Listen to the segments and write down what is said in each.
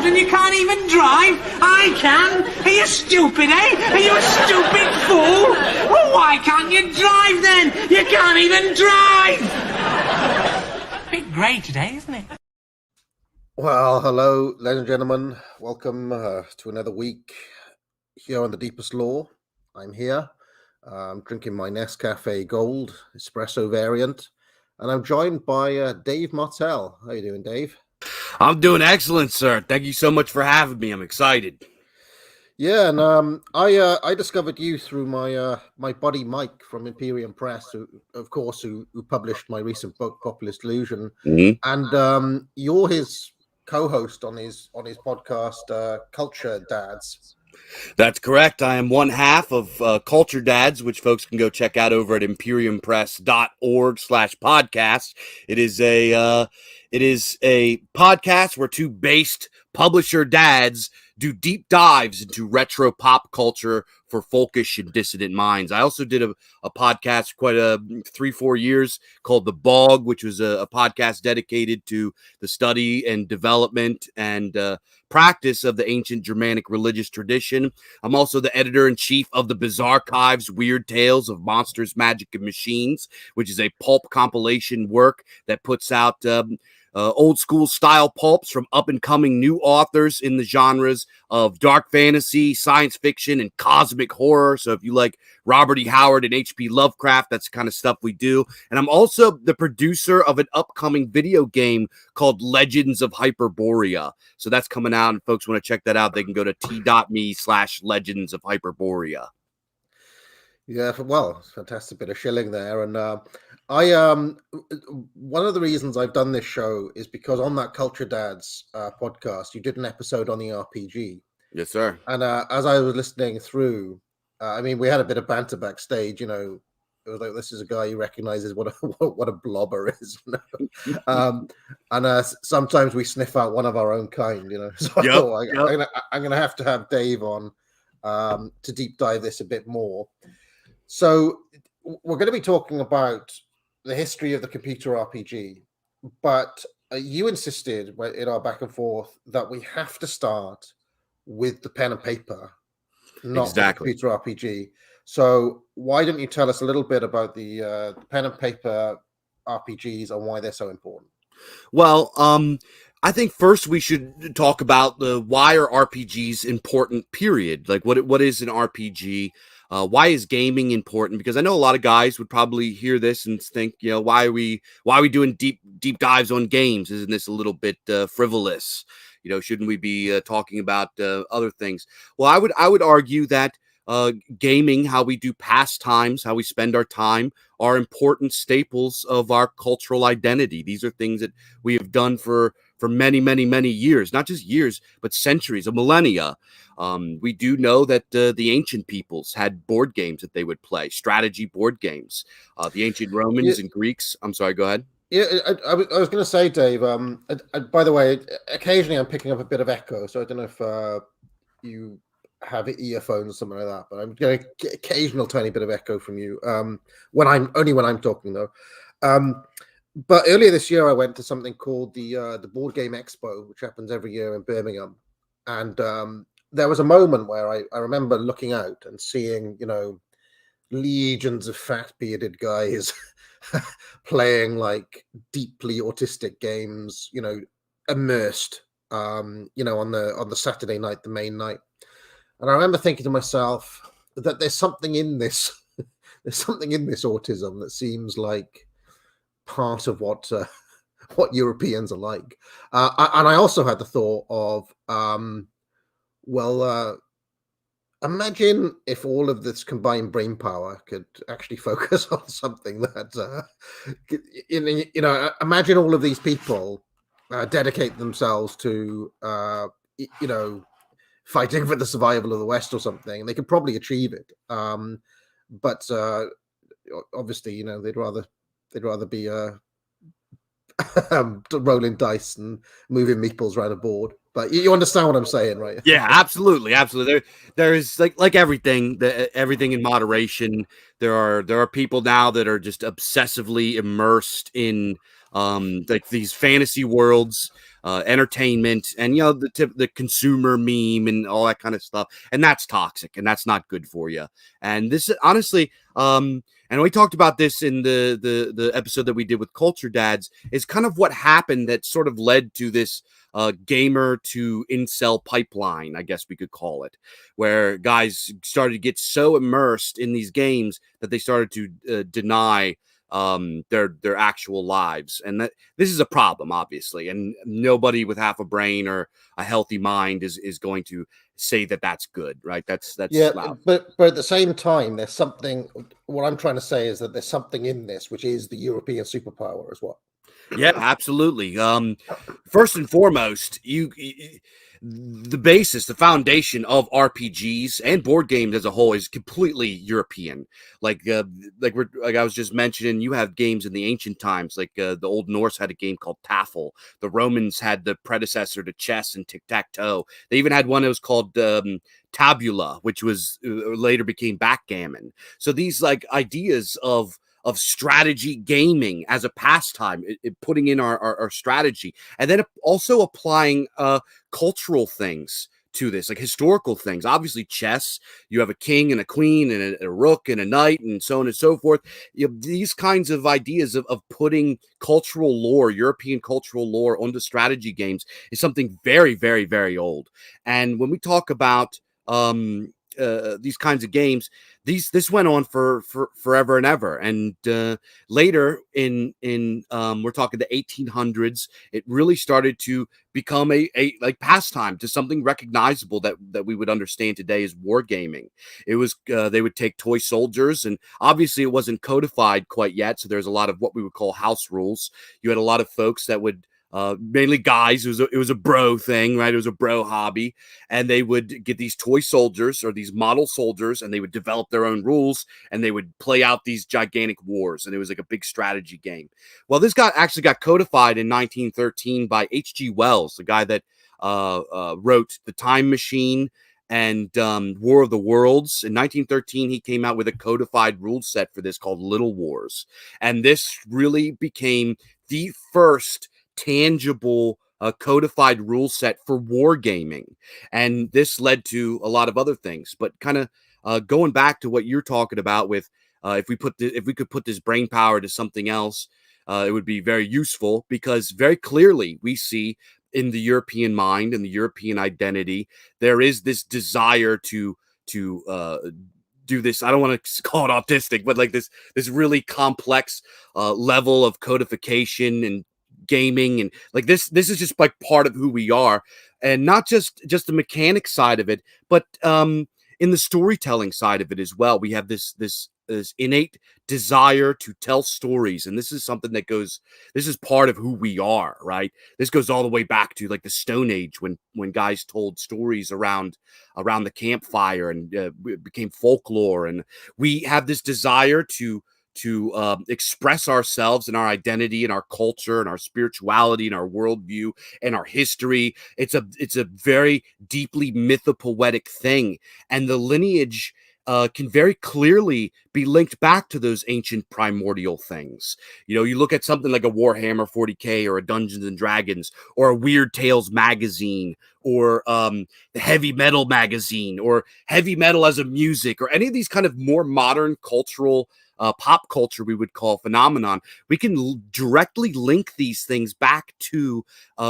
And you can't even drive? I can. Are you stupid, eh? Are you a stupid fool? Well, why can't you drive then? You can't even drive! A bit grey today, isn't it? Well, hello, ladies and gentlemen. Welcome to another week here on The Deepest Lore. I'm here. I'm drinking my Nescafe Gold espresso variant. And I'm joined by Dave Martell. How you doing, Dave? I'm doing excellent, sir. Thank you so much for having me. I'm excited. Yeah, and I discovered you through my buddy Mike from Imperium Press, who published my recent book, Populist Illusion, and you're his co-host on his podcast, Culture Dads. That's correct. I am one half of Culture Dads, which folks can go check out over at imperiumpress.org/podcast. It is a podcast where two based publisher dads do deep dives into retro pop culture for folkish and dissident minds. I also did a podcast quite 3-4 years called The Bog, which was a podcast dedicated to the study and development and practice of the ancient Germanic religious tradition. I'm also the editor-in-chief of the Bizarchives Weird Tales of Monsters, Magic, and Machines, which is a pulp compilation work that puts out old school style pulps from up and coming new authors in the genres of dark fantasy, science fiction, and cosmic horror. So if you like Robert E. Howard and H.P. Lovecraft, that's the kind of stuff we do. And I'm also the producer of an upcoming video game called Legends of Hyperborea. So that's coming out, and folks want to check that out, they can go to t.me/Legends of Hyperborea. Yeah, well, fantastic bit of shilling there. And one of the reasons I've done this show is because on that Culture Dads podcast, you did an episode on the RPG. Yes, sir. And as I was listening through, we had a bit of banter backstage. You know, it was like, this is a guy who recognizes what a blobber is. You know? And sometimes we sniff out one of our own kind. You know, so I thought I'm gonna have to have Dave on to deep dive this a bit more. So we're going to be talking about the history of the computer RPG, but you insisted in our back and forth that we have to start with the pen and paper, not the computer RPG. So why don't you tell us a little bit about the pen and paper RPGs and why they're so important? Well, I think first we should talk about why are RPGs important, period. Like what is an RPG? Why is gaming important? Because I know a lot of guys would probably hear this and think, you know, why are we doing deep dives on games? Isn't this a little bit frivolous? You know, shouldn't we be talking about other things? Well, I would argue that gaming, how we do pastimes, how we spend our time, are important staples of our cultural identity. These are things that we have done for many, many, many years, not just years, but centuries, a millennia. We do know that the ancient peoples had board games that they would play, strategy board games. The ancient Romans and Greeks. I'm sorry, go ahead. Yeah, I was going to say, Dave, by the way, occasionally I'm picking up a bit of echo, so I don't know if you have earphones or something like that, but I'm getting occasional tiny bit of echo from you when I'm talking, though. But earlier this year, I went to something called the Board Game Expo, which happens every year in Birmingham. And there was a moment where I remember looking out and seeing, you know, legions of fat bearded guys playing like deeply autistic games, you know, immersed, you know, on the Saturday night, the main night. And I remember thinking to myself that there's something in this, autism that seems like part of what Europeans are like. And I also had the thought of, imagine if all of this combined brain power could actually focus on something that, you know, imagine all of these people dedicate themselves to fighting for the survival of the West or something, and they could probably achieve it. But obviously, they'd rather be rolling dice and moving meeples around a board. But you understand what I'm saying, right? Yeah, absolutely. There's like everything, everything in moderation. There are people now that are just obsessively immersed in like these fantasy worlds, entertainment, and the consumer meme and all that kind of stuff, and that's toxic and that's not good for you. And this honestly, and we talked about this in the episode that we did with Culture Dads, is kind of what happened that sort of led to this gamer to incel pipeline, I guess we could call it, where guys started to get so immersed in these games that they started to deny their actual lives. And that this is a problem, obviously, and nobody with half a brain or a healthy mind is going to say that that's good, right? That's loud. but at the same time, there's something. What I'm trying to say is that there's something in this, which is the European superpower as well. Yeah, absolutely. First and foremost, the basis, the foundation of RPGs and board games as a whole is completely European. Like I was just mentioning, you have games in the ancient times, like the Old Norse had a game called Tafel. The Romans had the predecessor to chess and tic-tac-toe. They even had one that was called Tabula, which was later became backgammon. So these like ideas of strategy gaming as a pastime, putting in our strategy, and then also applying cultural things to this, like historical things. Obviously, chess, you have a king and a queen and a rook and a knight and so on and so forth. These kinds of ideas of putting cultural lore, European cultural lore, onto strategy games is something very, very, very old. And when we talk about these kinds of games, this went on for forever and ever. And later in we're talking the 1800s, it really started to become a like pastime, to something recognizable that we would understand today as wargaming. It was they would take toy soldiers, and obviously it wasn't codified quite yet, so there's a lot of what we would call house rules. You had a lot of folks that would mainly guys. It was a bro thing, right? It was a bro hobby, and they would get these toy soldiers or these model soldiers, and they would develop their own rules, and they would play out these gigantic wars, and it was like a big strategy game. Well, this actually got codified in 1913 by H.G. Wells, the guy that wrote The Time Machine and War of the Worlds. In 1913, he came out with a codified rule set for this called Little Wars, and this really became the first tangible codified rule set for wargaming. And this led to a lot of other things. But kind of going back to what you're talking about with if we could put this brain power to something else, it would be very useful, because very clearly we see in the European mind and the European identity, there is this desire to do this. I don't want to call it autistic, but like this really complex level of codification and gaming, and like this is just like part of who we are, and not just the mechanic side of it, but in the storytelling side of it as well. We have this innate desire to tell stories, and this is something this is part of who we are, right? This goes all the way back to like the Stone Age, when guys told stories around the campfire, and it became folklore, and we have this desire to express ourselves and our identity and our culture and our spirituality and our worldview and our history. It's a very deeply mythopoetic thing, and the lineage can very clearly be linked back to those ancient primordial things. You look at something like a Warhammer 40K or a Dungeons and Dragons or a Weird Tales magazine, or the Heavy Metal magazine, or heavy metal as a music, or any of these kind of more modern cultural pop culture, we would call phenomenon. We can directly link these things back to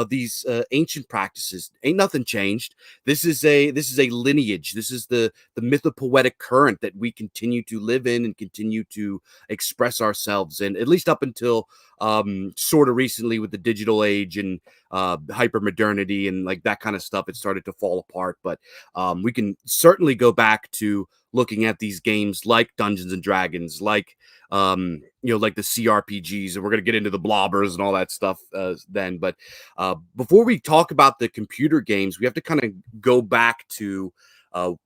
these ancient practices. Ain't nothing changed. This is a lineage. This is the mythopoetic current that we continue to live in and continue to express ourselves in, at least up until sort of recently with the digital age and hyper modernity and like that kind of stuff. It started to fall apart, but we can certainly go back to looking at these games like Dungeons and Dragons, like like the CRPGs, and we're going to get into the blobbers and all that stuff then. But before we talk about the computer games, we have to kind of go back to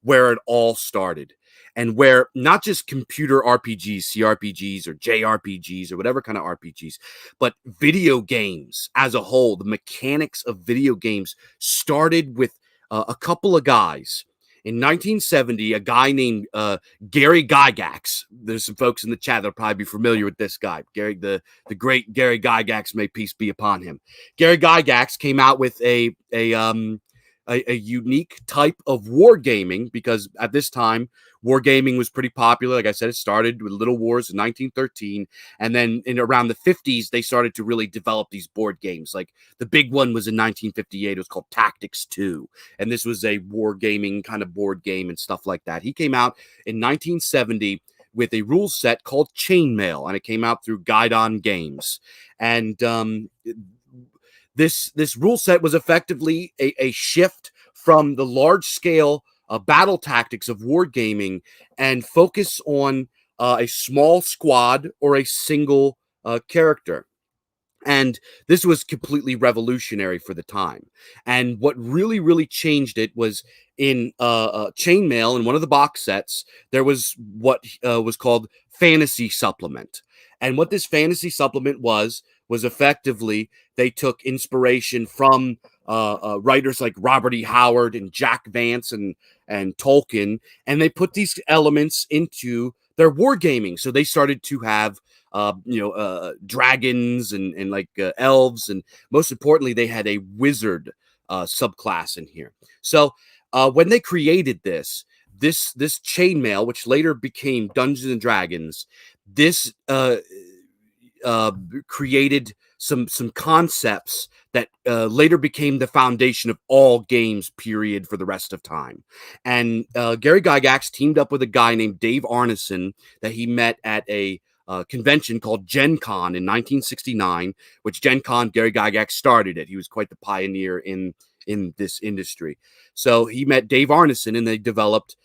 where it all started, and where not just computer RPGs, CRPGs, or JRPGs, or whatever kind of RPGs, but video games as a whole. The mechanics of video games started with a couple of guys. In 1970, a guy named Gary Gygax. There's some folks in the chat that'll probably be familiar with this guy. The great Gary Gygax, may peace be upon him. Gary Gygax came out with a unique type of wargaming, because at this time, wargaming was pretty popular. Like I said, it started with Little Wars in 1913. And then in around the 50s, they started to really develop these board games. Like the big one was in 1958. It was called Tactics 2. And this was a wargaming kind of board game and stuff like that. He came out in 1970 with a rule set called Chainmail, and it came out through Guidon Games. And this rule set was effectively a shift from the large scale battle tactics of wargaming, and focus on a small squad or a single character. And this was completely revolutionary for the time. And what really, really changed it was in Chainmail, in one of the box sets, there was what was called Fantasy Supplement. And what this Fantasy Supplement was effectively, they took inspiration from writers like Robert E. Howard and Jack Vance and Tolkien, and they put these elements into their wargaming. So they started to have dragons and like elves, and most importantly, they had a wizard subclass in here. So when they created this Chainmail, which later became Dungeons and Dragons, this created some concepts that later became the foundation of all games, period, for the rest of time. And Gary Gygax teamed up with a guy named Dave Arneson that he met at a convention called Gen Con in 1969, which Gen Con, Gary Gygax started it. He was quite the pioneer in this industry. So he met Dave Arneson, and they developed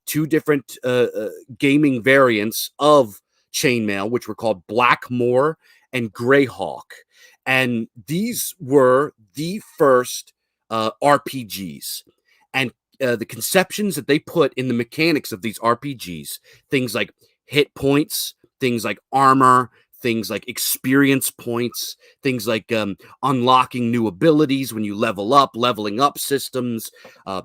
two different gaming variants of Chainmail, which were called Blackmoor and Greyhawk. And these were the first RPGs. And the conceptions that they put in the mechanics of these RPGs, things like hit points, things like armor, things like experience points, things like unlocking new abilities when you level up, leveling up systems,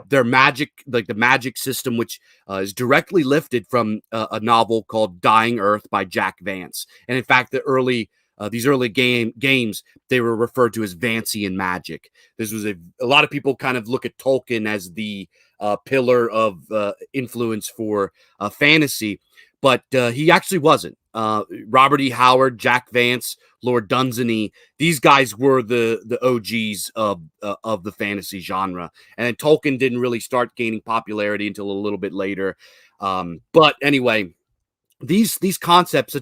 their magic, like the magic system, which is directly lifted from a novel called Dying Earth by Jack Vance. And in fact, these early games, they were referred to as Vancian magic. This was a lot of people kind of look at Tolkien as the pillar of influence for fantasy, but he actually wasn't. Robert E. Howard, Jack Vance, Lord Dunsany, these guys were the OGs of the fantasy genre. And then Tolkien didn't really start gaining popularity until a little bit later. But anyway, these concepts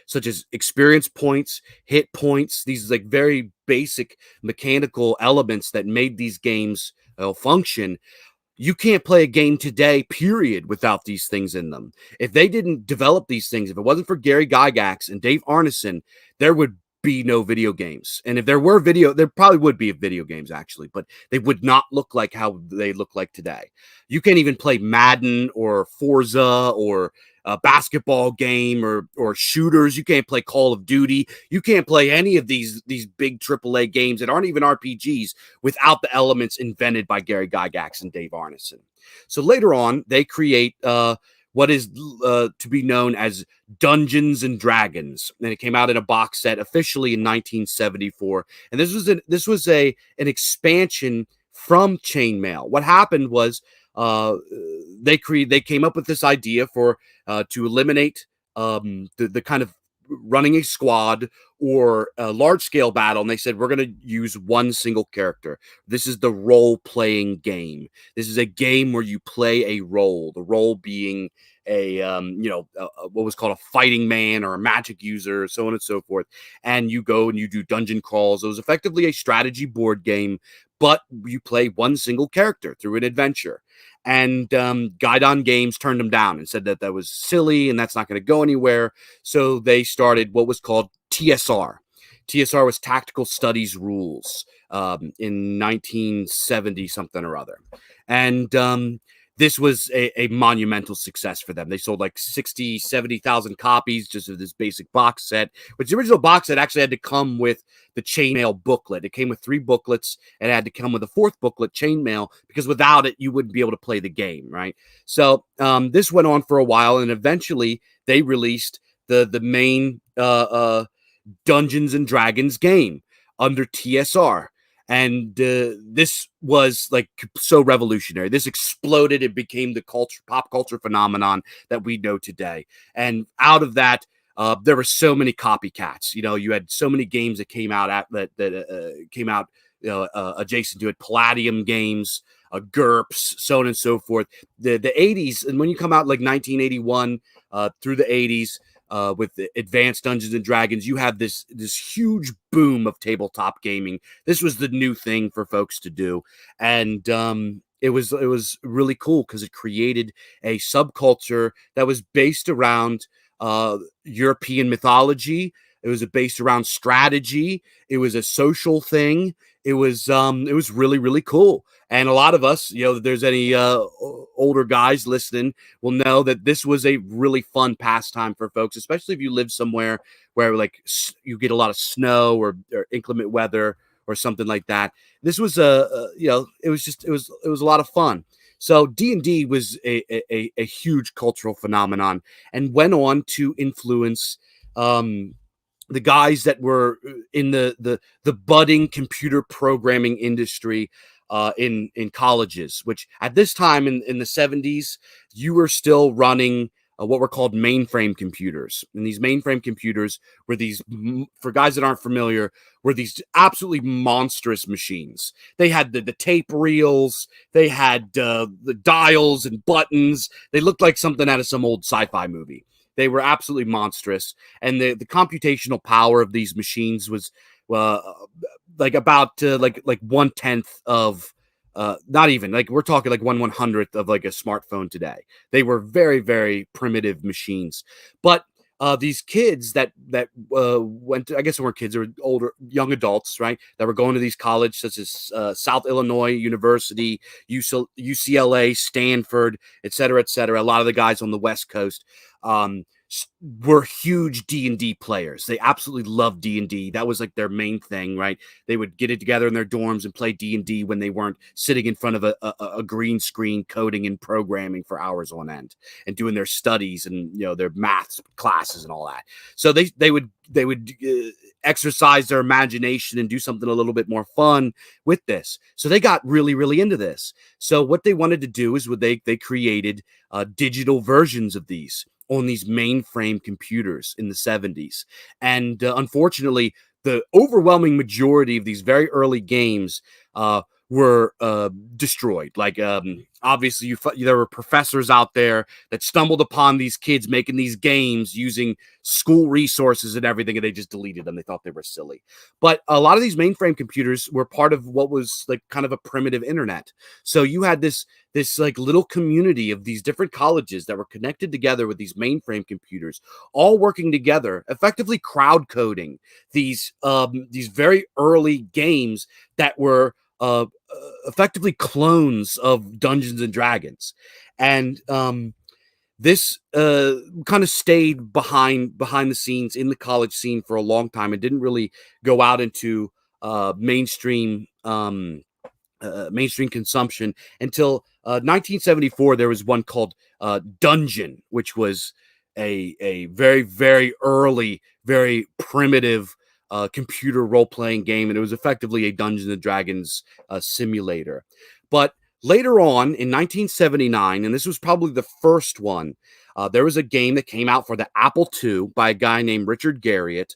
such as experience points, hit points, these like very basic mechanical elements that made these games function. You can't play a game today, period, without these things in them. If they didn't develop these things, if it wasn't for Gary Gygax and Dave Arneson, there would be no video games. And if there were there probably would be video games, actually, but they would not look like how they look like today. You can't even play Madden or Forza or a basketball game or shooters. You can't play Call of Duty. You can't play any of these big AAA games that aren't even RPGs without the elements invented by Gary Gygax and Dave Arneson. So later on, they create what is to be known as Dungeons and Dragons, and it came out in a box set officially in 1974. And this was an expansion from Chainmail. What happened was they came up with this idea for to eliminate the kind of running a squad or a large scale battle, and they said, we're going to use one single character. This is the role playing game. This is a game where you play a role, the role being what was called a fighting man or a magic user, so on and so forth. And you go and you do dungeon crawls. It was effectively a strategy board game, but you play one single character through an adventure. And Guidon Games turned them down and said that that was silly and that's not going to go anywhere. So they started what was called TSR. TSR was Tactical Studies Rules in 1970 something or other. And this was a monumental success for them. They sold like 60, 70,000 copies just of this basic box set, which the original box set actually had to come with the chainmail booklet. It came with 3 booklets and it had to come with a 4th booklet, chainmail, because without it, you wouldn't be able to play the game, right? So this went on for a while, and eventually they released the main Dungeons and Dragons game under TSR. And this was like so revolutionary. This exploded. It became the pop culture phenomenon that we know today. And out of that, there were so many copycats. You know, you had so many games that came out adjacent to it. Palladium games, GURPS, so on and so forth. The 80s, and when you come out like 1981 through the 80s, with the advanced Dungeons and Dragons, you have this huge boom of tabletop gaming. This was the new thing for folks to do, and it was really cool because it created a subculture that was based around European mythology. It was based around strategy. It was a social thing. It was really, really cool. And a lot of us, you know, if there's any older guys listening, will know that this was a really fun pastime for folks, especially if you live somewhere where like you get a lot of snow or inclement weather or something like that. This was it was a lot of fun. So D&D was a huge cultural phenomenon and went on to influence the guys that were in the budding computer programming industry in colleges, which at this time in the 70s, you were still running what were called mainframe computers. And these mainframe computers were these, for guys that aren't familiar, were these absolutely monstrous machines. They had the tape reels, they had the dials and buttons. They looked like something out of some old sci-fi movie. They were absolutely monstrous, and the computational power of these machines was like about like 1/10 of not even like we're talking like 1/100th of like a smartphone today. They were very, very primitive machines, but these kids that went to, I guess they weren't kids, they were older young adults, right, that were going to these colleges such as South Illinois University, UCLA, Stanford, et cetera, et cetera. A lot of the guys on the West Coast were huge D&D players. They absolutely loved D&D. That was like their main thing, right? They would get it together in their dorms and play D&D when they weren't sitting in front of a green screen coding and programming for hours on end and doing their studies and, you know, their maths classes and all that. So they would exercise their imagination and do something a little bit more fun with this. So they got really, really into this. So what they wanted to do is they created digital versions of these on these mainframe computers in the 70s. And unfortunately, the overwhelming majority of these very early games were destroyed. Like, obviously, there were professors out there that stumbled upon these kids making these games using school resources and everything, and they just deleted them. They thought they were silly. But a lot of these mainframe computers were part of what was like kind of a primitive internet. So you had this like little community of these different colleges that were connected together with these mainframe computers, all working together, effectively crowd coding these very early games that were effectively clones of Dungeons and Dragons. And this kind of stayed behind the scenes in the college scene for a long time and didn't really go out into mainstream consumption until 1974. There was one called Dungeon, which was a very, very early, very primitive computer role-playing game, and it was effectively a Dungeons and Dragons simulator. But later on in 1979, and this was probably the first one, there was a game that came out for the Apple II by a guy named Richard Garriott.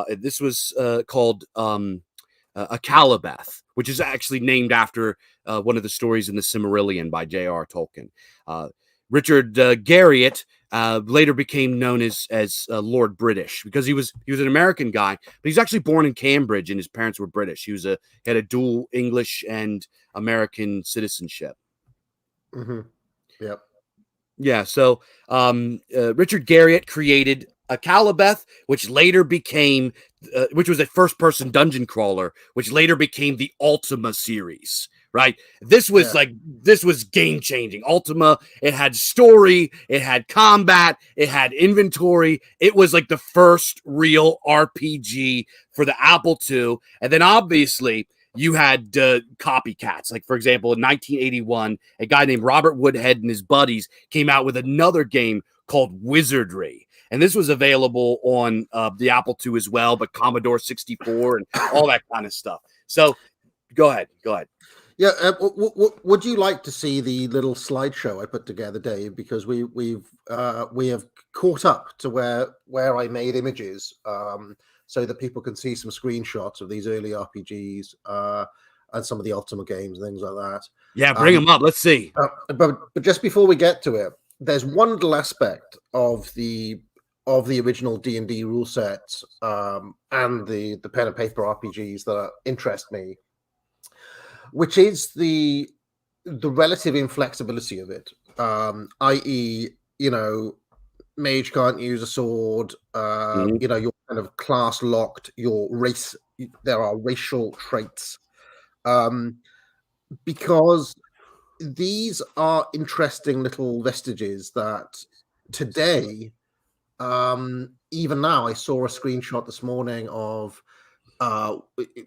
This was called a Calibeth, which is actually named after one of the stories in the Silmarillion by J.R. Tolkien. Richard Garriott later became known as Lord British because he was an American guy, but he's actually born in Cambridge and his parents were British. He had a dual English and American citizenship. Mm-hmm. Yep. Yeah, so Richard Garriott created a Calibeth, which later became, which was a first-person dungeon crawler, which later became the Ultima series. Right, this was this was game-changing. Ultima, it had story, it had combat, it had inventory. It was like the first real RPG for the Apple II, and then obviously you had copycats. Like, for example, in 1981, a guy named Robert Woodhead and his buddies came out with another game called Wizardry. And this was available on the Apple II as well, but Commodore 64 and all that kind of stuff. So go ahead. Yeah, would you like to see the little slideshow I put together, Dave? Because we have caught up to where I made images, so that people can see some screenshots of these early RPGs and some of the Ultima games and things like that. Yeah, bring them up. Let's see. But just before we get to it, there's one little aspect of the original D&D rule sets and the pen and paper RPGs that interest me, which is the relative inflexibility of it, i.e., mage can't use a sword, you're kind of class locked, there are racial traits, because these are interesting little vestiges that today, even now, I saw a screenshot this morning of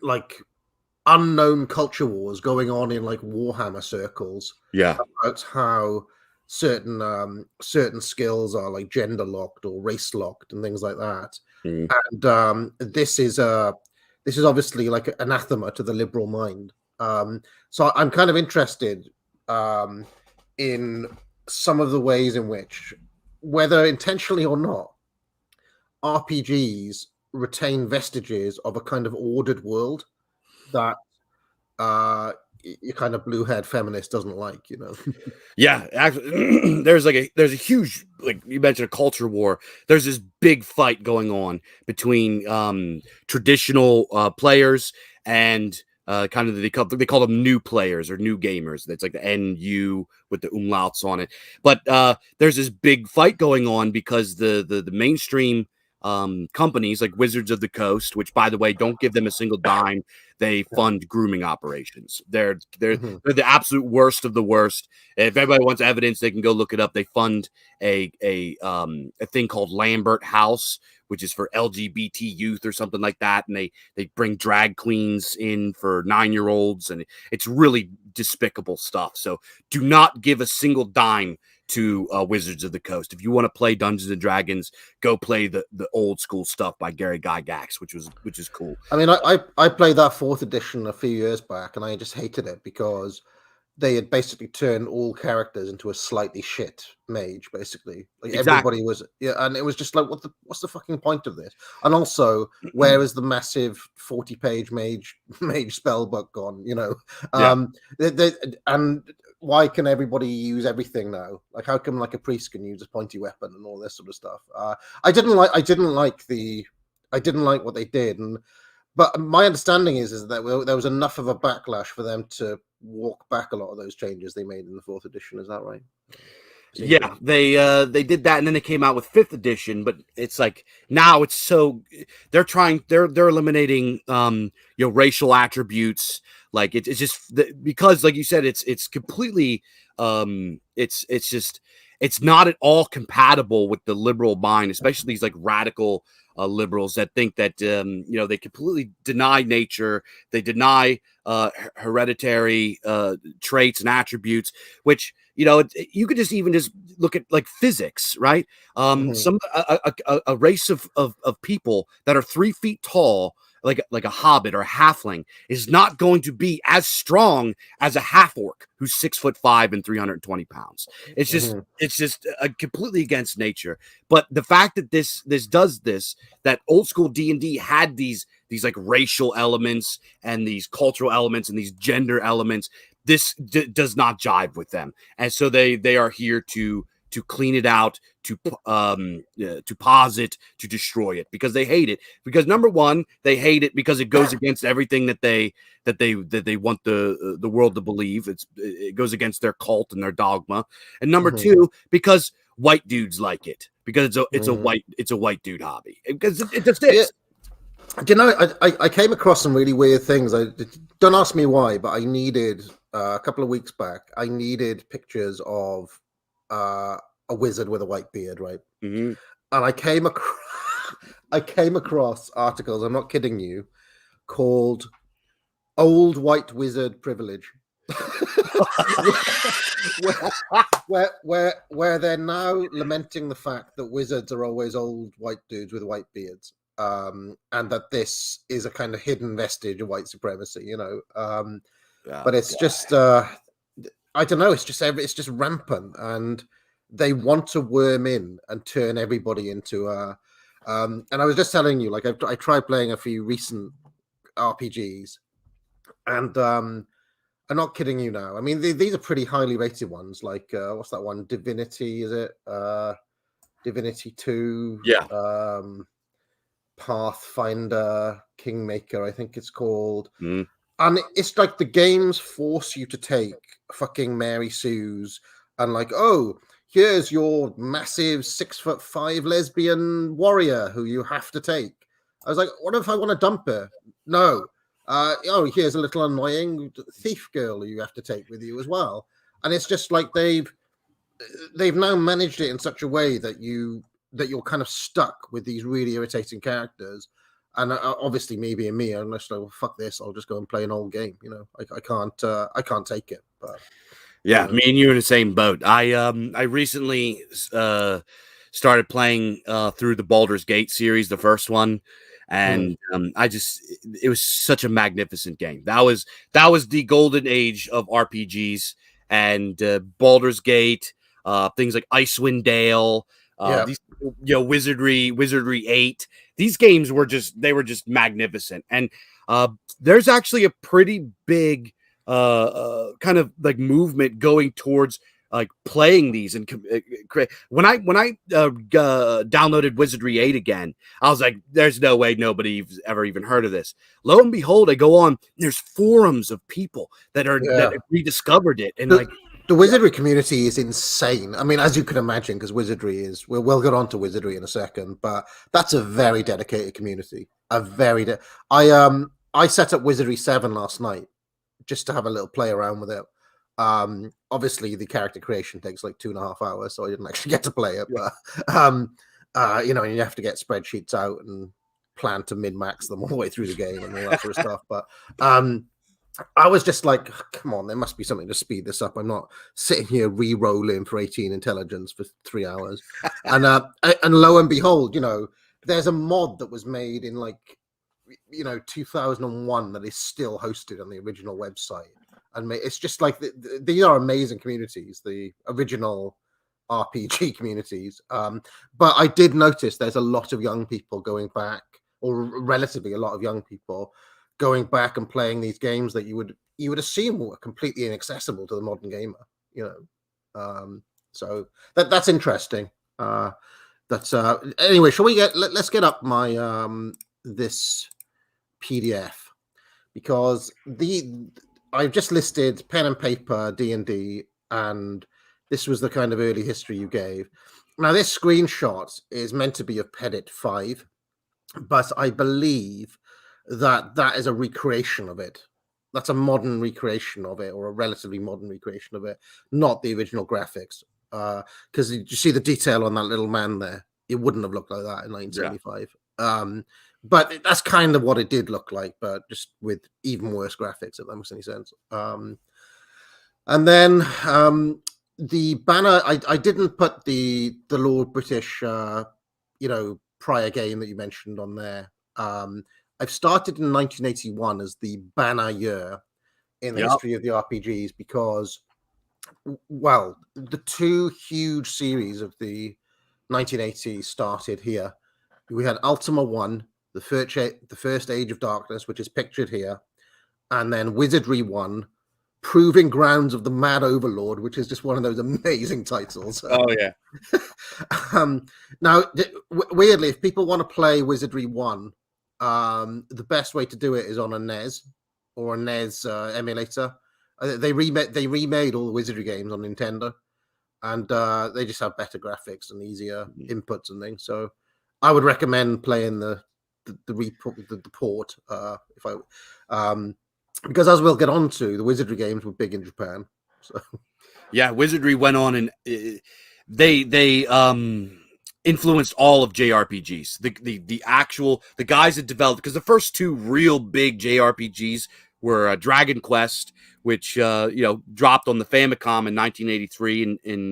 like unknown culture wars going on in like Warhammer circles. Yeah, about how certain skills are like gender locked or race locked and things like that. And this is obviously like anathema to the liberal mind. So I'm kind of interested in some of the ways in which, whether intentionally or not, RPGs retain vestiges of a kind of ordered world that your kind of blue-haired feminist doesn't like, Yeah, actually, there's a huge, like you mentioned, a culture war. There's this big fight going on between traditional players and kind of they call them new players or new gamers. That's like the NU with the umlauts on it. But there's this big fight going on because the mainstream companies like Wizards of the Coast, which, by the way, don't give them a single dime. They fund grooming operations. They're the absolute worst of the worst. If anybody wants evidence, they can go look it up. They fund a thing called Lambert House, which is for LGBT youth or something like that, and they bring drag queens in for 9-year-olds, and it's really despicable stuff. So do not give a single dime to Wizards of the Coast. If you want to play Dungeons and Dragons, go play the old school stuff by Gary Gygax, which is cool. I mean, I played that 4th edition a few years back, and I just hated it because they had basically turned all characters into a slightly shit mage, basically. Like everybody was, and it was just like, what's the fucking point of this? And also, where is the massive 40-page mage spell book gone? And why can everybody use everything now? Like, how come like a priest can use a pointy weapon and all this sort of stuff? I didn't like what they did, but my understanding is that there was enough of a backlash for them to walk back a lot of those changes they made in the 4th edition. Is that right? Yeah, they did that, and then they came out with 5th edition. But it's like now it's so they're eliminating racial attributes. Like it's just because, like you said, it's completely it's not at all compatible with the liberal mind, especially these like radical liberals that think that they completely deny nature, they deny hereditary traits and attributes, which you could just look at like physics, right? Some a race of people that are 3 feet tall, like a hobbit or a halfling, is not going to be as strong as a half orc who's 6'5" and 320 pounds. It's just completely against nature. But the fact that this does this, that old school D&D had these like racial elements and these cultural elements and these gender elements, this does not jive with them, and so they are here to to clean it out, to pause it, to destroy it, because they hate it. Because number one, they hate it because it goes against everything that they want the world to believe. It goes against their cult and their dogma. And number two, because white dudes like it, because it's a white dude hobby, because it just is. Yeah. You know, I came across some really weird things. Don't ask me why, but I needed a couple of weeks back. I needed pictures of a wizard with a white beard, right? Mm-hmm. And I came across articles. I'm not kidding you, called "Old White Wizard Privilege," where they're now lamenting the fact that wizards are always old white dudes with white beards. And that this is a kind of hidden vestige of white supremacy, you know. But it's just, I don't know. It's just rampant, and they want to worm in and turn everybody into and I was just telling you, like, I tried playing a few recent RPGs, and I'm not kidding you now. I mean, these are pretty highly rated ones. Like, what's that one? Divinity, is it? Divinity 2. Yeah. Pathfinder, Kingmaker, I think it's called. Mm. And it's like the games force you to take fucking Mary Sue's and like, oh, here's your massive 6'5" lesbian warrior who you have to take. I was like, what if I want to dump her? No. Oh, here's a little annoying thief girl who you have to take with you as well. And it's just like they've now managed it in such a way that you're kind of stuck with these really irritating characters. And obviously, me being me, I'm just like, well, fuck this. I'll just go and play an old game. You know, I can't take it. But yeah, me and you are in the same boat. I recently started playing through the Baldur's Gate series, the first one, and it was such a magnificent game. That was the golden age of RPGs, and Baldur's Gate, things like Icewind Dale. These, Wizardry 8. These games were just magnificent, and there's actually a pretty big kind of like movement going towards like playing these. And when I downloaded Wizardry 8 again, I was like, "There's no way nobody's ever even heard of this." Lo and behold, I go on. There's forums of people that have rediscovered it, and the Wizardry community is insane. I mean, as you can imagine, because Wizardry is, we'll get on to Wizardry in a second, but that's a very dedicated community. I set up Wizardry 7 last night just to have a little play around with it. Obviously, the character creation takes like 2.5 hours, so I didn't actually get to play it. But you have to get spreadsheets out and plan to min-max them all the way through the game and all that sort of stuff. But I was just like, come on, there must be something to speed this up. I'm not sitting here re-rolling for 18 intelligence for 3 hours. And lo and behold, there's a mod that was made in 2001 that is still hosted on the original website. And it's just like, these are amazing communities, the original RPG communities. But I did notice there's a lot of young people going back, or relatively a lot of young people going back and playing these games that you would assume were completely inaccessible to the modern gamer, so that's interesting. Anyway, shall we let's get up my this PDF, because I've just listed pen and paper, D&D, and this was the kind of early history you gave. Now, this screenshot is meant to be of Pedit 5, but I believe that is a recreation of it. That's a modern recreation of it, or a relatively modern recreation of it, not the original graphics. Because you see the detail on that little man there. It wouldn't have looked like that in 1975. Yeah. But that's kind of what it did look like, but just with even worse graphics, if that makes any sense. And then the banner, I didn't put the Lord British, prior game that you mentioned on there. I've started in 1981 as the banner year in the history of the RPGs, because, well, the two huge series of the 1980s started here. We had Ultima 1, the first Age of Darkness, which is pictured here, and then Wizardry 1, Proving Grounds of the Mad Overlord, which is just one of those amazing titles. Oh yeah. Now, weirdly, if people want to play Wizardry 1, the best way to do it is on a NES or a NES emulator. They remade all the Wizardry games on Nintendo, and they just have better graphics and easier inputs and things. So I would recommend playing the port if I because, as we'll get on to, the Wizardry games were big in Japan. So yeah, Wizardry went on and they influenced all of JRPGs. The guys that developed, because the first two real big JRPGs were Dragon Quest, which dropped on the Famicom in 1983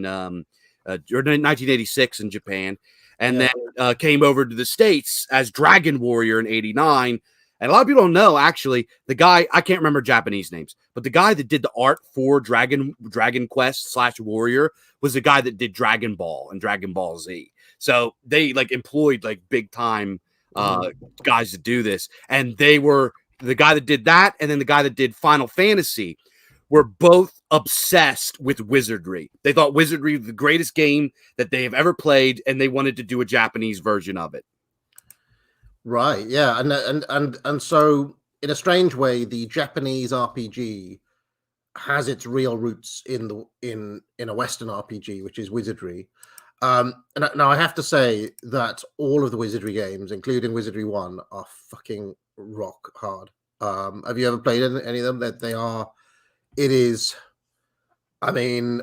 or 1986 in Japan, and then came over to the States as Dragon Warrior in '89. And a lot of people don't know, actually, the guy, I can't remember Japanese names, but the guy that did the art for Dragon Quest / Warrior was the guy that did Dragon Ball and Dragon Ball Z. So they employed big time guys to do this. And they were the guy that did that, and then the guy that did Final Fantasy were both obsessed with Wizardry. They thought Wizardry was the greatest game that they have ever played, and they wanted to do a Japanese version of it. Right, yeah, and so in a strange way, the Japanese RPG has its real roots in a Western RPG, which is Wizardry. And now I have to say that all of the Wizardry games, including Wizardry 1, are fucking rock hard. Have you ever played any of them? That they are. It is. I mean,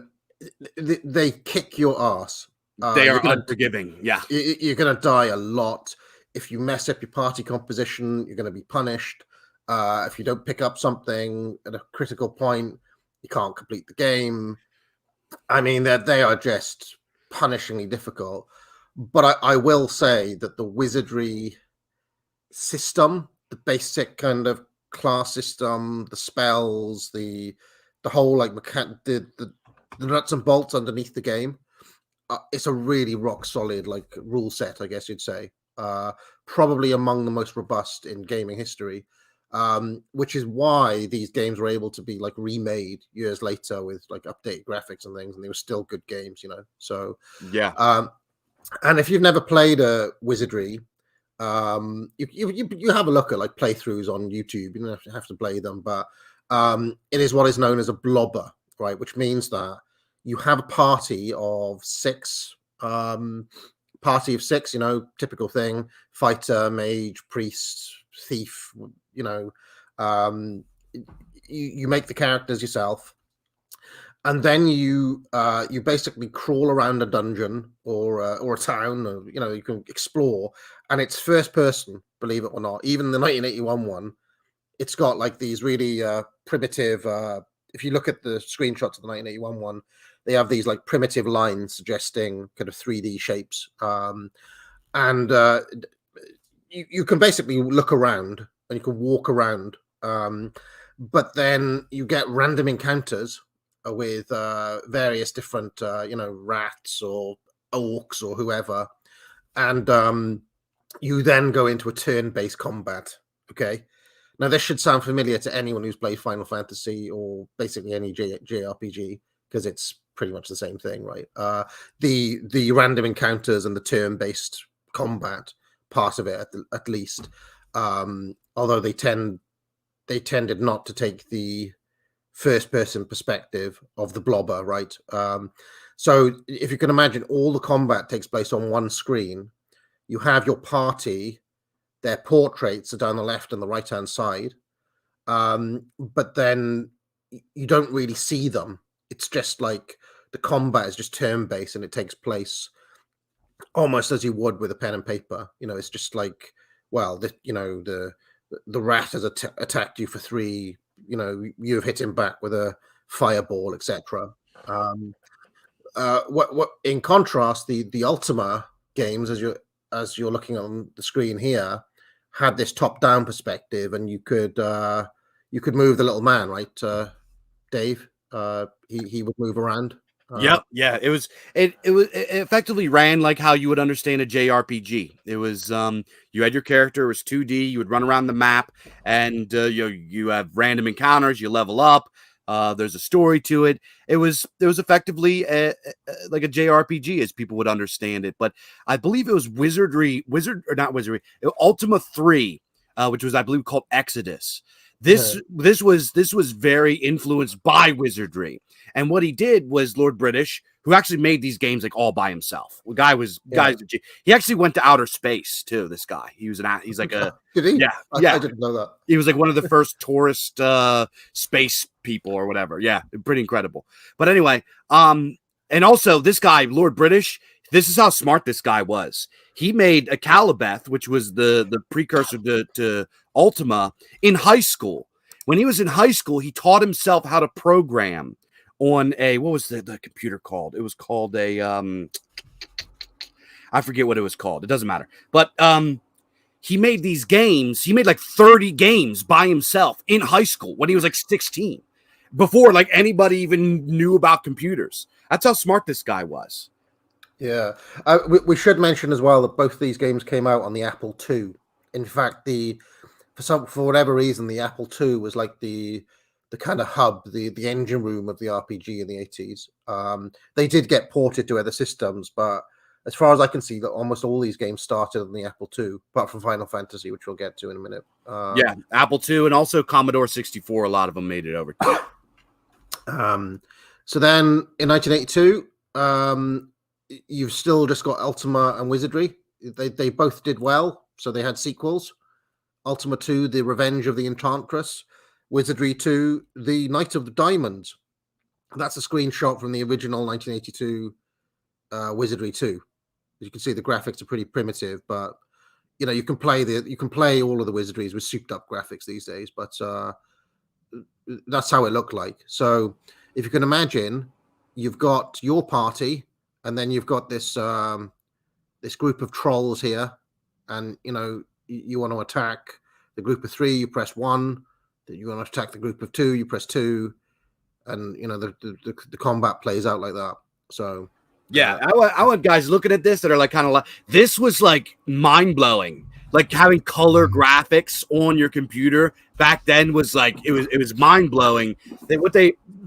they kick your ass. They are unforgiving. Yeah, you're gonna die a lot. If you mess up your party composition, you're going to be punished. If you don't pick up something at a critical point, you can't complete the game. I mean, they are just punishingly difficult. But I will say that the Wizardry system, the basic kind of class system, the spells, the whole the nuts and bolts underneath the game, it's a really rock solid rule set, I guess you'd say. Probably among the most robust in gaming history, which is why these games were able to be remade years later with updated graphics and things, and they were still good games, So yeah. And if you've never played a Wizardry, you have a look at playthroughs on YouTube. You don't have to play them, but it is what is known as a blobber, right? Which means that you have a party of 6. Typical thing: fighter, mage, priest, thief. You make the characters yourself, and then you basically crawl around a dungeon or a town, or you can explore, and it's first person, believe it or not. Even the 1981 one, it's got these really primitive. If you look at the screenshots of the 1981 one, they have these primitive lines suggesting kind of 3D shapes. And you can basically look around and you can walk around. But then you get random encounters with various different, rats or orcs or whoever. And you then go into a turn-based combat. Okay. Now, this should sound familiar to anyone who's played Final Fantasy or basically any JRPG, because it's pretty much the same thing, right? The random encounters and the turn-based combat part of it, at least, although they tended not to take the first-person perspective of the blobber, right? So if you can imagine, all the combat takes place on one screen. You have your party; their portraits are down the left and the right-hand side, but then you don't really see them. It's just the combat is just turn-based, and it takes place almost as you would with a pen and paper. It's just the rat has attacked you for 3. You've hit him back with a fireball, etc. What in contrast, the Ultima games, as you're looking on the screen here, had this top-down perspective, and you could move the little man, right, Dave? He would move around. Yep. Yeah. It effectively ran like how you would understand a JRPG. It was you had your character, it was 2D, you would run around the map, and you have random encounters, you level up, There's a story to it. It was effectively like a JRPG as people would understand it. But I believe it was Ultima 3, which was I believe called Exodus. This was very influenced by Wizardry, and what he did was Lord British, who actually made these games like all by himself. He actually went to outer space too. This guy, he's like a did he? Yeah, I didn't know that. He was like one of the first tourist space people or whatever. Yeah, pretty incredible. But anyway, and also this guy, Lord British. This is how smart this guy was. He made a Calibeth, which was the precursor to Ultima, in high school. When he was in high school, he taught himself how to program on a, what was the computer called? It was called a I forget what it was called. It doesn't matter. But he made these games. He made like 30 games by himself in high school when he was like 16, before like anybody even knew about computers. That's how smart this guy was. Yeah, we should mention as well that both these games came out on the Apple II. In fact, for whatever reason, the Apple II was like the kind of hub, the engine room of the RPG in the 80s. They did get ported to other systems, but as far as I can see, that almost all these games started on the Apple II, apart from Final Fantasy, which we'll get to in a minute. Yeah, Apple II and also Commodore 64. A lot of them made it over. So then in 1982, you've still just got Ultima and Wizardry. They both did well, so they had sequels. Ultima 2, The Revenge of the Enchantress. Wizardry 2, The Knight of the Diamonds. That's a screenshot from the original 1982 Wizardry 2. As you can see, the graphics are pretty primitive, but you can play all of the Wizardries with souped up graphics these days. But that's how it looked like. So if you can imagine, you've got your party, and then you've got this this group of trolls here, and you want to attack the group of 3, you press 1. You want to attack the group of 2, you press 2, and the combat plays out like that. So yeah, I want guys looking at this that are like kind of like, this was like mind blowing. Like having color graphics on your computer back then was like it was mind blowing.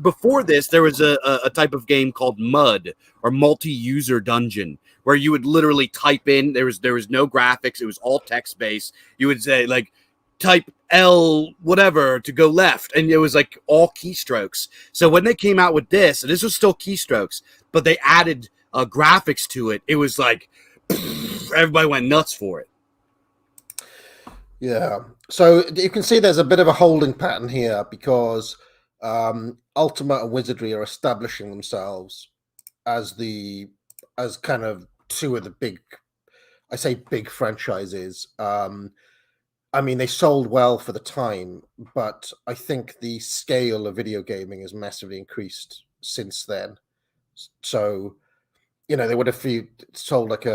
Before this, there was a type of game called MUD, or multi-user dungeon, where you would literally type in. There was no graphics. It was all text based. You would say like type L whatever to go left, and it was like all keystrokes. So when they came out with this, and this was still keystrokes, but they added graphics to it. It was like everybody went nuts for it. Yeah, so you can see there's a bit of a holding pattern here, because Ultima and Wizardry are establishing themselves as kind of two of the big, I say big franchises. I mean, they sold well for the time, but I think the scale of video gaming has massively increased since then. So, they would have sold like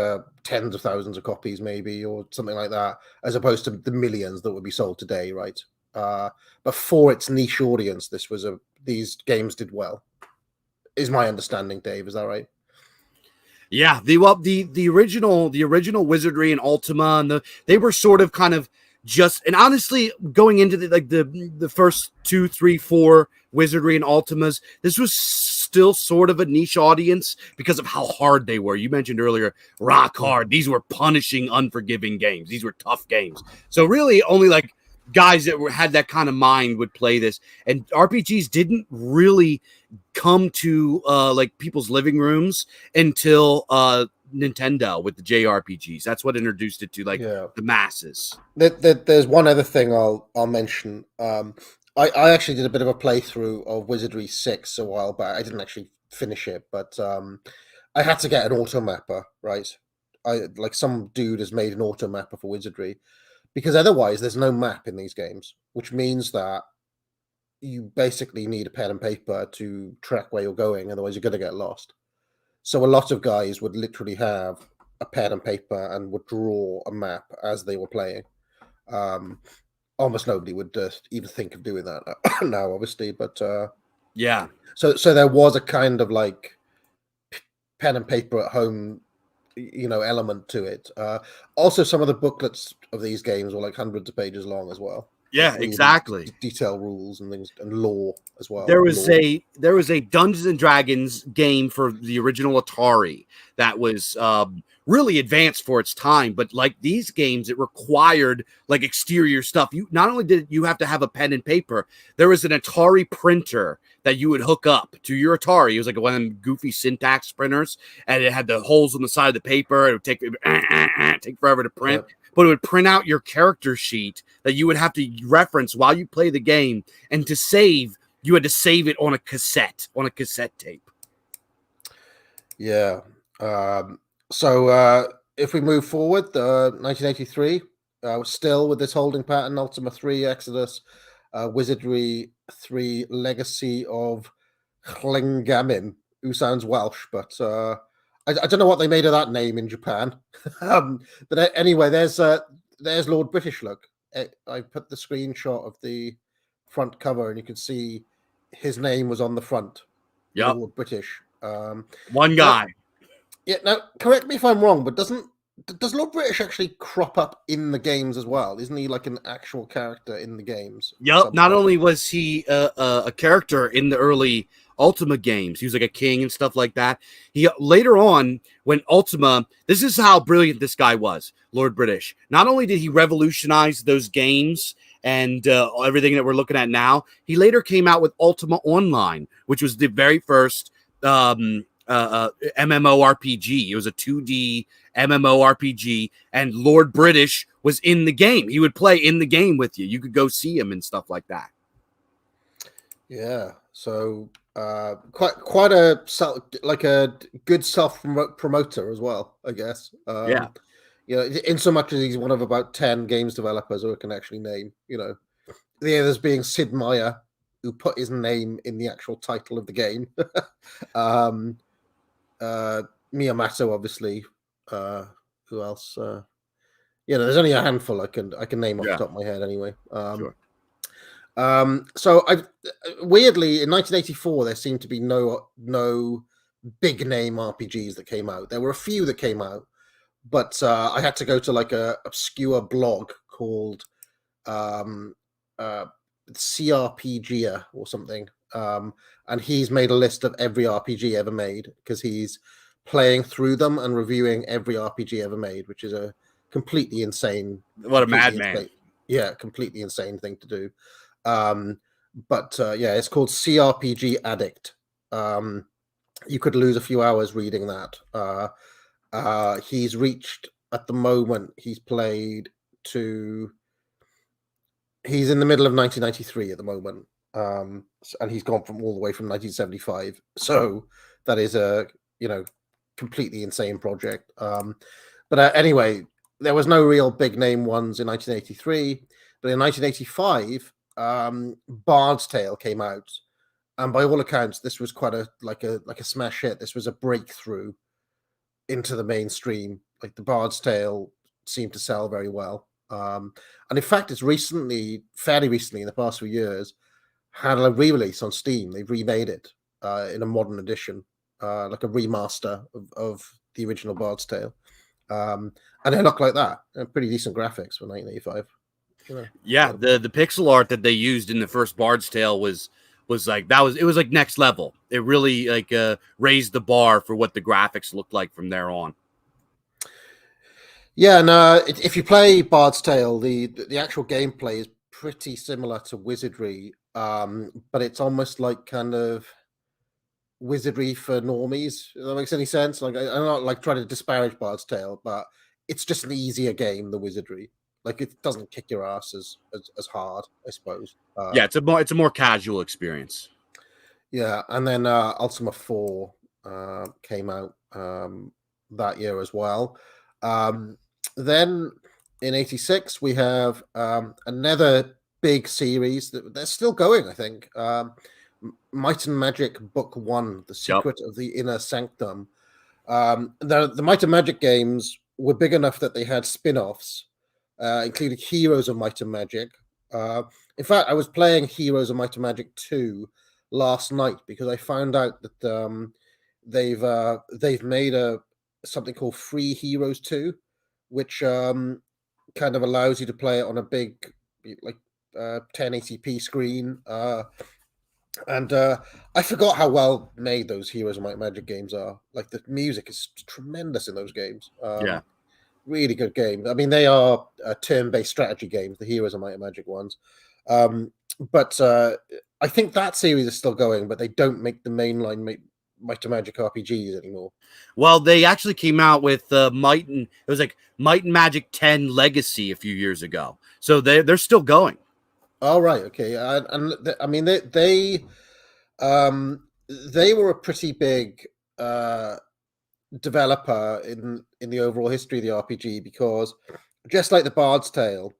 tens of thousands of copies maybe, or something like that, as opposed to the millions that would be sold today, right? But for its niche audience, these games did well, is my understanding. Dave, is that right? Yeah, the original Wizardry and Ultima, and they were sort of kind of just, and honestly, going into the first 2, 3, 4 Wizardry and Ultimas, this was still sort of a niche audience because of how hard they were. You mentioned earlier, rock hard. These were punishing, unforgiving games. These were tough games. So really, only like guys that had that kind of mind would play this, and RPGs didn't really come to like people's living rooms until Nintendo with the JRPGs. That's what introduced it to the masses. There's one other thing I'll mention. I actually did a bit of a playthrough of Wizardry 6 a while back. I didn't actually finish it, but I had to get an automapper, right? Some dude has made an automapper for Wizardry, because otherwise there's no map in these games, which means that you basically need a pen and paper to track where you're going. Otherwise, you're going to get lost. So a lot of guys would literally have a pen and paper and would draw a map as they were playing. Almost nobody would even think of doing that now, obviously. But yeah. So there was a kind of like pen and paper at home, element to it. Also, some of the booklets of these games were like hundreds of pages long as well. Yeah, really exactly. detail rules and things and lore as well. There was Lore. a Dungeons and Dragons game for the original Atari that was really advanced for its time, but like these games, it required like exterior stuff. You not only did you have to have a pen and paper, there was an Atari printer that you would hook up to your Atari. It was like one of them goofy syntax printers, and it had the holes on the side of the paper. It would take forever to print. Yeah. But it would print out your character sheet that you would have to reference while you play the game. And to save, you had to save it on a cassette tape. Yeah. So if we move forward, 1983, still with this holding pattern, Ultima 3, Exodus, Wizardry 3, Legacy of Hlingamim, who sounds Welsh, but I don't know what they made of that name in Japan. But anyway, there's Lord British. Look, I put the screenshot of the front cover, and you can see his name was on the front. Yep. Lord British. One guy. Now, correct me if I'm wrong, but does Lord British actually crop up in the games as well? Isn't he like an actual character in the games? Yep. Not only was he a character in the early Ultima games, he was like a king and stuff like that. He later on, when Ultima, this is how brilliant this guy was, Lord British. Not only did he revolutionize those games and everything that we're looking at now, he later came out with Ultima Online, which was the very first MMORPG. It was a 2D MMORPG, and Lord British was in the game. He would play in the game with you. You could go see him and stuff like that. Yeah. So quite a good self promoter as well, I guess. Yeah. You know, in so much as he's one of about 10 games developers who I can actually name. You know, the others being Sid Meier, who put his name in the actual title of the game. Miyamoto, obviously. Who else? There's only a handful I can name off the top of my head anyway. Sure. So I weirdly in 1984 there seemed to be no big name RPGs that came out. There were a few that came out, but I had to go to like a obscure blog called CRPGer or something, and he's made a list of every RPG ever made because he's playing through them and reviewing every RPG ever made, which is a completely insane. What a madman! Yeah, completely insane thing to do. But it's called CRPG Addict. You could lose a few hours reading that. He's reached at the moment. He's in the middle of 1993 at the moment, and he's gone from all the way from 1975. So that is a completely insane project. But anyway, there was no real big name ones in 1983, but in 1985. Bard's Tale came out, and by all accounts, this was quite a smash hit. This was a breakthrough into the mainstream. Like the Bard's Tale seemed to sell very well, and in fact, it's fairly recently, in the past few years, had a re-release on Steam. They've remade it in a modern edition, like a remaster of the original Bard's Tale, and they look like that. Pretty decent graphics for 1985. Yeah, the pixel art that they used in the first Bard's Tale was like it was like next level. It really like raised the bar for what the graphics looked like from there on. Yeah, and if you play Bard's Tale, the actual gameplay is pretty similar to Wizardry, but it's almost like kind of Wizardry for normies. If that makes any sense? Like I'm not like trying to disparage Bard's Tale, but it's just an easier game than Wizardry. Like it doesn't kick your ass as hard, I suppose. Yeah, it's a more casual experience. Yeah, and then Ultima 4 came out that year as well. Then in '86 we have another big series that they're still going. I think Might and Magic Book 1: The Secret of the Inner Sanctum. The Might and Magic games were big enough that they had spin-offs. Including Heroes of Might and Magic. In fact, I was playing Heroes of Might and Magic 2 last night because I found out that they've made something called Free Heroes 2, which kind of allows you to play it on a big, like 1080p screen. And I forgot how well made those Heroes of Might and Magic games are. Like, the music is tremendous in those games. Yeah. Really good game. I mean, they are turn-based strategy games, the Heroes of Might and Magic ones. But I think that series is still going, but they don't make the mainline Might and Magic RPGs anymore. Well, they actually came out with Might and Magic 10 Legacy a few years ago. So they're still going. Oh, right, okay. I mean, they were a pretty big developer in the overall history of the RPG, because just like the Bard's Tale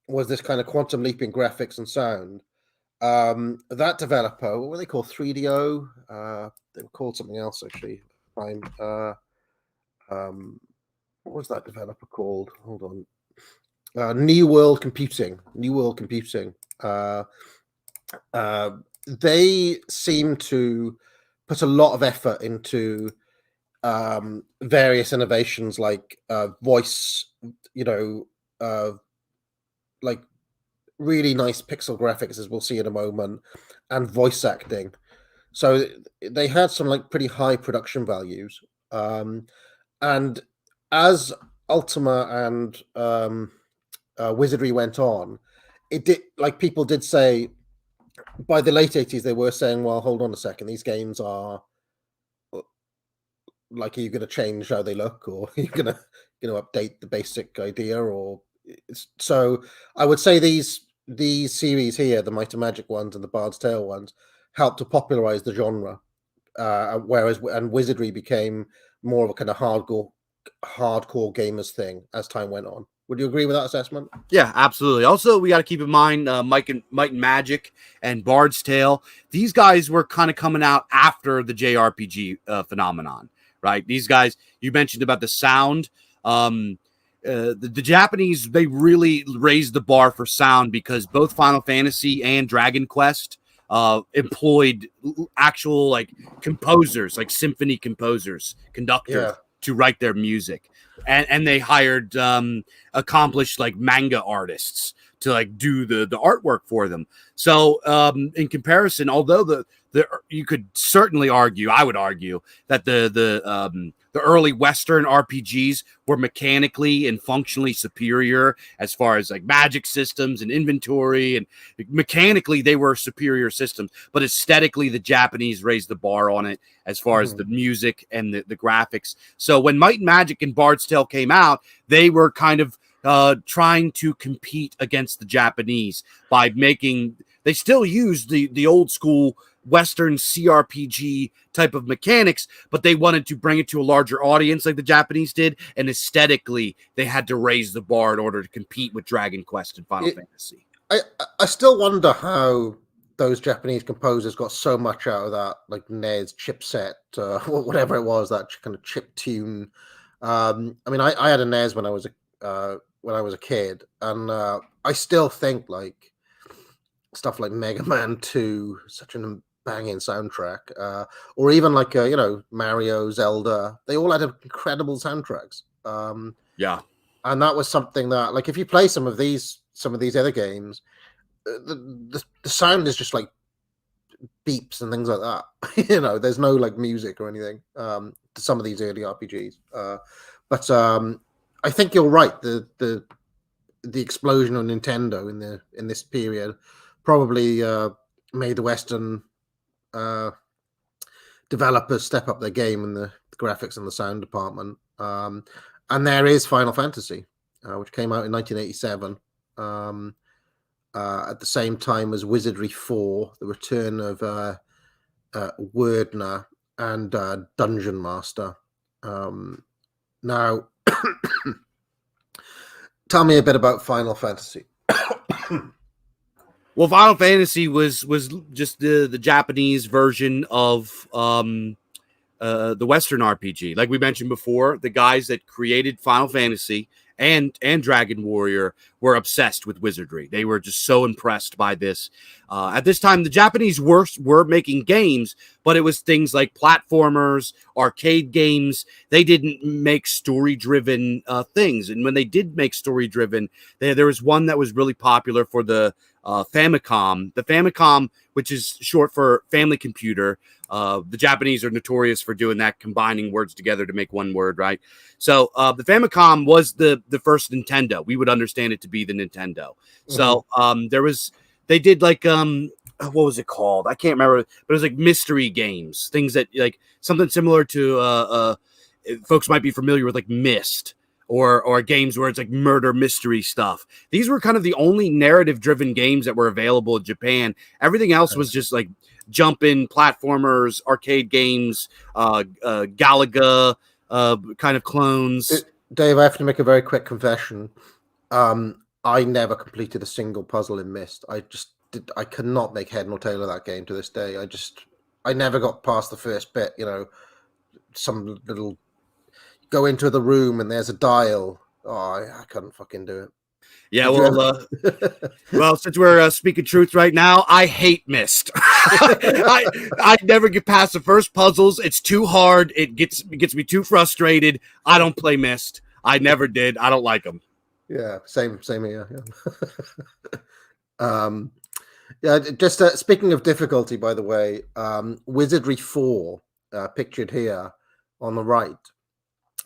was this kind of quantum leap in graphics and sound, that developer, what were they called? 3DO? They were called something else, actually. Fine. What was that developer called? Hold on. New World Computing. They seem to put a lot of effort into various innovations, like voice, like really nice pixel graphics, as we'll see in a moment, and voice acting. So they had some like pretty high production values. And as Ultima and Wizardry went on, it did, like, people did say by the late 80s, they were saying, well, hold on a second, these games are like, are you going to change how they look, or are you going to update the basic idea? Or so I would say these series here, the Might and Magic ones and the Bard's Tale ones, helped to popularize the genre, whereas Wizardry became more of a kind of hardcore gamers thing as time went on. Would you agree with that assessment? Yeah, absolutely. Also, we got to keep in mind Might and Magic and Bard's Tale. These guys were kind of coming out after the JRPG phenomenon, right? These guys, you mentioned about the sound. The Japanese, they really raised the bar for sound, because both Final Fantasy and Dragon Quest employed actual like composers, like symphony composers, conductors, to write their music. And they hired accomplished like manga artists to like do the artwork for them. So in comparison, although you could certainly argue, I would argue that the early Western RPGs were mechanically and functionally superior as far as like magic systems and inventory, and mechanically they were superior systems, but aesthetically the Japanese raised the bar on it as far as the music and the graphics. So when Might and Magic and Bard's Tale came out, they were kind of trying to compete against the Japanese by they still used the old school Western CRPG type of mechanics, but they wanted to bring it to a larger audience like the Japanese did, and aesthetically they had to raise the bar in order to compete with Dragon Quest and Final Fantasy. I still wonder how those Japanese composers got so much out of that, like NES chipset, whatever it was, that kind of chip tune. I mean, I had a NES when I was a kid, and I still think like stuff like Mega Man 2, such an banging soundtrack, or even like Mario, Zelda, they all had incredible soundtracks. And that was something that, like, if you play some of these other games, the sound is just like beeps and things like that. There's no like music or anything to some of these early RPGs. But I think you're right. The explosion of Nintendo in this period probably made the Western developers step up their game in the graphics and the sound department. And there is Final Fantasy, which came out in 1987, at the same time as Wizardry 4, the return of Wordner and Dungeon Master. Now, tell me a bit about Final Fantasy. Well, Final Fantasy was just the Japanese version of the Western RPG. Like we mentioned before, the guys that created Final Fantasy and Dragon Warrior were obsessed with Wizardry. They were just so impressed by this. At this time, the Japanese were making games, but it was things like platformers, arcade games. They didn't make story-driven things. And when they did make story-driven, there was one that was really popular for the Famicom. The Famicom, which is short for family computer. The Japanese are notorious for doing that, combining words together to make one word, right? So the Famicom was the first Nintendo. We would understand it to be the Nintendo. So they did like what was it called? I can't remember, but it was like mystery games, things that like something similar to folks might be familiar with, like Myst. Or games where it's like murder mystery stuff. These were kind of the only narrative-driven games that were available in Japan. Everything else was just like jump-in platformers, arcade games, Galaga kind of clones. Dave, I have to make a very quick confession. I never completed a single puzzle in Myst. I cannot make head nor tail of that game to this day. I never got past the first bit. Some little go into the room and there's a dial. Oh, I couldn't fucking do it. Yeah, well, since we're speaking truth right now, I hate Myst. I never get past the first puzzles. It's too hard. It gets me too frustrated. I don't play Myst. I never did. I don't like them. Yeah, same here. Yeah. Just speaking of difficulty, by the way, Wizardry 4, pictured here on the right,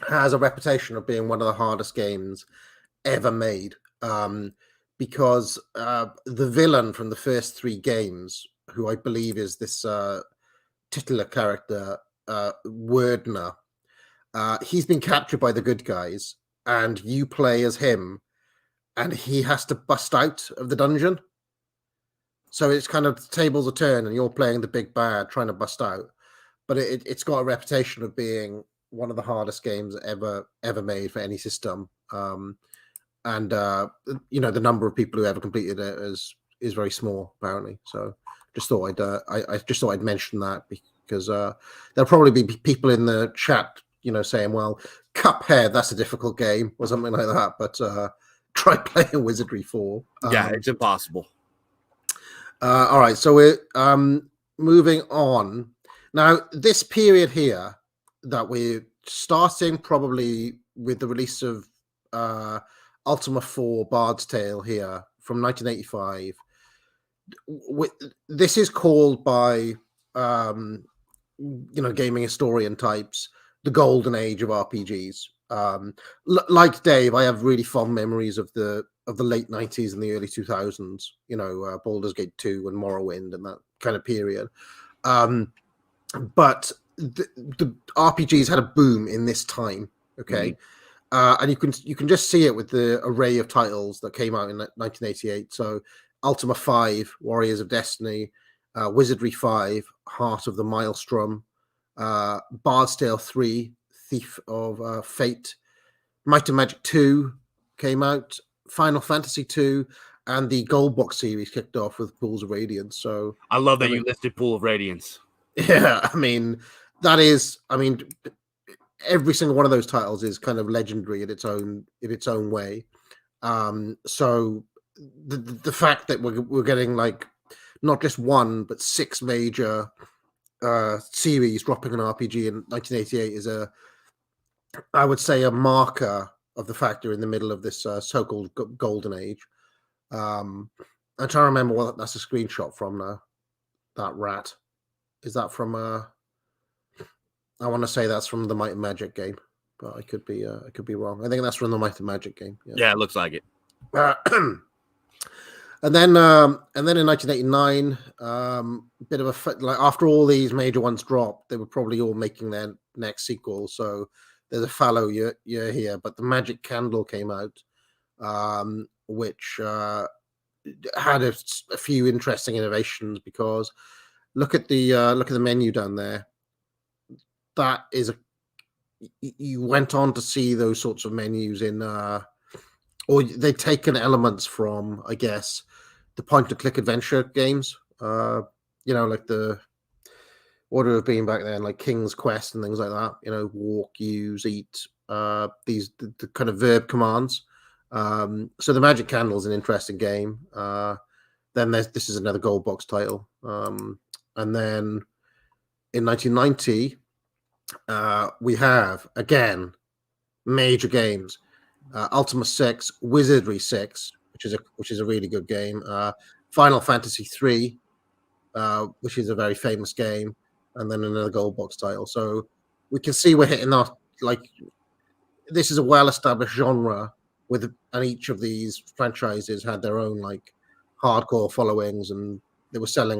has a reputation of being one of the hardest games ever made, because the villain from the first 3 games, who I believe is this titular character, Wordner, he's been captured by the good guys, and you play as him, and he has to bust out of the dungeon. So it's kind of tables are turned, and you're playing the big bad trying to bust out. But it's got a reputation of being one of the hardest games ever made for any system, and the number of people who ever completed it is very small, apparently. So just thought I'd mention that, because there'll probably be people in the chat saying, well, Cuphead, that's a difficult game or something like that, but try playing Wizardry 4. Yeah, it's impossible. All right, so we're moving on now. This period here that we're starting probably with the release of Ultima 4 Bard's Tale here from 1985. This is called by gaming historian types the golden age of RPGs. Like Dave, I have really fond memories of the late 90s and the early 2000s. Baldur's Gate 2 and Morrowind and that kind of period. But the RPGs had a boom in this time, okay? And you can just see it with the array of titles that came out in 1988. So Ultima 5, Warriors of Destiny, Wizardry 5, Heart of the Maelstrom, Bard's Tale 3, Thief of Fate, Might and Magic 2 came out, Final Fantasy 2, and the Gold Box series kicked off with Pools of Radiance. So I love that you listed Pool of Radiance. Yeah, every single one of those titles is kind of legendary in its own way. So the fact that we're getting like not just one but 6 major series dropping an RPG in 1988 is I would say a marker of the fact you're in the middle of this so-called golden age. I'm trying to remember what that's a screenshot from now. That rat. Is that from I want to say that's from the Might and Magic game, but I could be wrong. I think that's from the Might and Magic game. Yeah, it looks like it. And then in 1989, bit of like after all these major ones dropped, they were probably all making their next sequel. So there's a fallow year here, but the Magic Candle came out, which had a few interesting innovations, because look at the menu down there. That is you went on to see those sorts of menus in or they'd taken elements from, I guess, the point and click adventure games, like the order of being back then, like King's Quest and things like that, walk, use, eat, the kind of verb commands. So the Magic Candle is an interesting game. Then this is another gold box title. And then in 1990, we have, again, major games. Ultima 6, Wizardry 6, which is a really good game. Final Fantasy 3, which is a very famous game, and then another gold box title. So we can see we're hitting our, like, this is a well-established genre and each of these franchises had their own like hardcore followings, and they were selling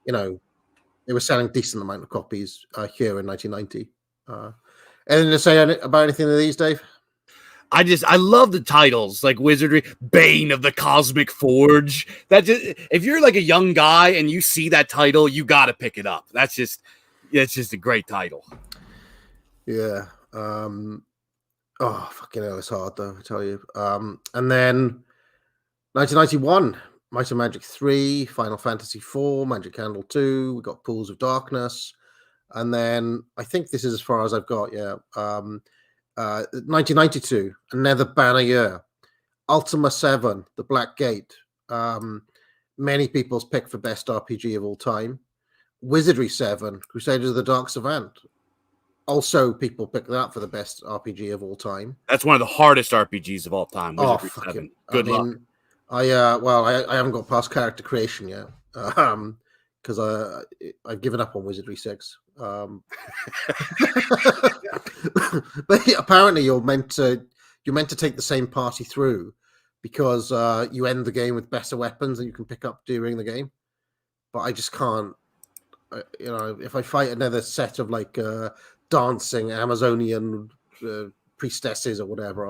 they were selling decent amount of copies here in 1990. Anything to say about anything of these, Dave? I love the titles like Wizardry, Bane of the Cosmic Forge. That just, if you're like a young guy and you see that title, you got to pick it up. It's just a great title. Yeah. Oh, fucking hell, it's hard though, I tell you. And then 1991, Might and Magic 3, Final Fantasy 4, Magic Candle 2, we got Pools of Darkness, and then I think this is as far as I've got, 1992, another banner year. Ultima 7, The Black Gate. Many people's pick for best RPG of all time. Wizardry 7, Crusaders of the Dark Savant. Also, people pick that for the best RPG of all time. That's one of the hardest RPGs of all time. Wizardry 7. Good luck. I haven't got past character creation yet, because I've given up on Wizardry 6. But apparently you're meant to take the same party through, because you end the game with better weapons than you can pick up during the game. But I just can't. If I fight another set of like dancing Amazonian priestesses or whatever,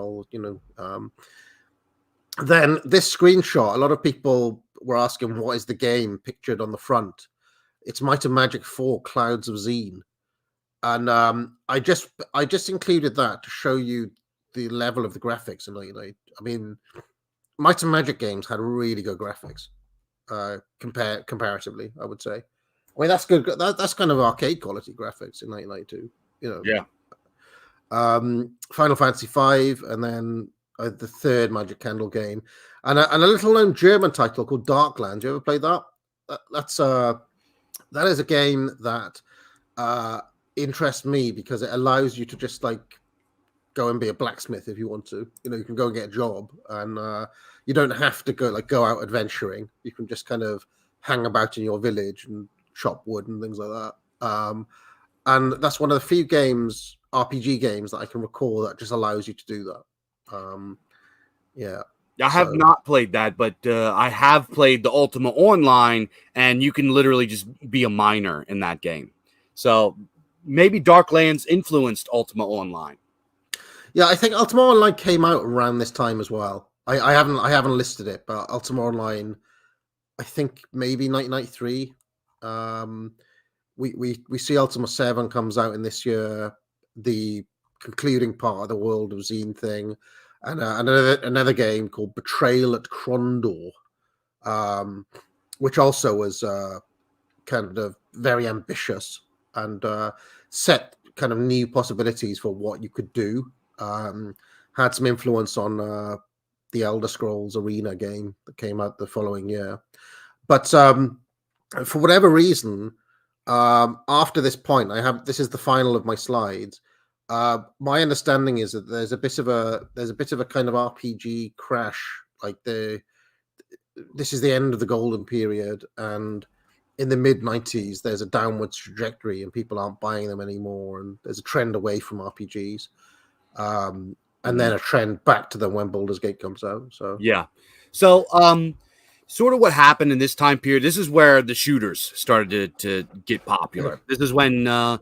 then this screenshot, a lot of people were asking what is the game pictured on the front. It's Might and Magic 4 Clouds of Xeen. And I just included that to show you the level of the graphics. And I mean, Might and Magic games had really good graphics, comparatively, I would say. I mean, that's good. That's kind of arcade quality graphics in 1992. Yeah. Final Fantasy 5, and then the third Magic Candle game, and a little known German title called Darkland. You ever played that? That is a game that interests me because it allows you to just like go and be a blacksmith if you want to. You can go and get a job, and you don't have to go out adventuring. You can just kind of hang about in your village and chop wood and things like that. And that's one of the few RPG games that I can recall that just allows you to do that. I have not played that, but I have played the Ultima Online, and you can literally just be a miner in that game. So maybe Darklands influenced Ultima Online. Yeah, I think Ultima Online came out around this time as well. I haven't listed it, but Ultima Online, I think maybe 1993. We see Ultima 7 comes out in this year, the concluding part of the World of Xeen thing, and another game called Betrayal at Krondor, which also was kind of very ambitious and set kind of new possibilities for what you could do. Had some influence on the Elder Scrolls Arena game that came out the following year. But for whatever reason, after this point, this is the final of my slides. My understanding is that there's a bit of a kind of RPG crash. Like this is the end of the golden period, and in the mid-90s, there's a downwards trajectory, and people aren't buying them anymore, and there's a trend away from RPGs, and then a trend back to them when Baldur's Gate comes out. So yeah, sort of what happened in this time period. This is where the shooters started to get popular. This is when the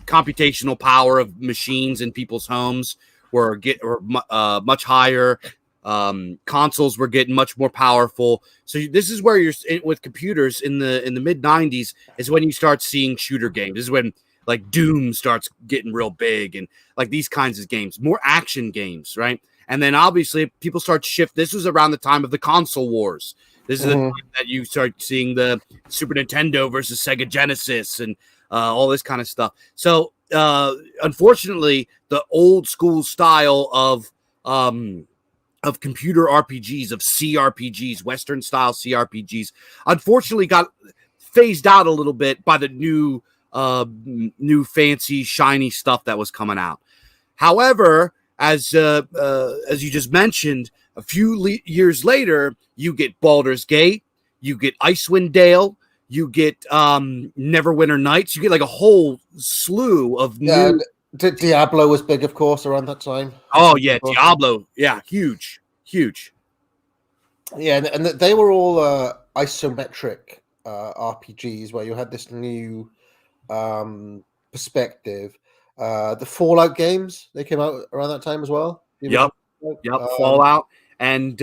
computational power of machines in people's homes were much higher. Consoles were getting much more powerful. So this is where you're with computers in the mid 90s is when you start seeing shooter games. This is when like Doom starts getting real big, and like these kinds of games, more action games, right? And then obviously people start to shift. This was around the time of the console wars. This is the time that you start seeing the Super Nintendo versus Sega Genesis and all this kind of stuff. So unfortunately, the old school style of computer RPGs, of CRPGs, Western style CRPGs, unfortunately got phased out a little bit by the new fancy shiny stuff that was coming out. However, as you just mentioned, A few years later, you get Baldur's Gate, you get Icewind Dale, you get Neverwinter Nights. You get like a whole slew of new. Diablo was big, of course, around that time. Oh yeah, Diablo. Yeah, huge. Yeah, and they were all isometric RPGs where you had this new perspective. The Fallout games, they came out around that time as well. Yep. Fallout. And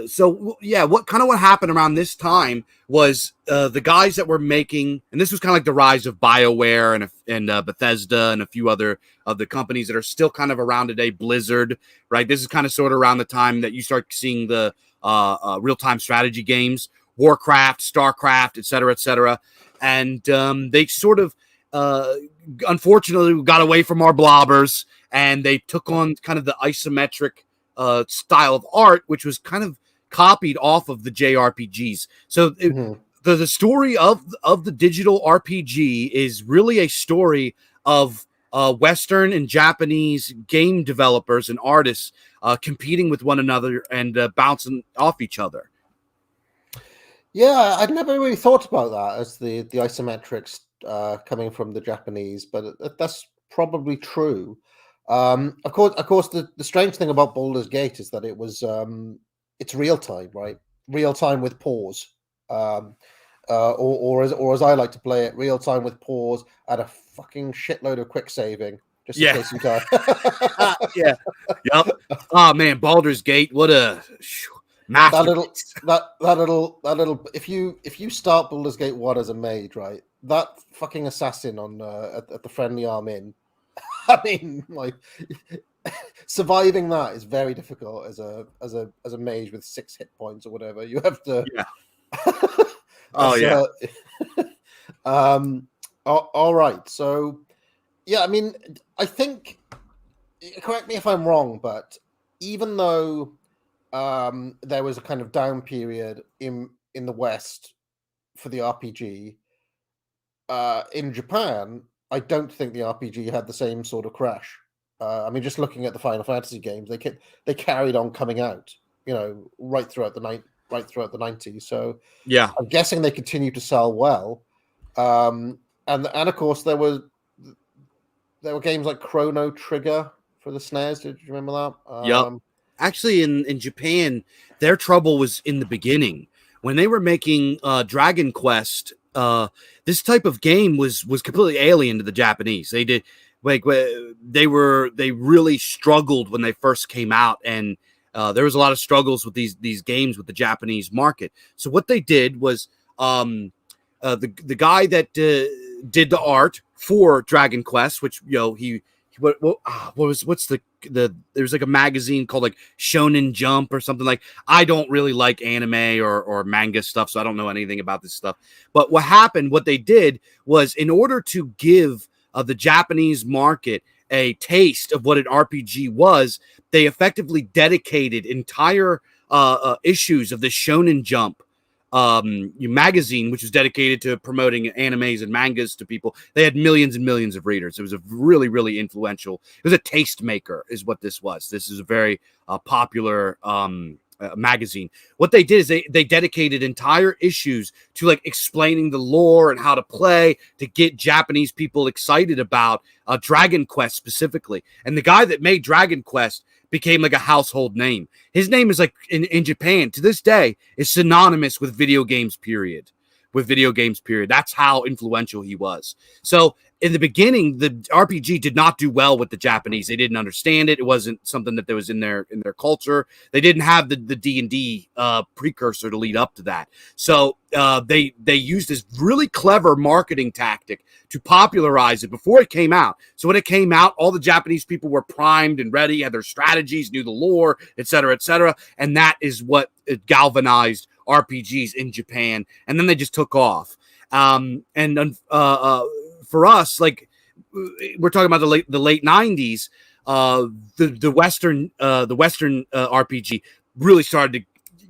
so yeah, what happened around this time was the guys that were making, and this was kind of like the rise of BioWare and Bethesda and a few other of the companies that are still kind of around today. Blizzard, right? This is kind of sort of around the time that you start seeing the real-time strategy games, Warcraft, Starcraft, et cetera, and they sort of unfortunately got away from our blobbers, and they took on kind of the isometric style of art, which was kind of copied off of the JRPGs. So the story of the digital RPG is really a story of Western and Japanese game developers and artists competing with one another and bouncing off each other. Yeah, I'd never really thought about that as the isometrics coming from the Japanese, but that's probably true. Of course, the strange thing about Baldur's Gate is that it was it's real time, right? Real time with pause, or as I like to play it, real time with pause and a fucking shitload of quick saving just in case you die. Yeah, yep. Oh man, Baldur's Gate, what a masterpiece. That little. If you start Baldur's Gate 1 as a mage, right? That fucking assassin on at the Friendly Arm Inn. I mean, like surviving that is very difficult as a mage with 6 hit points or whatever. You have to. Yeah. All right. So, yeah. I mean, I think. Correct me if I'm wrong, but even though there was a kind of down period in the West for the RPG, in Japan, I don't think the RPG had the same sort of crash. I mean, just looking at the Final Fantasy games, they carried on coming out, right throughout the 90s. So yeah, I'm guessing they continue to sell well. And of course there were games like Chrono Trigger for the SNES. Did you remember that? Yep. Actually, in Japan, their trouble was in the beginning when they were making Dragon Quest. This type of game was completely alien to the Japanese. They did they really struggled when they first came out, and there was a lot of struggles with these games with the Japanese market. So what they did was the guy that did the art for Dragon Quest, which what's the there's like a magazine called like Shonen Jump or something. Like, I don't really like anime or manga stuff, so I don't know anything about this stuff. But what they did was, in order to give the Japanese market a taste of what an RPG was, they effectively dedicated entire issues of the Shonen Jump magazine, which is dedicated to promoting animes and mangas to people. They had millions and millions of readers. It was a really, really influential. It was a taste maker, is what this was. This is a very popular magazine. What they did is they dedicated entire issues to like explaining the lore and how to play, to get Japanese people excited about Dragon Quest specifically. And the guy that made Dragon Quest became like a household name. His name is like in Japan to this day is synonymous with video games, period. That's how influential he was. So in the beginning, the RPG did not do well with the Japanese. They didn't understand it. It wasn't something that was in their culture. They didn't have the D&D precursor to lead up to that. So they used this really clever marketing tactic to popularize it before it came out. So when it came out, all the Japanese people were primed and ready, had their strategies, knew the lore, et cetera, and that is what galvanized RPGs in Japan, and then they just took off. For us, like, we're talking about the late 90s, the Western RPG really started to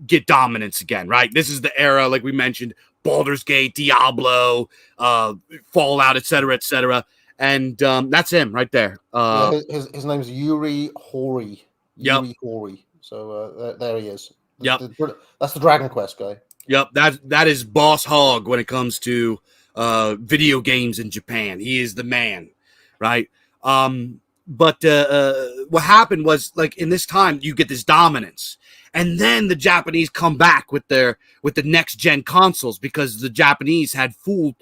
get dominance again, right? This is the era, like we mentioned, Baldur's Gate, Diablo, Fallout, et cetera, and that's him right there. His name's Yuri Horii. Yep. Yuri Horii. So there he is. Yep. That's the Dragon Quest guy. Yep, that is Boss Hog when it comes to video games in Japan. He is the man, right? But what happened was, like, in this time you get this dominance, and then the Japanese come back with the next gen consoles because the Japanese had full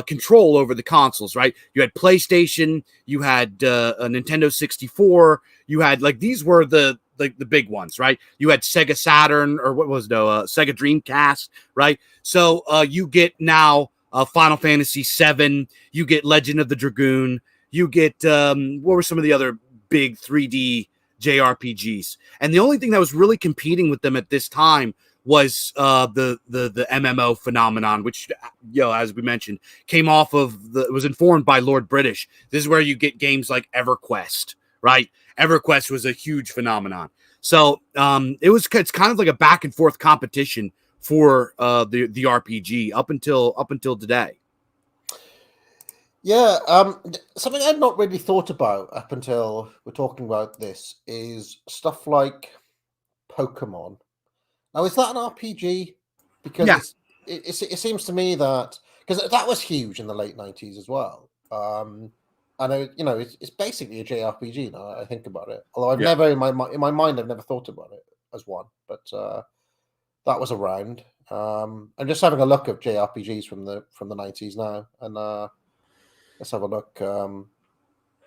control over the consoles, right? You had PlayStation, you had a Nintendo 64, you had, like, these were the big ones, right? You had Sega Saturn, or what was Sega Dreamcast, right? So you get now Final Fantasy VII, you get Legend of the Dragoon, you get what were some of the other big 3D JRPGs? And the only thing that was really competing with them at this time was the MMO phenomenon, which, as we mentioned, came off of it was informed by Lord British. This is where you get games like EverQuest, right? EverQuest was a huge phenomenon. So it's kind of like a back and forth competition for the RPG up until today. Yeah, something I'd not really thought about up until we're talking about this is stuff like Pokemon. Now, is that an RPG? Because Yeah. it seems to me that, because that was huge in the late 90s as well. And it's basically a JRPG now I think about it. Although I've never in my mind I've never thought about it as one, but that was around. I'm just having a look at JRPGs from the 90s now, and let's have a look.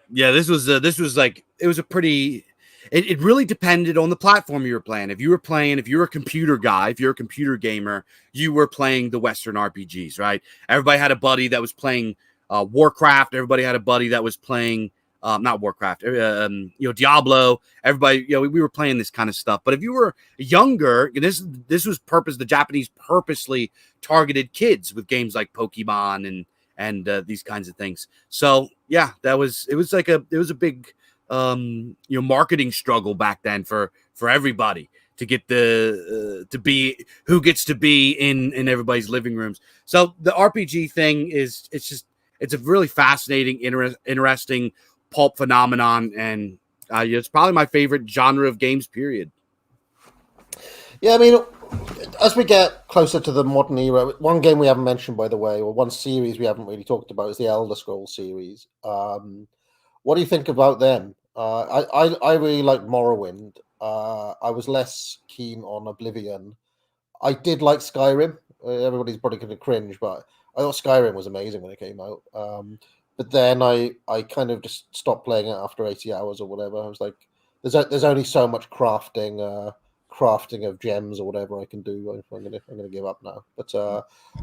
This was like, it was a pretty. It really depended on the platform you were playing. If you were a computer guy, if you're a computer gamer, you were playing the Western RPGs, right? Everybody had a buddy that was playing Warcraft. Everybody had a buddy that was playing not Warcraft, Diablo. Everybody, we were playing this kind of stuff. But if you were younger, this was the Japanese purposely targeted kids with games like Pokemon and these kinds of things. So yeah, it was a big marketing struggle back then for everybody to get to be who gets to be in everybody's living rooms. So the RPG thing it's a really fascinating, interesting pulp phenomenon, and it's probably my favorite genre of games, period. Yeah, I mean, as we get closer to the modern era, one game we haven't mentioned, by the way, or one series we haven't really talked about, is the Elder Scrolls series. What do you think about them? I really like Morrowind. I was less keen on Oblivion. I did like Skyrim. Everybody's probably going to cringe, but I thought Skyrim was amazing when it came out. But then I kind of just stopped playing it after 80 hours or whatever. I was like, there's only so much crafting of gems or whatever I can do. I'm gonna give up now. But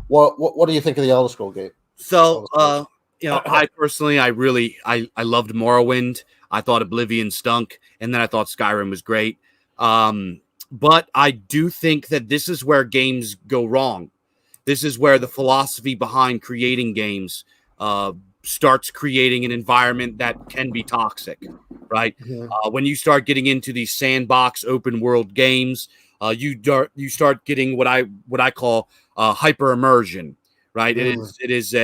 what do you think of the Elder Scroll game? So I personally, I loved Morrowind. I thought Oblivion stunk, and then I thought Skyrim was great. But I do think that this is where games go wrong. This is where the philosophy behind creating games starts creating an environment that can be toxic, right? Mm-hmm. When you start getting into these sandbox open world games, you start getting what I call hyper immersion, right? Mm. It is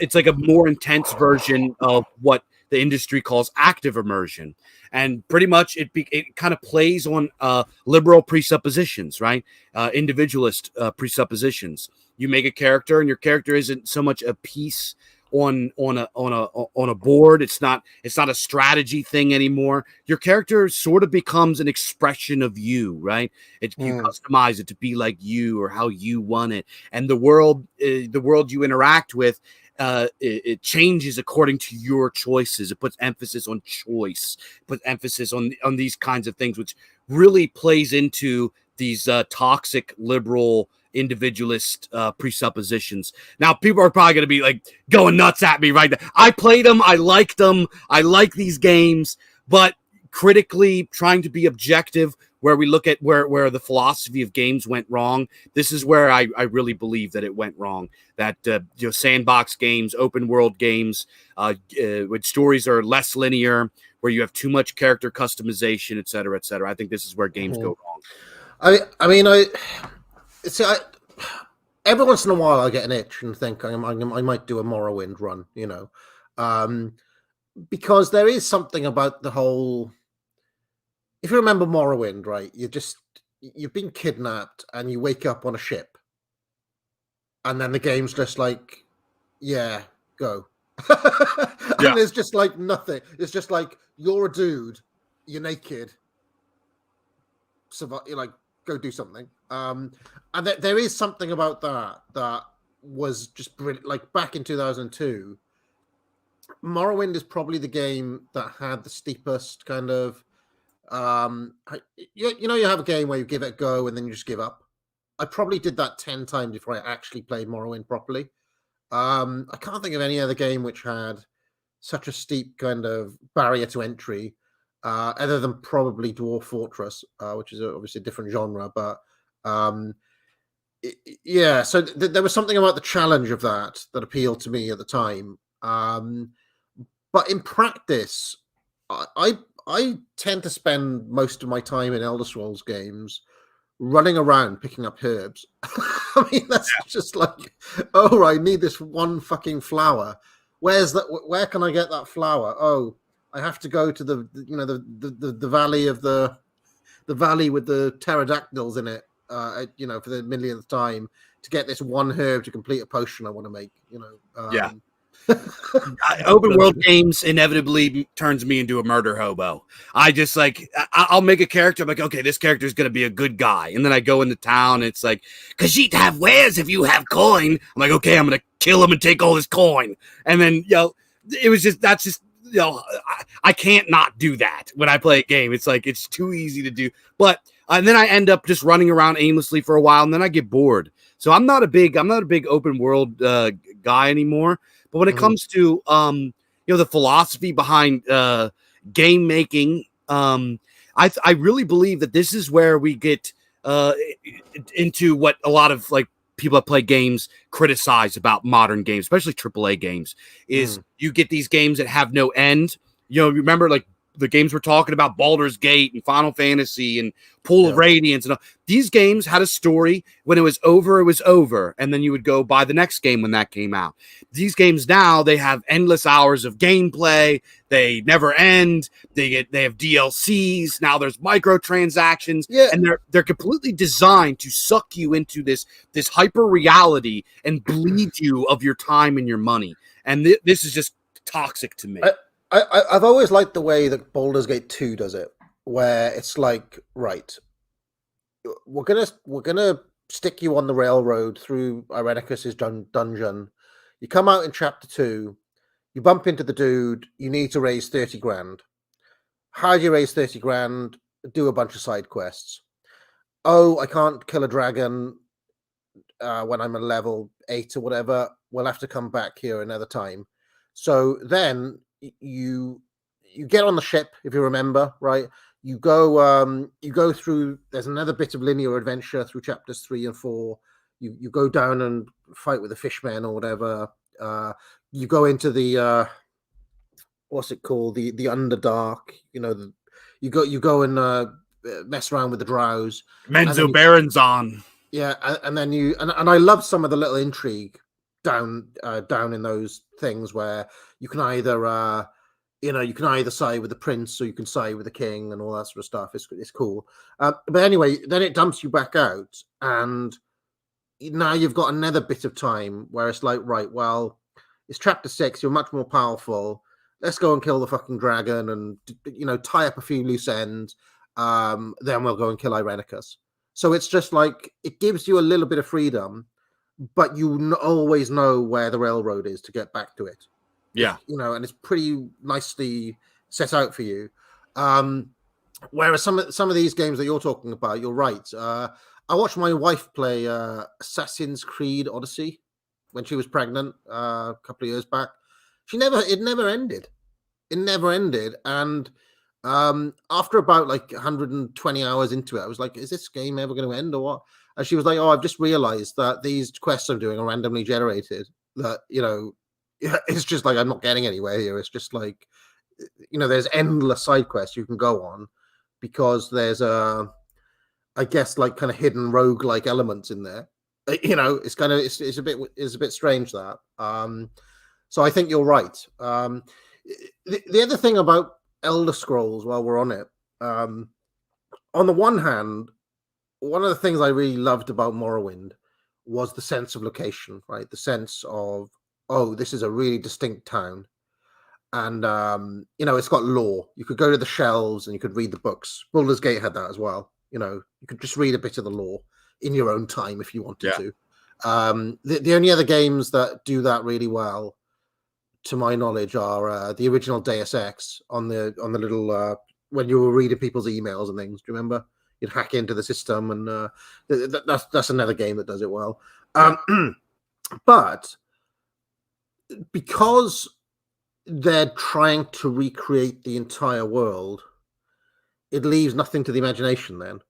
it's like a more intense version of what the industry calls active immersion, and pretty much it kind of plays on liberal presuppositions, right? Individualist presuppositions. You make a character, and your character isn't so much a piece on a board. It's not a strategy thing anymore. Your character sort of becomes an expression of you, right? You customize it to be like you or how you want it, and the world you interact with, it changes according to your choices. It puts emphasis on choice, puts emphasis on these kinds of things, which really plays into these toxic liberal individualist presuppositions. Now, people are probably going to be like going nuts at me right now. I played them. I liked them. I like these games, but critically trying to be objective, where we look at where the philosophy of games went wrong. This is where I really believe that it went wrong. That sandbox games, open world games, with stories are less linear, where you have too much character customization, et cetera, et cetera. I think this is where games go wrong. Every once in a while I get an itch and think I might do a Morrowind run, because there is something about the whole if you remember Morrowind, right? You've been kidnapped and you wake up on a ship, and then the game's just like, yeah, go. Yeah. And there's just like nothing. It's just like you're a dude, you're naked, survive. You're like, go do something. And there is something about that was just brilliant. Like back in 2002, Morrowind is probably the game that had the steepest kind of you have a game where you give it a go and then you just give up. I probably did that 10 times before I actually played Morrowind properly. I can't think of any other game which had such a steep kind of barrier to entry, other than probably Dwarf Fortress, which is obviously a different genre. But yeah, so there was something about the challenge of that appealed to me at the time. But in practice, I tend to spend most of my time in Elder Scrolls games running around picking up herbs. I mean, that's just like, oh, I need this one fucking flower. Where's that? Where can I get that flower? Oh, I have to go to the valley of the valley with the pterodactyls in it. For the millionth time to get this one herb to complete a potion I want to make. Yeah. Open world games inevitably turns me into a murder hobo. I just like I'll make a character. I'm like, okay, this character is gonna be a good guy, and then I go into town. And it's like, Khajiit have wares if you have coin. I'm like, okay, I'm gonna kill him and take all his coin. And then it was just I can't not do that when I play a game. It's like it's too easy to do. But and then I end up just running around aimlessly for a while, and then I get bored. So I'm not a big open world guy anymore. But when it comes to the philosophy behind game making, I really believe that this is where we get into what a lot of like people that play games criticize about modern games, especially AAA games, is you get these games that have no end. Remember like the games we're talking about, Baldur's Gate and Final Fantasy and Pool of Radiance and all. These games had a story. When it was over, and then you would go buy the next game when that came out. These games now, they have endless hours of gameplay. They never end. They have DLCs. Now there's microtransactions, and they're completely designed to suck you into this hyper reality and bleed you of your time and your money. And this is just toxic to me. I've always liked the way that Baldur's Gate 2 does it, where it's like, right, we're gonna stick you on the railroad through Irenicus's dungeon. You come out in chapter 2, you bump into the dude, you need to raise 30 grand. How do you raise 30 grand? Do a bunch of side quests. Oh, I can't kill a dragon when I'm a level 8 or whatever. We'll have to come back here another time. So then you get on the ship, if you remember, right? You go through. There's another bit of linear adventure through chapters 3 and 4. You go down and fight with the fishmen or whatever. You go into the what's it called? The Underdark. You go and mess around with the drows. Menzo Baronzon. Yeah, and then and I love some of the little intrigue down in those things where you can either you can either side with the prince or you can side with the king and all that sort of stuff. It's cool. But anyway, then it dumps you back out, and now you've got another bit of time where it's like, right, well, it's chapter 6. You're much more powerful. Let's go and kill the fucking dragon and tie up a few loose ends. Then we'll go and kill Irenicus. So it's just like it gives you a little bit of freedom, but you always know where the railroad is to get back to it. Yeah. And it's pretty nicely set out for you. Whereas some of these games that you're talking about, you're right. I watched my wife play Assassin's Creed Odyssey when she was pregnant a couple of years back. It never ended. It never ended. And after about like 120 hours into it, I was like, is this game ever going to end or what? And she was like, oh, I've just realized that these quests I'm doing are randomly generated. That, it's just like I'm not getting anywhere here. It's just like, there's endless side quests you can go on because there's I guess like kind of hidden rogue-like elements in there. It's kind of it's a bit strange that. So I think you're right. The other thing about Elder Scrolls, while we're on it, on the one hand, one of the things I really loved about Morrowind was the sense of location, right? The sense of, oh, this is a really distinct town. And, it's got lore. You could go to the shelves and you could read the books. Baldur's Gate had that as well. You could just read a bit of the lore in your own time if you wanted to. The only other games that do that really well, to my knowledge, are the original Deus Ex on the little when you were reading people's emails and things. Do you remember? You'd hack into the system, and that's another game that does it well. But because they're trying to recreate the entire world, it leaves nothing to the imagination then.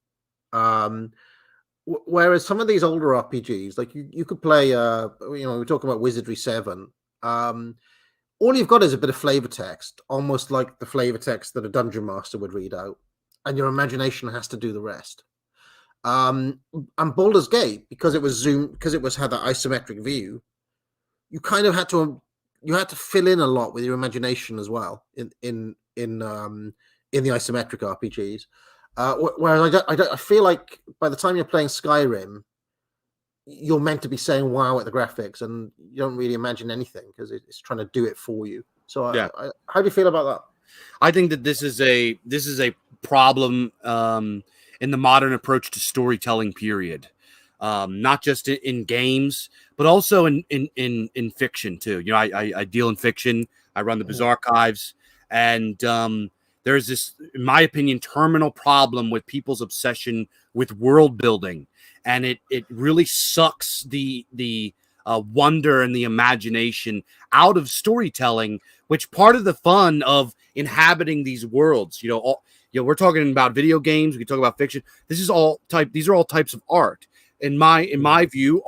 Whereas some of these older RPGs, like you could play, we're talking about Wizardry 7. All you've got is a bit of flavor text, almost like the flavor text that a dungeon master would read out, and your imagination has to do the rest. And Baldur's Gate, because it was had that isometric view, you kind of had to fill in a lot with your imagination as well in the isometric RPGs. Whereas I feel like by the time you're playing Skyrim, you're meant to be saying wow at the graphics, and you don't really imagine anything because it's trying to do it for you. So how do you feel about that? I think that this is a problem in the modern approach to storytelling, period. Not just in games, but also in fiction too. I deal in fiction. I run the Bizarre Archives, and there's this, in my opinion, terminal problem with people's obsession with world building, and it really sucks the wonder and the imagination out of storytelling, which part of the fun of inhabiting these worlds. We're talking about video games. We can talk about fiction. These are all types of art. In my view,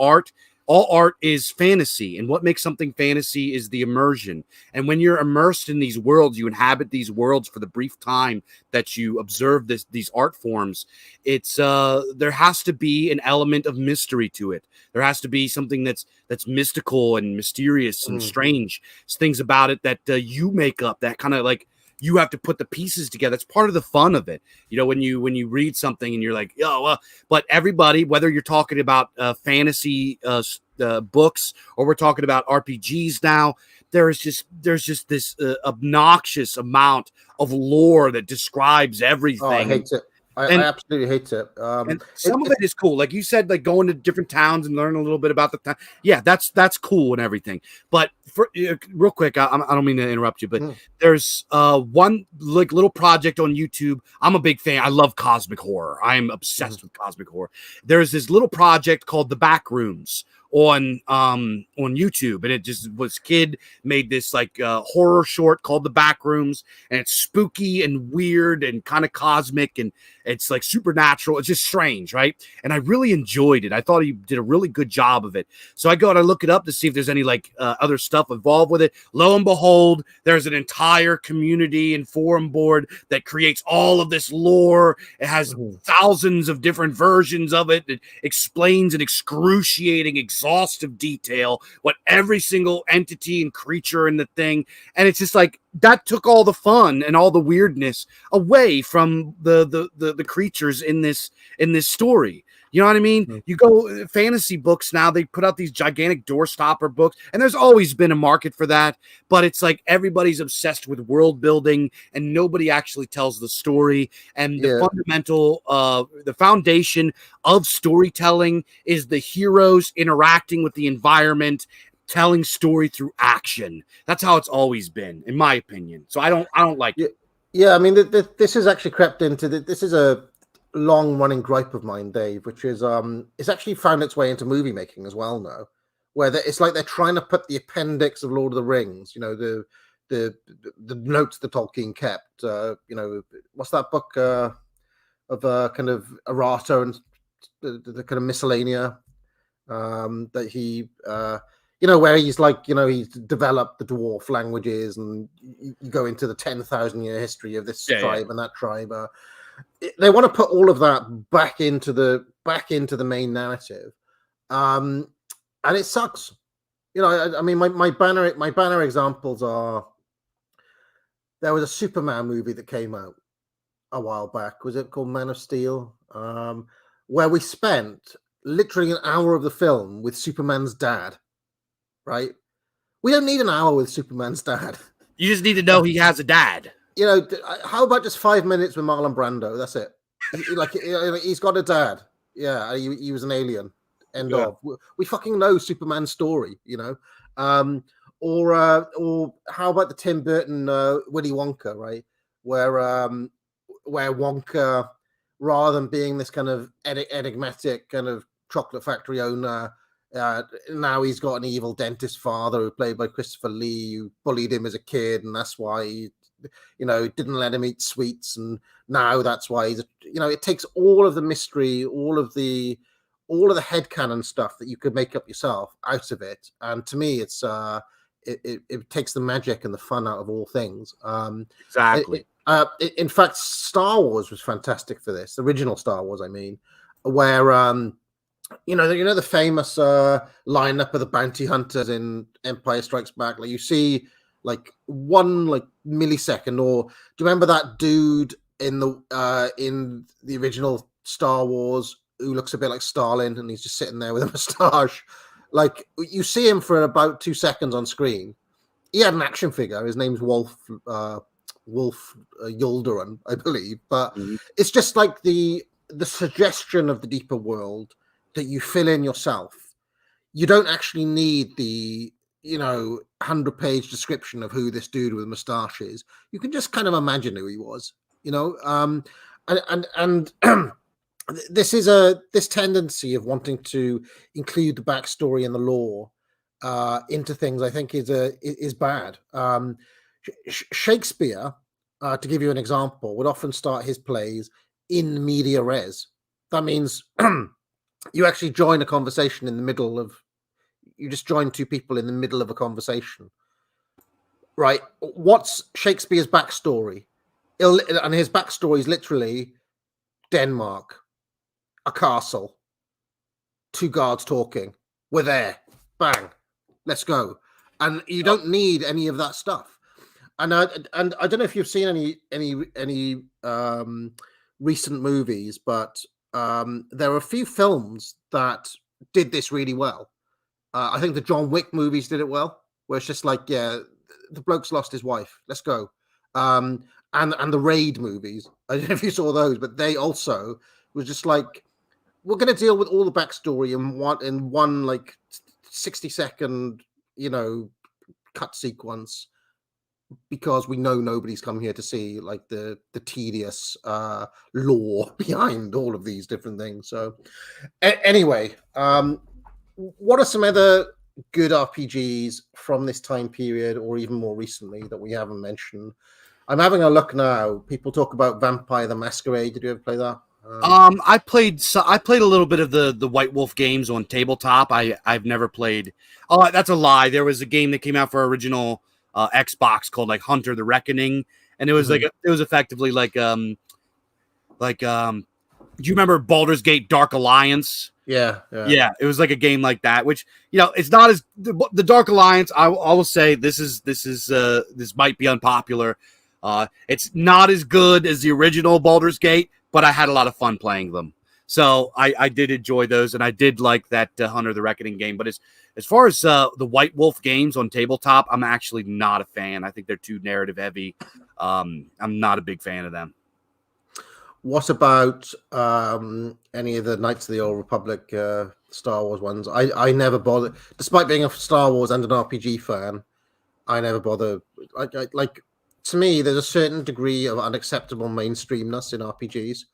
all art is fantasy, and what makes something fantasy is the immersion. And when you're immersed in these worlds, you inhabit these worlds for the brief time that you observe these art forms. It's there has to be an element of mystery to it. There has to be something that's mystical and mysterious and strange. It's things about it that you make up, that kind of like you have to put the pieces together. It's part of the fun of it. When you read something and you're like, but everybody, whether you're talking about fantasy books or we're talking about RPGs now, there's just this obnoxious amount of lore that describes everything. Oh, I hate it. I absolutely hate it. And some of it is cool, like you said, like going to different towns and learning a little bit about the town. Yeah, that's cool and everything. But for real quick, I don't mean to interrupt you, but there's one like little project on YouTube. I'm a big fan. I love cosmic horror. I am obsessed with cosmic horror. There's this little project called The Back Rooms on YouTube, and it just was kid made this like horror short called The Back Rooms, and it's spooky and weird and kind of cosmic, and it's like supernatural. It's just strange, right? And I really enjoyed it. I thought he did a really good job of it. So I go and I look it up to see if there's any like other stuff involved with it. Lo and behold, there's an entire community and forum board that creates all of this lore. It has thousands of different versions of it. It explains in excruciating, exhaustive detail what every single entity and creature in the thing. And it's just like, that took all the fun and all the weirdness away from the creatures in this story. You know what I mean? You go fantasy books now, they put out these gigantic doorstopper books, and there's always been a market for that, but it's like everybody's obsessed with world building and nobody actually tells the story. And the fundamental the foundation of storytelling is the heroes interacting with the environment, telling story through action. That's how it's always been, in my opinion. So I don't like it. Yeah, I mean, this has actually crept into this is a long-running gripe of mine, Dave, which is it's actually found its way into movie making as well now, where it's like they're trying to put the appendix of Lord of the Rings, the notes that Tolkien kept. What's that book of kind of errata and the kind of miscellanea that he. Where he's like, he's developed the dwarf languages, and you go into the 10,000-year history of this tribe and that tribe. They want to put all of that back into the main narrative, and it sucks. I mean, my banner examples are, there was a Superman movie that came out, a while back. Was it called Man of Steel? Where we spent literally an hour of the film with Superman's dad. Right? We don't need an hour with Superman's dad. You just need to know he has a dad. You know, how about just 5 minutes with Marlon Brando? That's it. He's got a dad. Yeah, he was an alien. End of. We fucking know Superman's story, you know. Or how about the Tim Burton Willy Wonka, right? Where Wonka, rather than being this kind of enigmatic kind of chocolate factory owner, now he's got an evil dentist father who played by Christopher Lee, who bullied him as a kid, and that's why he, didn't let him eat sweets, and now that's why he's, it takes all of the mystery, all of the headcanon stuff that you could make up yourself out of it, and to me, it's it takes the magic and the fun out of all things. Exactly. In fact, Star Wars was fantastic for this. The original Star Wars, I mean, where the famous lineup of the bounty hunters in Empire Strikes Back. Like you see, like one millisecond, or do you remember that dude in the original Star Wars who looks a bit like Stalin, and he's just sitting there with a moustache? Like you see him for about 2 seconds on screen. He had an action figure. His name's Wolf Yulduran, I believe. But it's just like the suggestion of the deeper world that you fill in yourself. You don't actually need the 100-page description of who this dude with a moustache is. You can just kind of imagine who he was, and this tendency of wanting to include the backstory and the lore into things, I think is bad. Shakespeare, to give you an example, would often start his plays in media res. That means you actually join a conversation in the middle of, you just join two people in the middle of a conversation, right? What's Shakespeare's backstory? And his backstory is literally Denmark, a castle, two guards talking. We're there. Bang. Let's go. And you don't need any of that stuff. And I don't know if you've seen any recent movies, but there are a few films that did this really well. I think the John Wick movies did it well, where it's just like, yeah, the bloke's lost his wife. Let's go. And the Raid movies, I don't know if you saw those, but they also was just like, we're going to deal with all the backstory in one like 60-second, cut sequence, because we know nobody's come here to see like the tedious lore behind all of these different things. So anyway, what are some other good RPGs from this time period, or even more recently, that we haven't mentioned? I'm having a look now. People talk about Vampire the Masquerade. Did you ever play that? I played a little bit of the White Wolf games on tabletop. I've never played. Oh, that's a lie. There was a game that came out for original Xbox called like Hunter the Reckoning, and it was it was effectively like do you remember Baldur's Gate Dark Alliance? Yeah, it was like a game like that, which it's not as the Dark Alliance. I will say this might be unpopular. It's not as good as the original Baldur's Gate, but I had a lot of fun playing them. So I did enjoy those, and I did like that Hunter the Reckoning game. But as far as the White Wolf games on tabletop, I'm actually not a fan. I think they're too narrative heavy. I'm not a big fan of them. What about any of the Knights of the Old Republic Star Wars ones? I never bothered, despite being a Star Wars and an RPG fan. I never bother. Like to me, there's a certain degree of unacceptable mainstreamness in RPGs.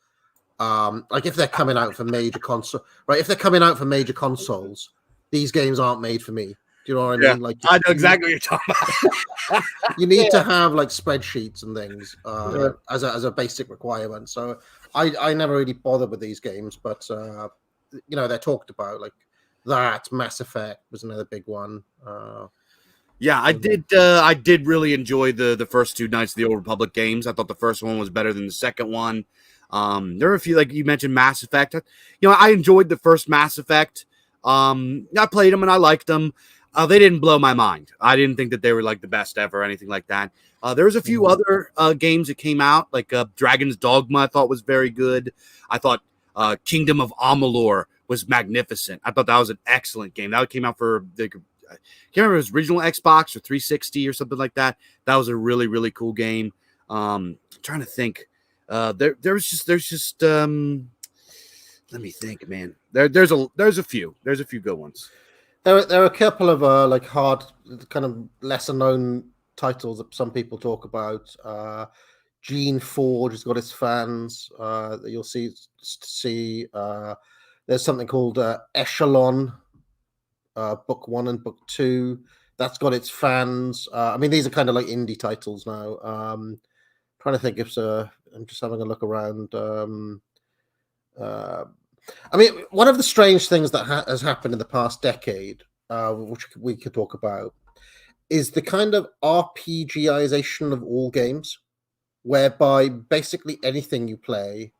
Like if they're coming out for major console, right? If they're coming out for major consoles, these games aren't made for me. Do you know what I mean? Like I know exactly what you're talking about. You need to have like spreadsheets and things as a basic requirement. So I never really bothered with these games, but they're talked about. Like that Mass Effect was another big one. Yeah, I did really enjoy the first two Knights of the Old Republic games. I thought the first one was better than the second one. There were a few, like you mentioned, Mass Effect. I enjoyed the first Mass Effect. I played them and I liked them. They didn't blow my mind. I didn't think that they were like the best ever or anything like that. There was a few other games that came out, like Dragon's Dogma. I thought was very good. I thought Kingdom of Amalur was magnificent. I thought that was an excellent game. That came out for the, I can't remember if it was original Xbox or 360 or something like that. That was a really, really cool game. I'm trying to think. There's just let me think, man. There's a few good ones. There are a couple of like hard, kind of lesser known titles that some people talk about. Gene Forge has got its fans. That you'll see. There's something called Echelon, Book 1 and Book 2. That's got its fans. I mean, these are kind of like indie titles now. Trying to think if I'm just having a look around. I mean, one of the strange things that has happened in the past decade, which we could talk about, is the kind of RPGization of all games, whereby basically anything you play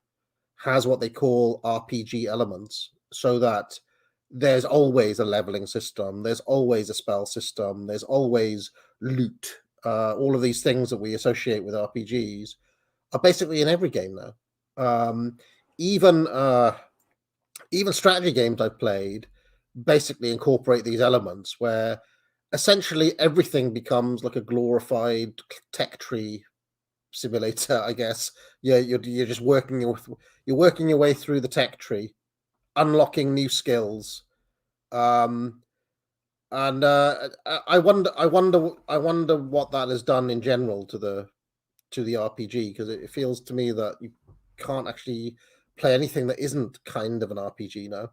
has what they call RPG elements, so that there's always a leveling system, there's always a spell system, there's always loot. All of these things that we associate with RPGs are basically in every game now. Even strategy games I've played basically incorporate these elements where essentially everything becomes like a glorified tech tree simulator, I guess. Yeah, you're just working your way through the tech tree, unlocking new skills. And I wonder what that has done in general to the RPG, because it feels to me that you can't actually play anything that isn't kind of an RPG now.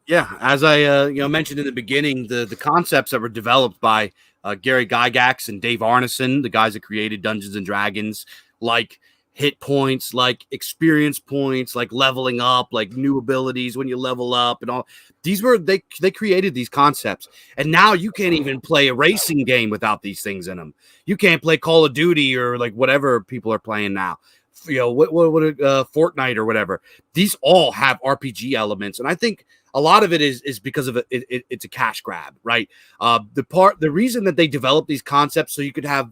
Yeah. As I mentioned in the beginning, the concepts that were developed by Gary Gygax and Dave Arneson, the guys that created Dungeons and Dragons, like hit points, like experience points, like leveling up, like new abilities when you level up, and all these were they created these concepts. And now you can't even play a racing game without these things in them. You can't play Call of Duty or like whatever people are playing now. What Fortnite or whatever. These all have RPG elements, and I think a lot of it is because of it's a cash grab, right? The reason that they developed these concepts so you could have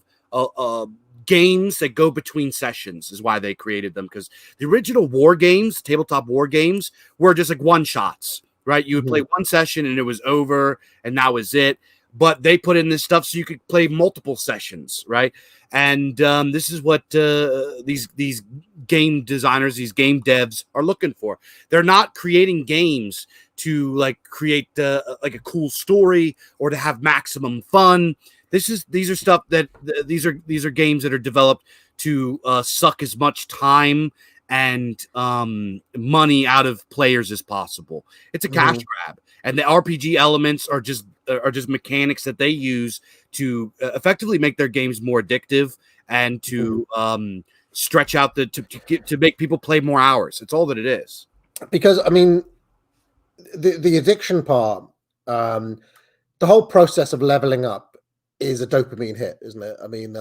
games that go between sessions is why they created them. Because the original war games, tabletop war games, were just like one shots, right? You would play one session and it was over, and that was it. But they put in this stuff so you could play multiple sessions, right? And this is what these game designers, these game devs are looking for. They're not creating games to like create like a cool story or to have maximum fun. These are stuff that these are games that are developed to suck as much time and money out of players as possible. It's a cash grab, and the RPG elements are just mechanics that they use to effectively make their games more addictive and to stretch out to make people play more hours. It's all that it is. Because I mean, the addiction part, the whole process of leveling up is a dopamine hit, isn't it? I mean,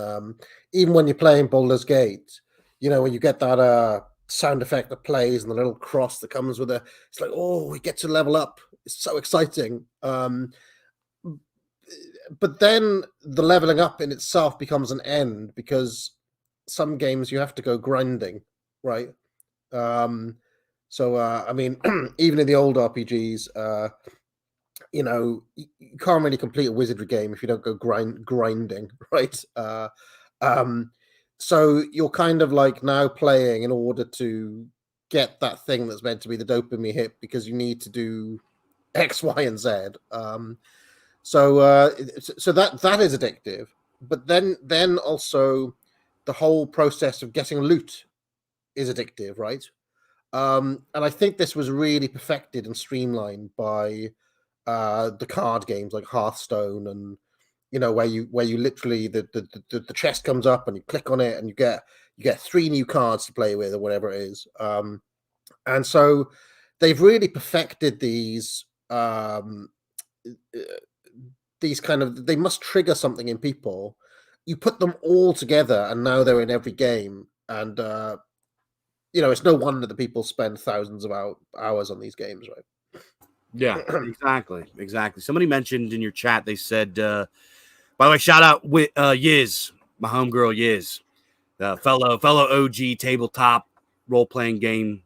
even when you're playing Baldur's Gate, when you get that sound effect that plays and the little cross that comes with it, it's like, oh, we get to level up. It's so exciting. But then the leveling up in itself becomes an end, because some games you have to go grinding, right? So I mean, even in the old RPGs, you can't really complete a Wizardry game if you don't go grinding, right? So you're kind of like now playing in order to get that thing that's meant to be the dopamine hit, because you need to do X, Y, and Z. So that is addictive. But then also the whole process of getting loot is addictive, right? And I think this was really perfected and streamlined by the card games like Hearthstone, and where you literally the chest comes up and you click on it and you get 3 new cards to play with or whatever it is. And so they've really perfected these kind of, they must trigger something in people. You put them all together and now they're in every game, and it's no wonder that people spend thousands of hours on these games, right? Yeah, exactly. Somebody mentioned in your chat, they said, by the way, shout out with Yiz, my homegirl Yiz, fellow OG tabletop role-playing game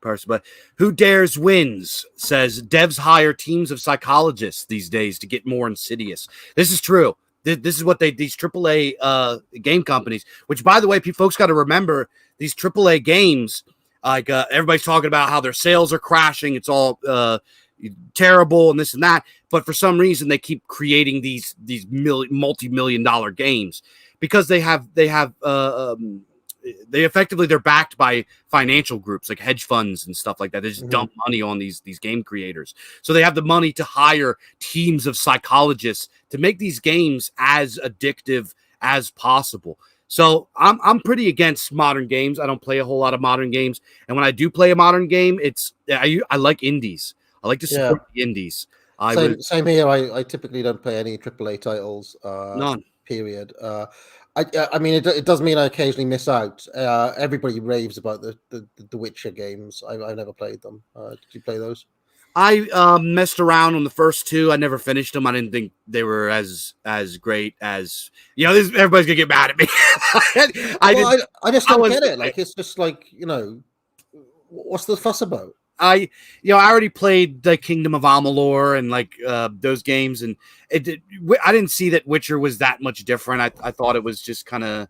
person. But who dares wins says devs hire teams of psychologists these days to get more insidious. This is true. This is what these AAA game companies, which, by the way, folks got to remember, these AAA games, like everybody's talking about how their sales are crashing. It's all terrible and this and that. But for some reason, they keep creating these multi-million-dollar games because they effectively, they're backed by financial groups like hedge funds and stuff like that. They just dump money on these game creators. So they have the money to hire teams of psychologists to make these games as addictive as possible. So I'm pretty against modern games. I don't play a whole lot of modern games. And when I do play a modern game, I like indies. I like to support the indies. Same here. I typically don't play any AAA titles. None. Period. I mean, it does mean I occasionally miss out. Everybody raves about the Witcher games. I've never played them. Did you play those? I messed around on the first two. I never finished them. I didn't think they were as great as everybody's gonna get mad at me. I just don't get it. Like, it's just like, what's the fuss about? I already played the Kingdom of Amalur and like those games, and I didn't see that Witcher was that much different. I thought it was just kind of,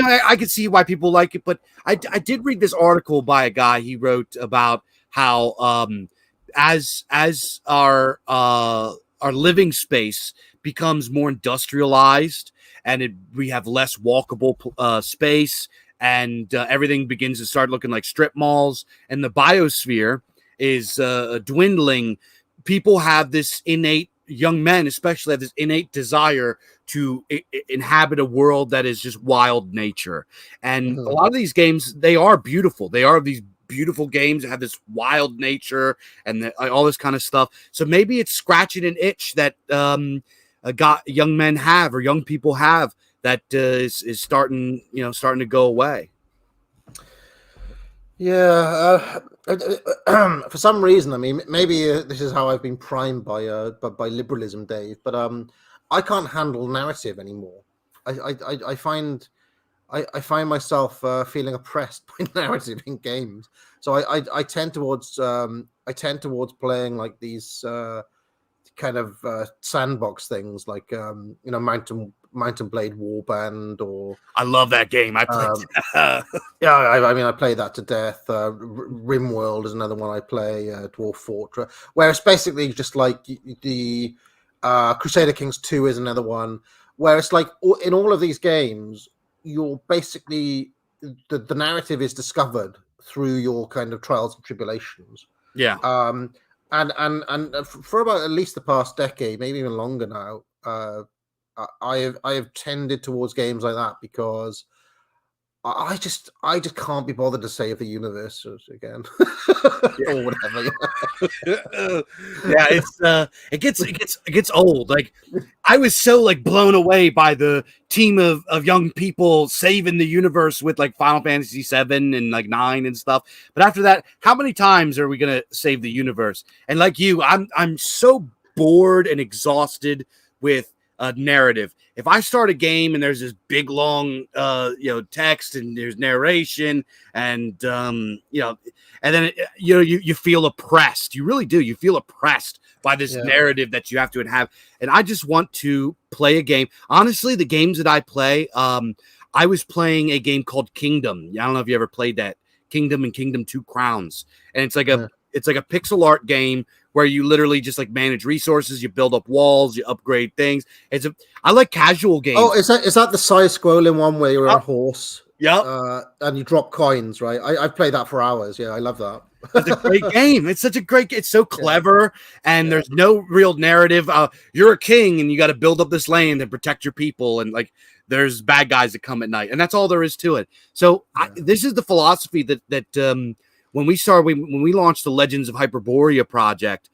I could see why people like it, but I did read this article by a guy. He wrote about how as our living space becomes more industrialized and we have less walkable space, and everything begins to start looking like strip malls, and the biosphere is dwindling. People have this innate, young men especially have this innate desire to inhabit a world that is just wild nature. And a lot of these games, they are beautiful. They are these beautiful games that have this wild nature and all this kind of stuff. So maybe it's scratching an itch that young men have, or young people have, that is starting to go away. Yeah, for some reason, I mean, maybe this is how I've been primed by liberalism, Dave. But I can't handle narrative anymore. I find myself feeling oppressed by narrative in games. So I tend towards playing like these kind of sandbox things, like Mountain Blade Warband, or I love that game. I played. I play that to death. Rimworld is another one I play. Dwarf Fortress, where it's basically just like the Crusader Kings 2 is another one, where it's like in all of these games, you're basically the narrative is discovered through your kind of trials and tribulations. Yeah. And for about at least the past decade, maybe even longer now, I have tended towards games like that because I just can't be bothered to save the universe again or whatever. Yeah, it gets old. Like, I was so like blown away by the team of young people saving the universe with like Final Fantasy 7 and like 9 and stuff. But after that, how many times are we gonna save the universe? And like you, I'm so bored and exhausted with narrative. If I start a game and there's this big long text and there's narration and and then you feel oppressed. You really do. You feel oppressed by this narrative that you have to have. And I just want to play a game. Honestly, the games that I play, I was playing a game called Kingdom. I don't know if you ever played that. Kingdom and Kingdom 2 Crowns. And it's like a pixel art game where you literally just like manage resources, you build up walls, you upgrade things. I like casual games. Oh, is that the side-scrolling one where you're on a horse? Yeah. And you drop coins, right? I've played that for hours. Yeah, I love that. It's a great game. It's so clever, and there's no real narrative. You're a king and you got to build up this land and protect your people, and like there's bad guys that come at night, and that's all there is to it. So this is the philosophy that when we launched the Legends of Hyperborea project,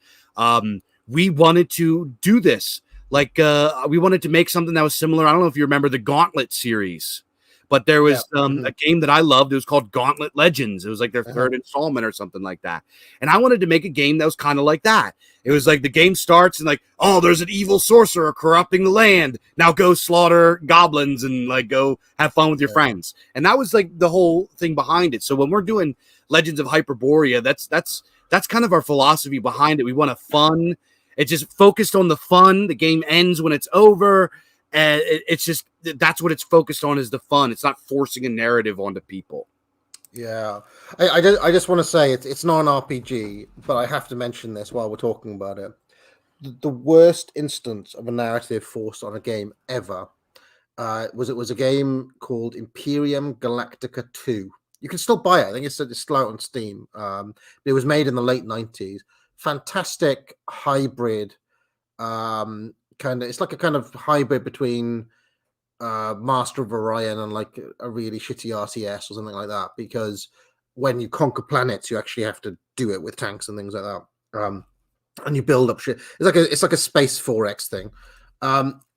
we wanted to do this. Like we wanted to make something that was similar. I don't know if you remember the Gauntlet series, But there was Mm-hmm. a game that I loved. It was called Gauntlet Legends. It was like their third installment or something like that. And I wanted to make a game that was kind of like that. It was like the game starts and like, oh, there's an evil sorcerer corrupting the land. Now go slaughter goblins and like go have fun with your friends. And that was like the whole thing behind it. So when we're doing Legends of Hyperborea, that's kind of our philosophy behind it. We want a fun. It's just focused on the fun. The game ends when it's over. And it's just that's what it's focused on is the fun. It's not forcing a narrative onto people. Yeah, I just want to say it's not an RPG, but I have to mention this while we're talking about it. The worst instance of a narrative forced on a game ever was a game called Imperium Galactica 2. You can still buy it. I think it's still out on Steam. It was made in the late 90s. Fantastic hybrid it's like a kind of hybrid between Master of Orion and like a really shitty RTS or something like that, because when you conquer planets you actually have to do it with tanks and things like that, and you build up shit. It's like a space 4X thing.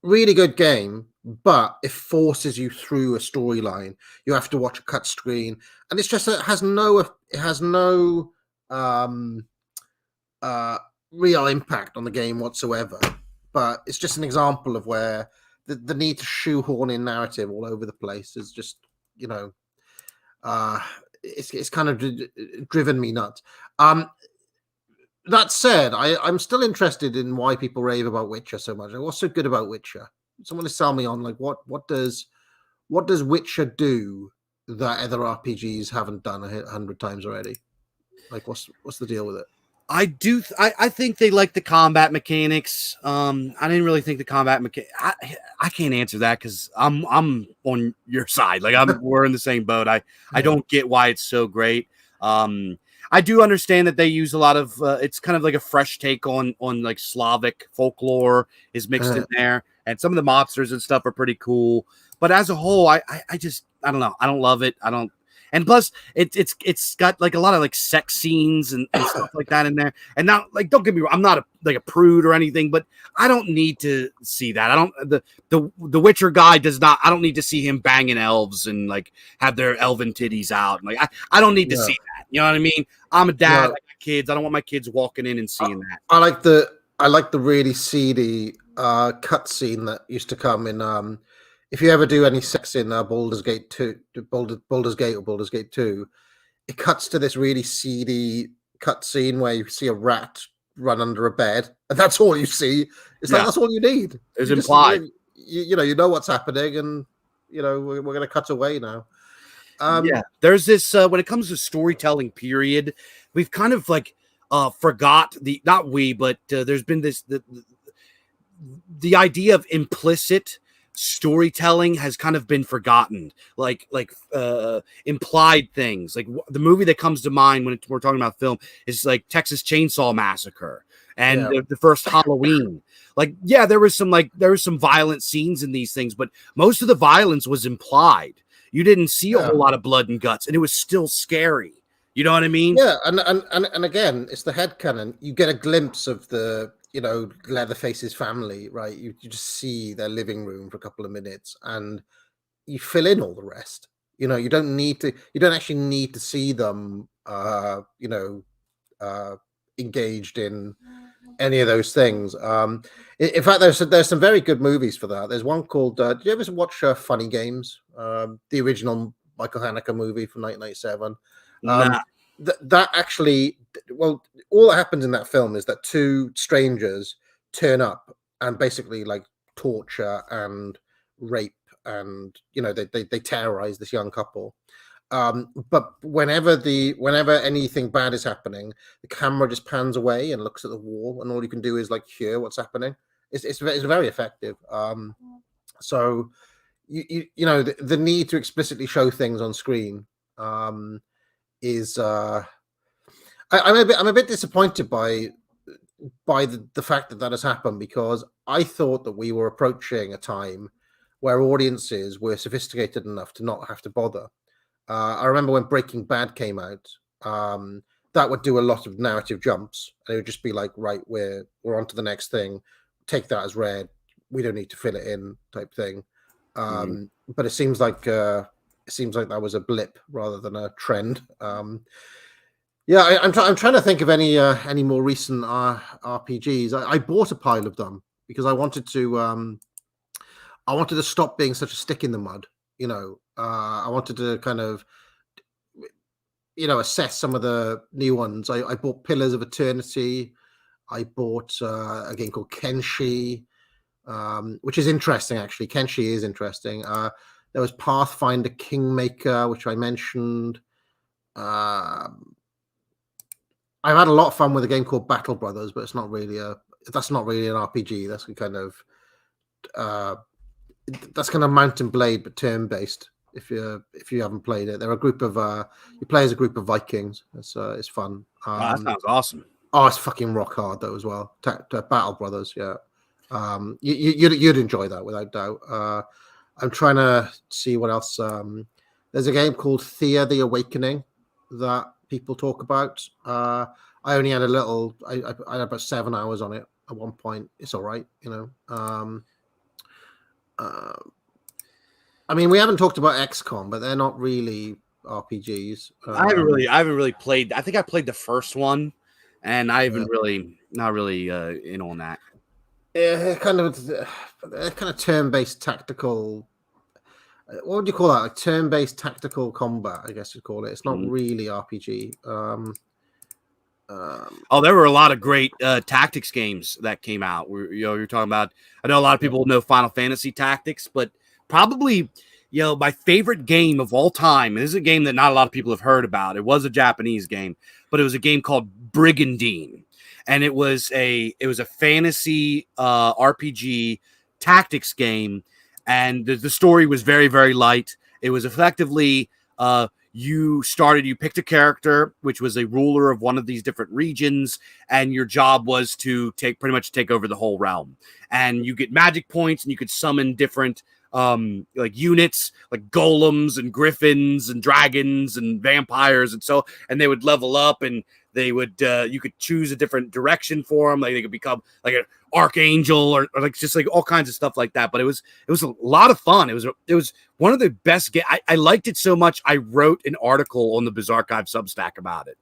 Really good game, but it forces you through a storyline. You have to watch a cut screen, and it's just it has no real impact on the game whatsoever. But it's just an example of where the need to shoehorn in narrative all over the place is just, it's kind of driven me nuts. That said, I'm still interested in why people rave about Witcher so much. What's so good about Witcher? Someone to sell me on like what does Witcher do that other RPGs haven't done 100 times already? Like what's the deal with it? I think they like the combat mechanics. I didn't really think the combat I can't answer that because I'm on your side. Like we're in the same boat. I don't get why it's so great. I do understand that they use a lot of it's kind of like a fresh take on like Slavic folklore is mixed in there, and some of the monsters and stuff are pretty cool. But as a whole, I don't know. I don't love it. I don't. And plus, it's got like a lot of like sex scenes and stuff like that in there. And now, like, don't get me wrong, I'm not a prude or anything, but I don't need to see that. I don't the Witcher guy does not. I don't need to see him banging elves and like have their elven titties out. Like I don't need to see that. You know what I mean? I'm a dad. I got kids. I don't want my kids walking in and seeing that. I like the really seedy cut scene that used to come in. If you ever do any sex in Baldur's Gate 2, Baldur's Gate or Baldur's Gate 2, it cuts to this really seedy cut scene where you see a rat run under a bed, and that's all you see. It's like that's all you need. It's implied. You know what's happening, and we're going to cut away now. There's this when it comes to storytelling period, we've kind of like forgot there's been this the idea of implicit storytelling has kind of been forgotten, like implied things. Like the movie that comes to mind when we're talking about film is like Texas Chainsaw Massacre and the first Halloween. Like, there was some violent scenes in these things, but most of the violence was implied. You didn't see a whole lot of blood and guts, and it was still scary. You know what I mean? Yeah, and again, it's the headcanon. You get a glimpse of the Leatherface's family, right? You just see their living room for a couple of minutes, and you fill in all the rest. You don't actually need to see them, engaged in any of those things. In fact, there's some very good movies for that. There's one called. Did you ever watch Funny Games? The original Michael Haneke movie from 1997. Nah. That actually, well, all that happens in that film is that two strangers turn up and basically like torture and rape, and they terrorize this young couple. But whenever anything bad is happening, the camera just pans away and looks at the wall, and all you can do is like hear what's happening. It's very effective. So the need to explicitly show things on screen is I'm a bit disappointed by the fact that has happened, because I thought that we were approaching a time where audiences were sophisticated enough to not have to bother. I remember when Breaking Bad came out, that would do a lot of narrative jumps, and it would just be like, right, we're on to the next thing, take that as read, we don't need to fill it in type thing. But it seems like it seems like that was a blip rather than a trend. I'm trying to think of any more recent RPGs. I bought a pile of them because I wanted to stop being such a stick in the mud. I wanted to kind of assess some of the new ones. I bought Pillars of Eternity. I bought a game called Kenshi, which is interesting actually. Kenshi is interesting. There was Pathfinder Kingmaker, which I mentioned. I've had a lot of fun with a game called Battle Brothers, but that's not really an RPG. That's kind of Mount and Blade, but turn based. If you haven't played it, they're a group of you play as a group of Vikings. It's fun. That sounds awesome. Oh, it's fucking rock hard though as well. Battle Brothers, yeah. You'd enjoy that without doubt. I'm trying to see what else. There's a game called Thea the Awakening that people talk about. I only had I had about 7 hours on it at one point. It's all right, I mean, we haven't talked about XCOM, but they're not really RPGs. I haven't really played. I think I played the first one, and I haven't not really in on that. Yeah, kind of turn-based tactical. What would you call that? Like turn-based tactical combat, I guess you'd call it. It's not really RPG. There were a lot of great tactics games that came out. You're talking about. I know a lot of people know Final Fantasy Tactics, but probably my favorite game of all time. And this is a game that not a lot of people have heard about. It was a Japanese game, but it was a game called Brigandine, and it was a fantasy RPG tactics game. And the story was very, very light. It was effectively you picked a character, which was a ruler of one of these different regions, and your job was to pretty much take over the whole realm. And you get magic points, and you could summon different like units, like golems and griffins and dragons and vampires, and they would level up, and they would you could choose a different direction for them. Like they could become like an archangel or like just like all kinds of stuff like that. But it was a lot of fun. It was one of the best games. I liked it so much. I wrote an article on the Bizarchive Substack about it.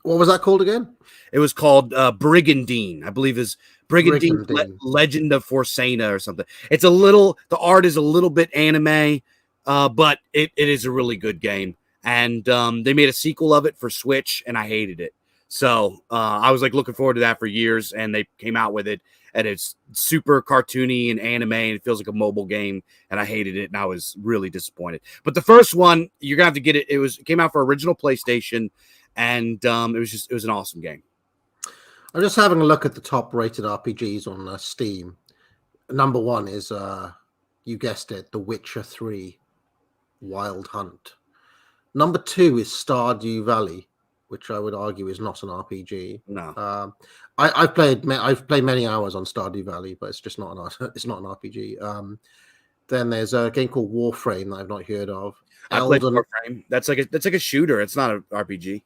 What was that called again? It was called Brigandine, I believe is Brigandine. Legend of Forsena or something. The art is a little bit anime, but it is a really good game. And they made a sequel of it for Switch, and I hated it. So I was like looking forward to that for years, and they came out with it, and it's super cartoony and anime, and it feels like a mobile game, and I hated it, and I was really disappointed. But the first one, you're gonna have to get it. It came out for original PlayStation, and it was an awesome game. I'm just having a look at the top rated RPGs on Steam. Number one is you guessed it, The Witcher 3 Wild Hunt. Number 2 is Stardew Valley, which I would argue is not an RPG. No, I've played many hours on Stardew Valley, but it's just not an RPG. Then there's a game called Warframe that I've not heard of. I played Warframe. That's like a shooter. It's not an RPG.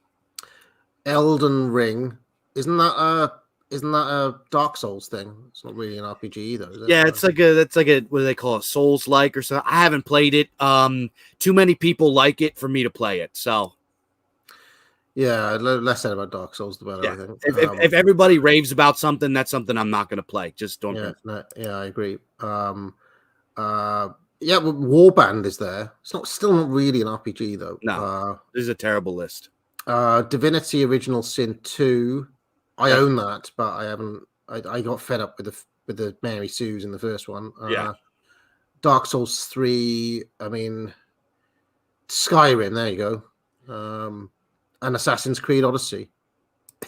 Elden Ring, isn't that a Dark Souls thing? It's not really an RPG either, is it? Yeah, that's like a what do they call it? Souls like or something. I haven't played it. Too many people like it for me to play it. So yeah, less said about Dark Souls, the better. yeah. I think. If everybody raves about something, that's something I'm not going to play. Just don't. Yeah, I agree. Yeah, Warband is there. It's still not really an RPG though. No, this is a terrible list. Divinity Original Sin 2. I own that, but I haven't. I got fed up with the Mary Sues in the first one. Dark Souls 3. I mean, Skyrim. There you go. And Assassin's Creed Odyssey.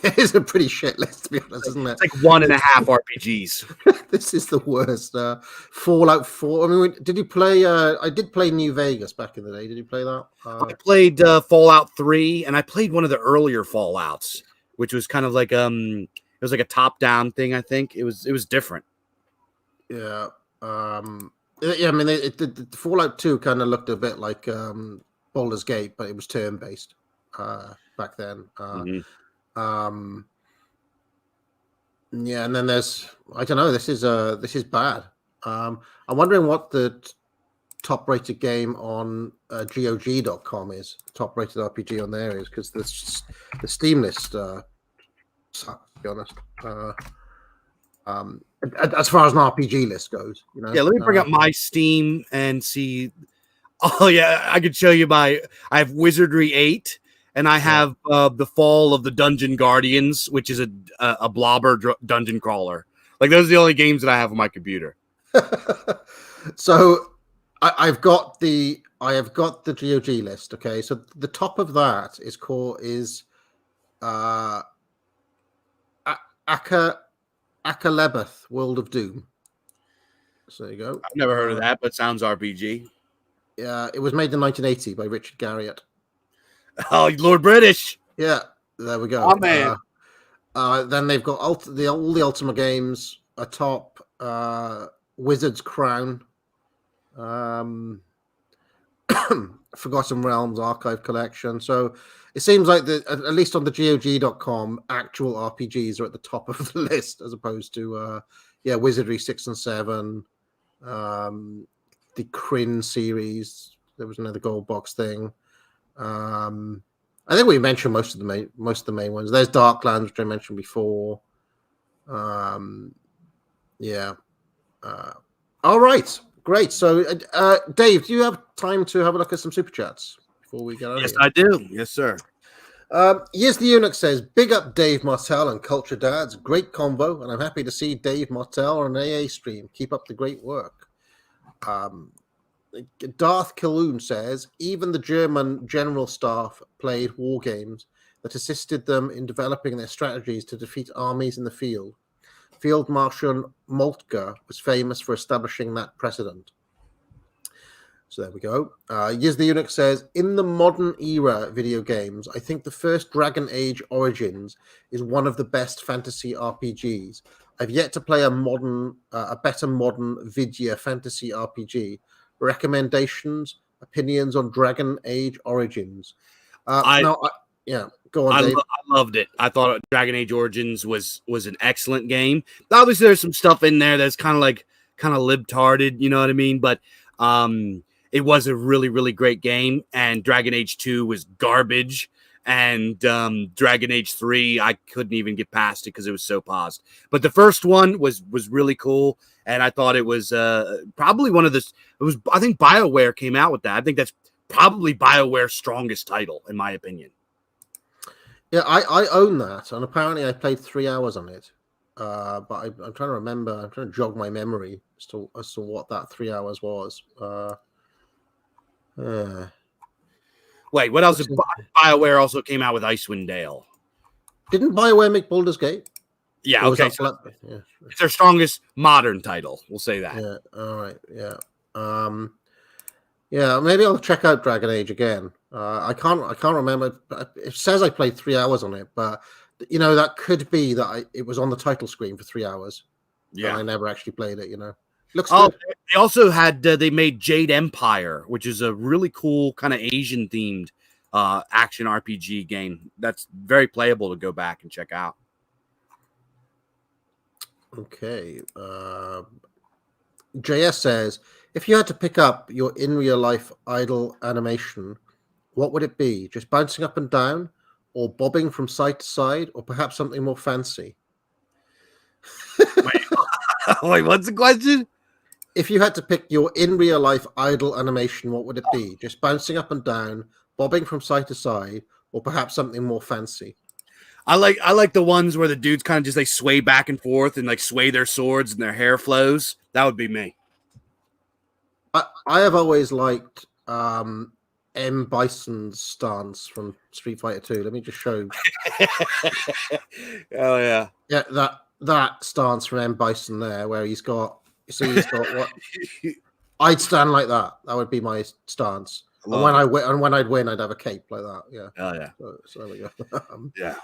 It's a pretty shit list, to be honest, isn't it? It's like 1.5 RPGs. This is the worst. Fallout 4. I mean, did you play? I did play New Vegas back in the day. Did you play that? I played Fallout 3, and I played one of the earlier Fallouts, which was kind of like it was like a top-down thing. I think it was different. Yeah. Yeah. I mean, the Fallout 2 kind of looked a bit like Baldur's Gate, but it was turn-based back then. Yeah, and then there's I don't know. This is bad. I'm wondering what the top-rated game on GOG.com is. Top-rated RPG on there is because the Steam list sucks, to be honest. As far as an RPG list goes, you know. Yeah, let me bring up my Steam and see. Oh yeah, I could show you I have Wizardry 8, and I have the Fall of the Dungeon Guardians, which is a blobber dungeon crawler. Like those are the only games that I have on my computer. So I've got the GOG list. Okay, so the top of that is Akalebeth, World of Doom. So there you go. I've never heard of that, but sounds RPG. Yeah, it was made in 1980 by Richard Garriott. Oh, Lord British. Yeah, there we go. Oh man. Then they've got all the Ultima games atop Wizard's Crown, Forgotten Realms Archive Collection. So it seems like at least on the GOG.com, actual RPGs are at the top of the list as opposed to Wizardry 6 and 7, the Kryn series. There was another gold box thing. I think we mentioned most of the main ones. There's Darkland, which I mentioned before. All right, great. So, Dave, do you have time to have a look at some super chats before we get out? Yes, I do. Yes, sir. Yes, the Eunuch says, "Big up Dave Martell and Culture Dads. Great convo, and I'm happy to see Dave Martell on an AA stream. Keep up the great work." Darth Killoon says, "Even the German general staff played war games that assisted them in developing their strategies to defeat armies in the field. Field Marshal Moltke was famous for establishing that precedent." So there we go. Yiz the Eunuch says, "In the modern era video games, I think the first Dragon Age Origins is one of the best fantasy RPGs. I've yet to play a better modern Vidya fantasy RPG. Recommendations, opinions on Dragon Age Origins?" Go on, Dave. I loved it. I thought Dragon Age Origins was an excellent game. Obviously, there's some stuff in there that's kind of libtarded, you know what I mean? But it was a really, really great game. And Dragon Age 2 was garbage. And Dragon Age 3, I couldn't even get past it because it was so paused. But the first one was really cool. And I thought it was probably one of the... I think BioWare came out with that. I think that's probably BioWare's strongest title, in my opinion. Yeah, I own that. And apparently I played 3 hours on it. But I'm trying to remember. I'm trying to jog my memory as to what that 3 hours was. Wait, what else? BioWare also came out with Icewind Dale. Didn't BioWare make Baldur's Gate? Yeah, okay. So it's their strongest modern title. We'll say that. Yeah, all right. Yeah. Maybe I'll check out Dragon Age again. I can't remember. It says I played 3 hours on it, but you know that could be that it was on the title screen for 3 hours. Yeah, and I never actually played it. You know, looks good. They also had they made Jade Empire, which is a really cool kind of Asian themed action RPG game that's very playable to go back and check out. Okay. JS says, "If you had to pick up your in real life idle animation, what would it be? Just bouncing up and down, or bobbing from side to side, or perhaps something more fancy?" Wait, what's the question? If you had to pick your in real life idle animation, what would it be? Just bouncing up and down, bobbing from side to side, or perhaps something more fancy? I like the ones where the dudes kind of just like sway back and forth and like sway their swords and their hair flows. That would be me. I have always liked M. Bison's stance from Street Fighter 2. Let me just show you. Oh yeah. Yeah, that stance from M. Bison there, where he's got what I'd stand like that. That would be my stance. And when I'd win, I'd have a cape like that. Yeah. Oh yeah. So there we go. Yeah.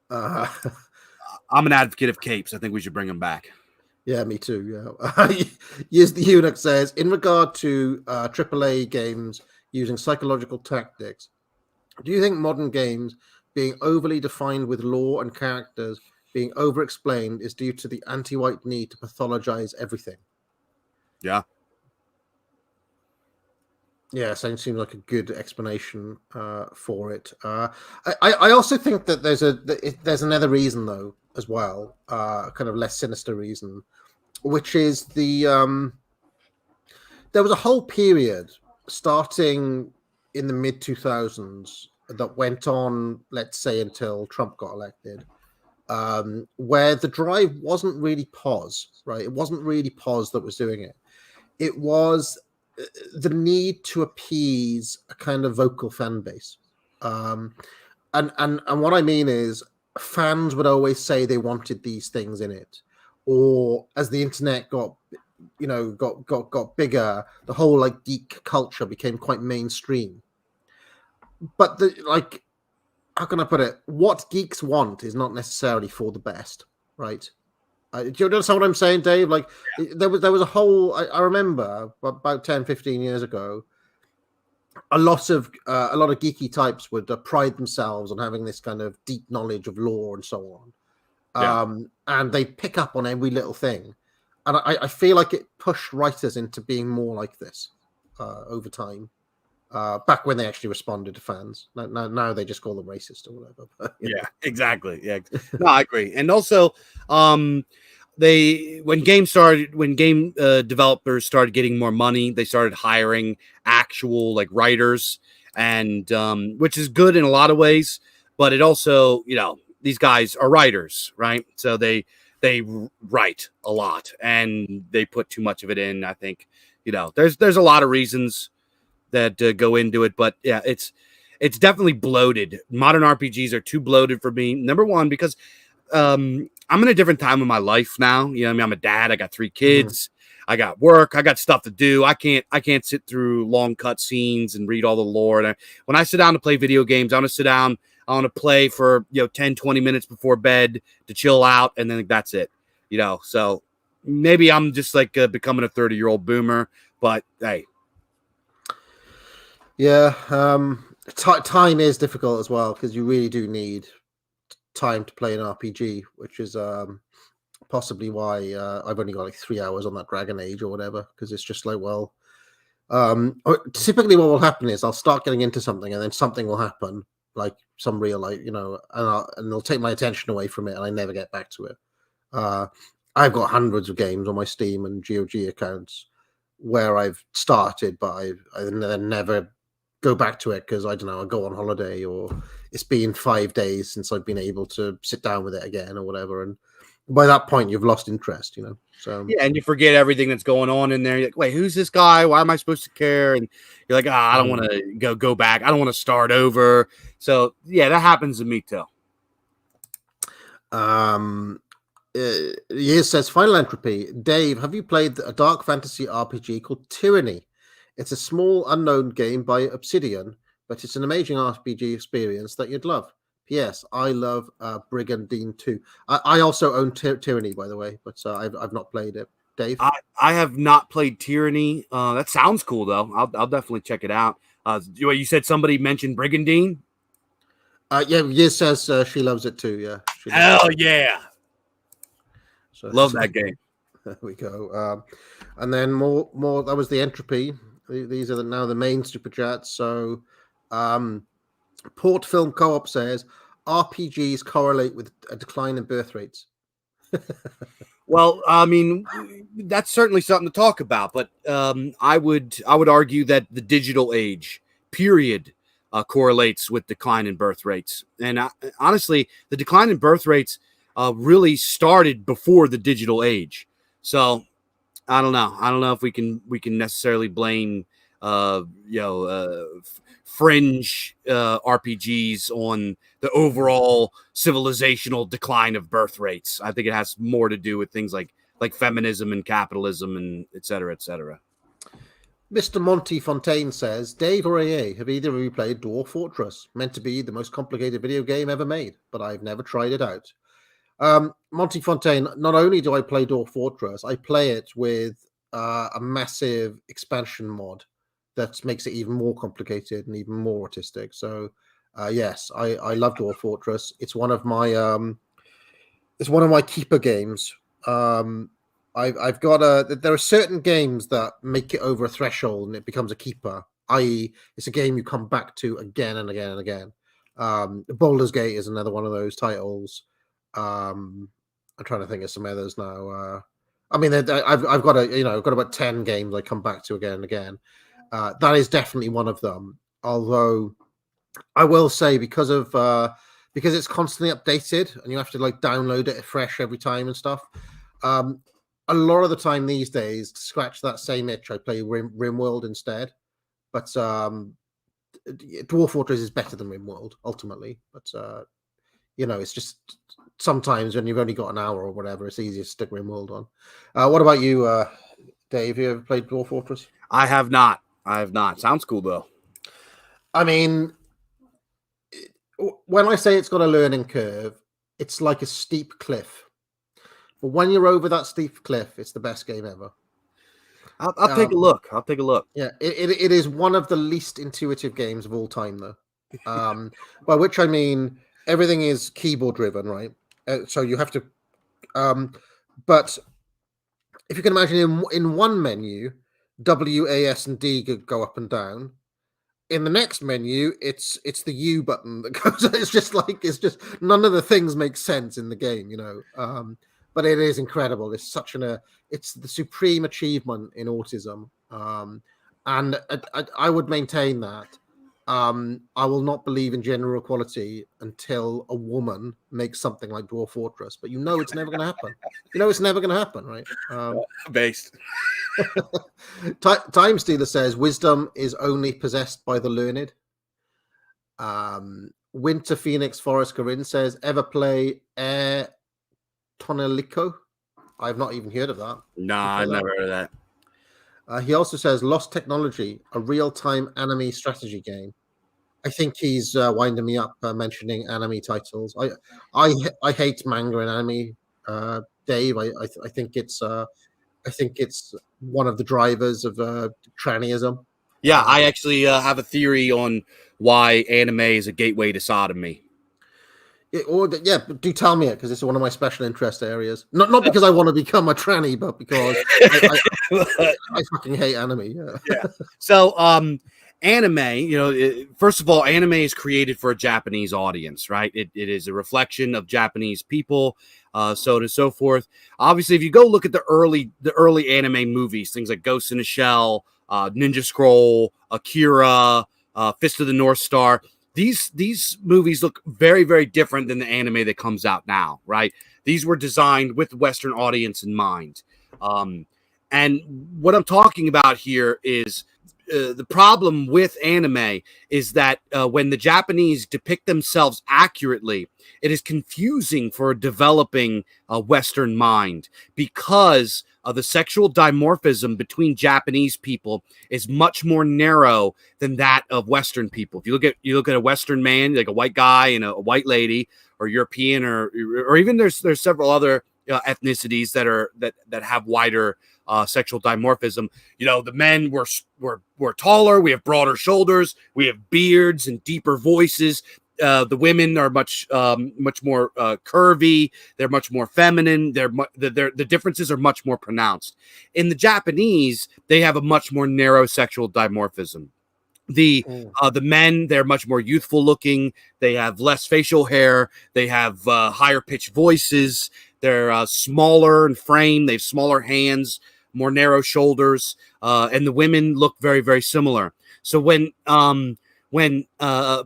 I'm an advocate of capes. I think we should bring them back. Yeah, me too. Yeah. Yes, the Eunuch says, in regard to AAA games using psychological tactics, do you think modern games being overly defined with lore and characters being over-explained is due to the anti-white need to pathologize everything? Yeah. Yeah, so it seems like a good explanation for it. I also think that there's another reason though as well, kind of less sinister reason, which is there was a whole period starting in the mid 2000s that went on, let's say, until Trump got elected, where the drive wasn't really pause, right? It wasn't really pause that was doing it. It was the need to appease a kind of vocal fan base. Um, and what I mean is fans would always say they wanted these things in it. Or as the internet got got bigger, the whole like geek culture became quite mainstream. But how can I put it? What geeks want is not necessarily for the best, right? Do you understand what I'm saying, Dave? Like there was a whole. I remember about 10, 15 years ago, a lot of geeky types would pride themselves on having this kind of deep knowledge of lore and so on. And they pick up on every little thing, and I feel like it pushed writers into being more like this over time. Back when they actually responded to fans, now they just call them racist or whatever. But, exactly. Yeah, no, I agree. And also, when game developers started getting more money, they started hiring actual like writers, and which is good in a lot of ways, but it also, these guys are writers, right? So they write a lot and they put too much of it in. I think, there's a lot of reasons that go into it, but yeah, it's definitely bloated. Modern RPGs are too bloated for me. Number one, because I'm in a different time of my life now. I'm a dad. I got 3 kids. I got work. I got stuff to do. I can't sit through long cut scenes and read all the lore. And when I sit down to play video games, I want to sit down. I want to play for 10, 20 minutes before bed to chill out, and then that's it. So maybe I'm just like becoming a 30-year-old boomer. But hey. Yeah, time is difficult as well because you really do need time to play an RPG, which is possibly why I've only got like 3 hours on that Dragon Age or whatever, because it's just like, well, typically what will happen is I'll start getting into something and then something will happen, like some real and they'll take my attention away from it and I never get back to it. I've got hundreds of games on my Steam and GOG accounts where I've started, but I then never go back to it because I don't know, I go on holiday or it's been 5 days since I've been able to sit down with it again or whatever, and by that point you've lost interest. So yeah, and you forget everything that's going on in there. You're like, wait, who's this guy? Why am I supposed to care? And you're like, I don't want to go back. I don't want to start over. So yeah, that happens to me too. Years says, Final Entropy. Dave, have you played a dark fantasy RPG called Tyranny? It's a small unknown game by Obsidian, but it's an amazing RPG experience that you'd love. P.S. I love Brigandine 2. I also own Tyranny, by the way, but I've not played it. Dave? I have not played Tyranny. That sounds cool, though. I'll definitely check it out. You said somebody mentioned Brigandine? Yeah, Yiz says she loves it too, yeah. Hell yeah. Love that game. There we go. And then more. That was the entropy. These are now the main super chats. So, Port Film Co-op says RPGs correlate with a decline in birth rates. Well, I mean, that's certainly something to talk about. But I would argue that the digital age period correlates with decline in birth rates. And honestly, the decline in birth rates really started before the digital age. So I don't know. I don't know if we can necessarily blame fringe RPGs on the overall civilizational decline of birth rates. I think it has more to do with things like feminism and capitalism and et cetera, et cetera. Mr. Monty Fontaine says, Dave or AA, have either of you played Dwarf Fortress? Meant to be the most complicated video game ever made, but I've never tried it out. Monty Fontaine, not only do I play Dwarf Fortress, I play it with a massive expansion mod that makes it even more complicated and even more autistic. So yes, I love Dwarf Fortress. It's one of my keeper games. I've got there are certain games that make it over a threshold and it becomes a keeper, i.e., it's a game you come back to again and again and again. Baldur's Gate is another one of those titles. I'm trying to think of some others now. I mean, I've got I've got about 10 games I come back to again and again. That is definitely one of them. Although I will say, because it's constantly updated and you have to like download it fresh every time and stuff. A lot of the time these days, to scratch that same itch, I play RimWorld instead. But Dwarf Fortress is better than RimWorld ultimately. But it's just sometimes when you've only got an hour or whatever, it's easier to stick RimWorld on. What about you, Dave? You ever played Dwarf Fortress? I have not. Sounds cool though. I mean, when I say it's got a learning curve, it's like a steep cliff. But when you're over that steep cliff, it's the best game ever. I'll take a look. Yeah, it is one of the least intuitive games of all time, though. By which I mean everything is keyboard driven, right? So you have to. But if you can imagine, in one menu, W, A, S, and D go up and down. In the next menu, it's the U button that goes. It's just none of the things make sense in the game, But it is incredible. It's it's the supreme achievement in autism, and I would maintain that. I will not believe in gender equality until a woman makes something like Dwarf Fortress. But it's never going to happen. It's never going to happen, right? Based. Time Stealer says wisdom is only possessed by the learned. Winter Phoenix Forest Corinne says, ever play Air Tonelico? I've not even heard of that. Nah, I've never heard of that. He also says Lost Technology, a real-time anime strategy game. I think he's winding me up mentioning anime titles. I hate manga and anime, Dave. I think it's one of the drivers of trannyism. Yeah, I actually have a theory on why anime is a gateway to sodomy. Do tell me it, because it's one of my special interest areas. Not because I want to become a tranny, but because I fucking hate anime. Yeah. So, anime, first of all, anime is created for a Japanese audience, right? It is a reflection of Japanese people, so on and so forth. Obviously, if you go look at the early anime movies, things like Ghost in a Shell, Ninja Scroll, Akira, Fist of the North Star. These movies look very, very different than the anime that comes out now, right? These were designed with the Western audience in mind. And what I'm talking about here is the problem with anime is that when the Japanese depict themselves accurately, it is confusing for a developing Western mind, because the sexual dimorphism between Japanese people is much more narrow than that of Western people. If you look at a Western man, like a white guy and a white lady, or European, or even there's several other ethnicities that have wider sexual dimorphism. The men were taller, we have broader shoulders, we have beards and deeper voices. The women are much more curvy. They're much more feminine. The differences are much more pronounced. In the Japanese, they have a much more narrow sexual dimorphism. The men, they're much more youthful looking. They have less facial hair. They have higher pitched voices. They're smaller in frame. They have smaller hands, more narrow shoulders, and the women look very, very similar. So when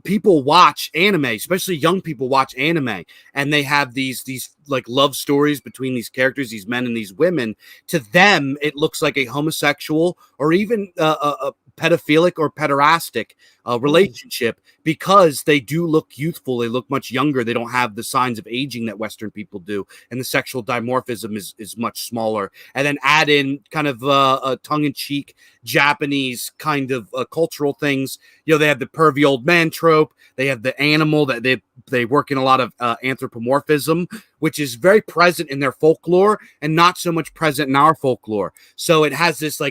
people watch anime, especially young people watch anime, and they have these like love stories between these characters, these men and these women, to them it looks like a homosexual or even a pedophilic or pederastic relationship, because they do look youthful. They look much younger. They don't have the signs of aging that Western people do, and the sexual dimorphism is much smaller. And then add in kind of a tongue-in-cheek Japanese kind of cultural things. They have the pervy old man trope. They have the animal that they work in a lot of anthropomorphism, which is very present in their folklore and not so much present in our folklore. So it has this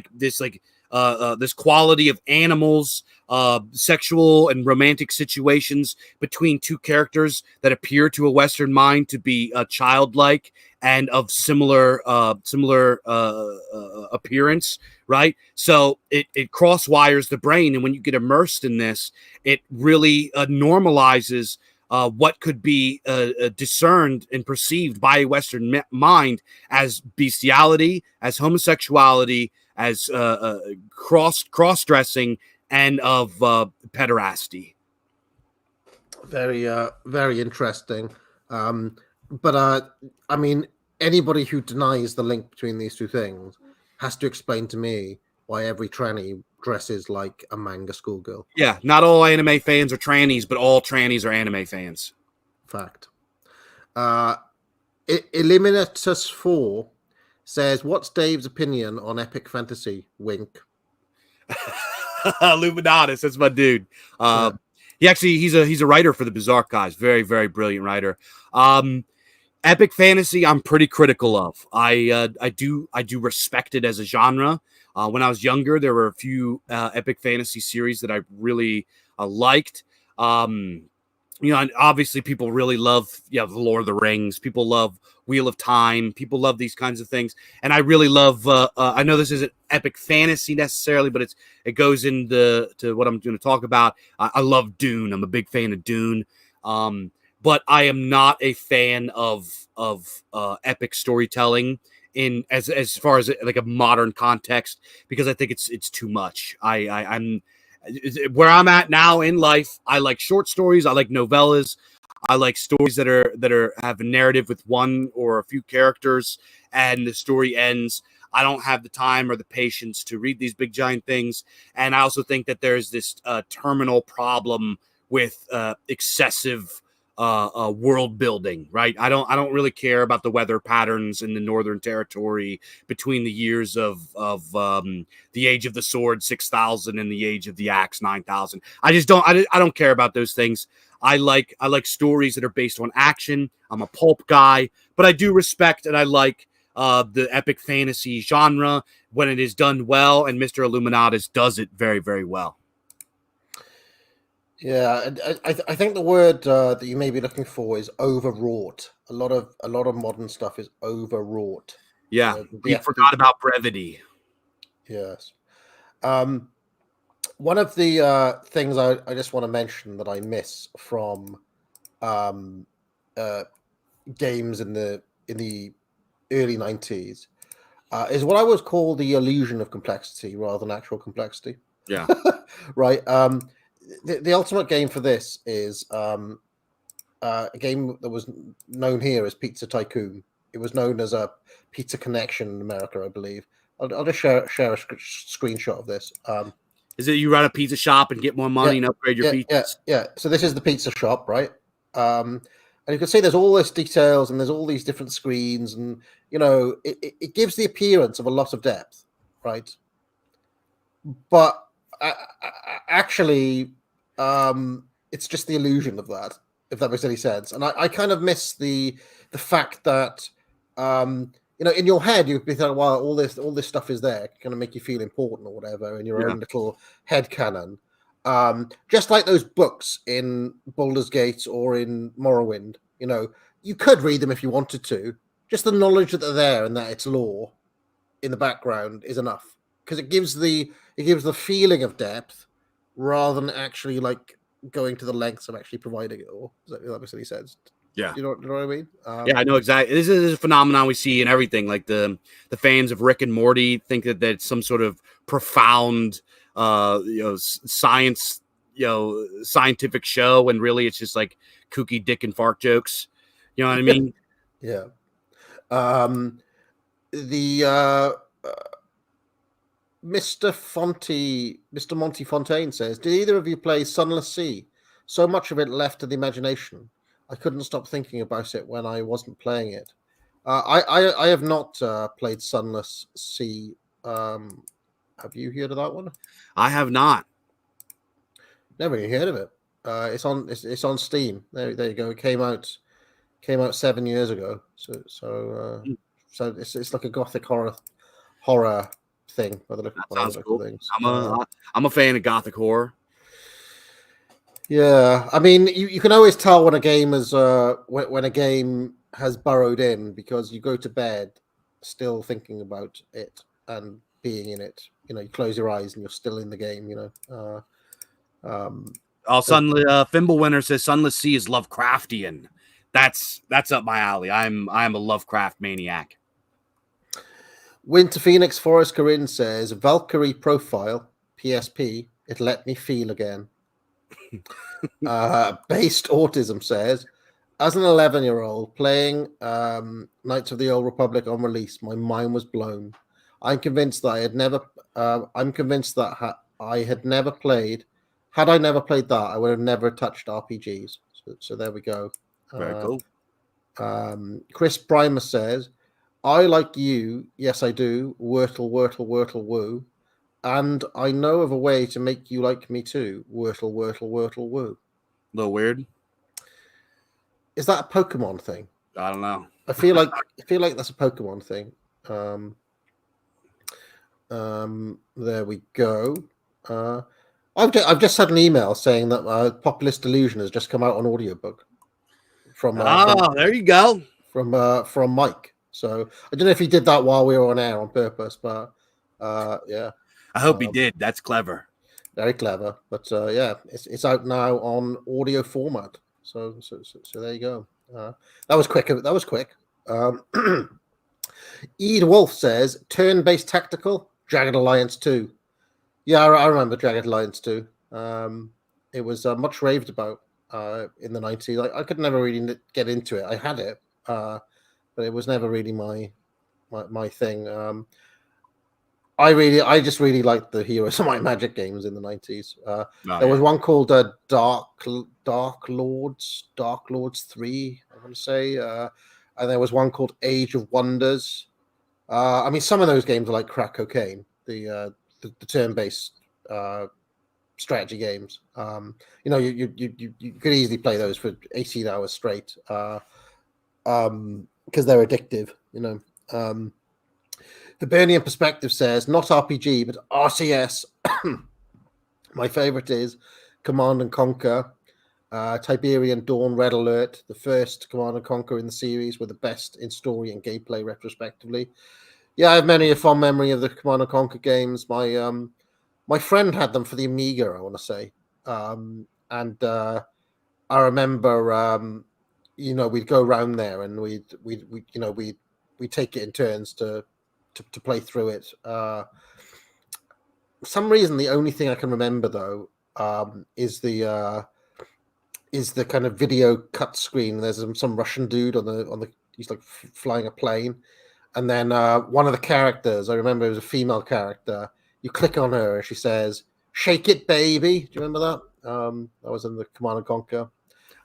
this quality of animals, sexual and romantic situations between two characters that appear to a Western mind to be childlike and of similar appearance, right? So it cross wires the brain, and when you get immersed in this, it really normalizes what could be discerned and perceived by a Western mind as bestiality, as homosexuality, as cross dressing, and of pederasty. Very interesting. But I mean, anybody who denies the link between these two things has to explain to me why every tranny dresses like a manga schoolgirl. Yeah, not all anime fans are trannies, but all trannies are anime fans. Fact. Eliminatus4 says, "What's Dave's opinion on epic fantasy?" Wink. Illuminatus, that's my dude. He's a writer for the Bizarre Guys. Very, very brilliant writer. Epic fantasy, I'm pretty critical of. I do respect it as a genre. When I was younger, there were a few epic fantasy series that I really liked. And obviously people really love, the Lord of the Rings. People love Wheel of Time. People love these kinds of things. And I really love, I know this isn't epic fantasy necessarily, but it goes into what I'm going to talk about. I love Dune. I'm a big fan of Dune. But I am not a fan of epic storytelling in as far as like a modern context, because I think it's too much. I'm where I'm at now in life. I like short stories. I like novellas. I like stories that have a narrative with one or a few characters, and the story ends. I don't have the time or the patience to read these big giant things. And I also think that there's this terminal problem with excessive world building, right? I don't really care about the weather patterns in the Northern Territory between the years of the Age of the Sword 6,000 and the Age of the Axe 9,000. I don't care about those things. I like stories that are based on action. I'm a pulp guy, but I do respect and I like the epic fantasy genre when it is done well, and Mr. Illuminatus does it very, very well. Yeah, I think the word that you may be looking for is overwrought. A lot of modern stuff is overwrought. Yeah, we forgot about brevity. Yes. One of the things I just want to mention that I miss from games in the early 90s is what I would call the illusion of complexity rather than actual complexity. Yeah. Right. The ultimate game for this is a game that was known here as Pizza Tycoon. It was known as a Pizza Connection in America, I believe. I'll just share a screenshot of this. Is it you run a pizza shop and get more money and upgrade your pizzas? Yeah. So this is the pizza shop, right? And you can see there's all this details and there's all these different screens, and it gives the appearance of a lot of depth, right? But actually, it's just the illusion of that, if that makes any sense. And I kind of miss the fact that in your head you'd be thinking, well, all this stuff is there, kind of make you feel important or whatever in your own little head canon. Just like those books in Baldur's Gate or in Morrowind, you could read them if you wanted to. Just the knowledge that they're there and that it's lore in the background is enough, because it gives the feeling of depth rather than actually like going to the lengths of actually providing it all. Does that makes any sense? Yeah. You know what I mean? Yeah, I know exactly. This is a phenomenon we see in everything. Like the fans of Rick and Morty think that it's some sort of profound, science, scientific show, and really it's just like kooky dick and fart jokes. You know what I mean? Yeah. Mr. Monty Fontaine says, "Did either of you play Sunless Sea? So much of it left to the imagination. I couldn't stop thinking about it when I wasn't playing it." I have not played Sunless Sea. Have you heard of that one? I have not. Never even heard of it. It's on Steam. There you go. It came out 7 years ago. So it's like a gothic horror thing by the look, That by the sounds look cool. of things. I'm a fan of gothic horror. Yeah, I mean, you can always tell when a game is when a game has burrowed in because you go to bed still thinking about it and being in it. You know, you close your eyes and you're still in the game. You know. Oh, Fimblewinter says Sunless Sea is Lovecraftian. That's up my alley. I'm a Lovecraft maniac. Winter Phoenix Forest Corinne says Valkyrie profile PSP. It let me feel again. Based Autism says, as an 11-year-old playing Knights of the Old Republic on release, my mind was blown. I'm convinced that I had never played. Had I never played that, I would have never touched RPGs. So there we go. Very cool. Chris Primer says, I like you. Yes, I do. Wordle, wordle, wordle, woo. And I know of a way to make you like me too. Wordle, wordle, wordle, woo. A little weird. Is that a Pokemon thing? I don't know. I feel like that's a Pokemon thing. There we go. I've just had an email saying that Populous Delusion has just come out on audiobook. There you go. From Mike. So I don't know if he did that while we were on air on purpose, but yeah. I hope he did. That's clever. Very clever. But yeah, it's out now on audio format. So there you go. That was quick. Ed Wolf says turn-based tactical Jagged Alliance 2. Yeah, I remember Jagged Alliance 2. It was much raved about in the 90s. I could never really get into it. I had it, but it was never really my thing. I just really liked the Heroes of Might and Magic games in the 90s. There was one called Dark Lords 3, I want to say, and there was one called Age of Wonders. I mean, some of those games are like crack cocaine. The turn-based strategy games. You know, you could easily play those for 18 hours straight because they're addictive. You know. The Burnian Perspective says, not RPG, but RCS. My favorite is Command and Conquer, Tiberian Dawn, Red Alert, the first Command and Conquer in the series, were the best in story and gameplay retrospectively. Yeah, I have many a fond memory of the Command and Conquer games. My friend had them for the Amiga, I want to say. And I remember, you know, we'd go around there and we'd take it in turns to play through it. For some reason, the only thing I can remember though is the kind of video cut screen. There's some Russian dude on the he's like flying a plane, and then one of the characters, I remember it was a female character. You click on her and she says, "Shake it, baby." Do you remember that? That was in the Command and Conquer.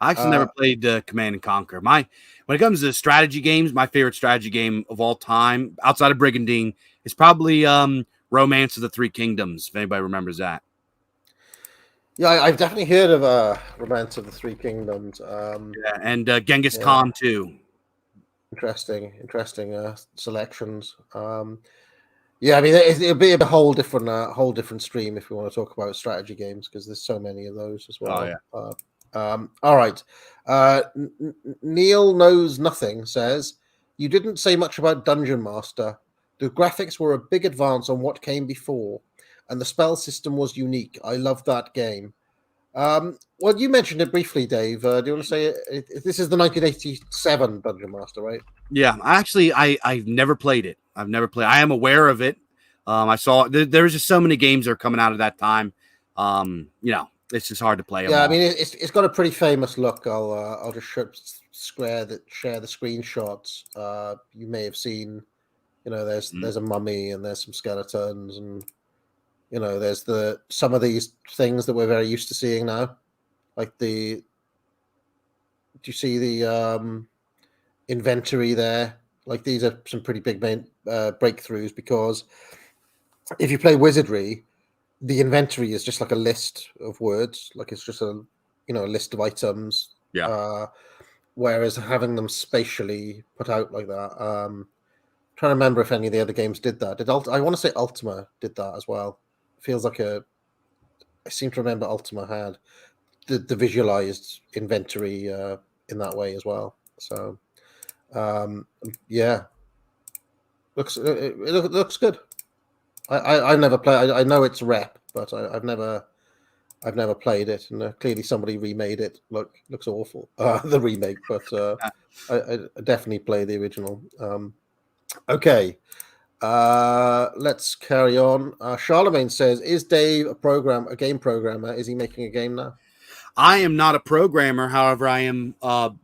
I actually never played Command and Conquer. When it comes to strategy games, my favorite strategy game of all time, outside of Brigandine, is probably Romance of the Three Kingdoms, if anybody remembers that. Yeah, I've definitely heard of Romance of the Three Kingdoms. Yeah, and Genghis Khan too. Interesting selections. Yeah, I mean, it'll be a whole different stream if we want to talk about strategy games because there's so many of those as well. Oh, yeah. All right. Neil Knows Nothing says, you didn't say much about Dungeon Master. The graphics were a big advance on what came before, and the spell system was unique. I love that game. Well, you mentioned it briefly, Dave. Do you want to say it? This is the 1987 Dungeon Master, right? Yeah, I've never played it. I am aware of it. I saw there's just so many games that are coming out of that time. You know, it's just hard to play. Yeah, I mean, it's got a pretty famous look. I'll just share the screenshots. You may have seen, you know, there's a mummy and there's some skeletons, and you know, there's some of these things that we're very used to seeing now, like do you see the inventory there? Like these are some pretty big breakthroughs because if you play Wizardry, the inventory is just like a list of words, like it's just a list of items. Yeah. Whereas having them spatially put out like that, trying to remember if any of the other games did that. I want to say Ultima did that as well. Feels like I seem to remember Ultima had the visualized inventory in that way as well. So yeah, it looks good. I've never played. I know it's rep, but I've never played it, and clearly somebody remade it. Looks awful. The remake, but I definitely play the original. Okay, let's carry on. Charlemagne says, "Is Dave a game programmer? Is he making a game now?" I am not a programmer. However, I am I'm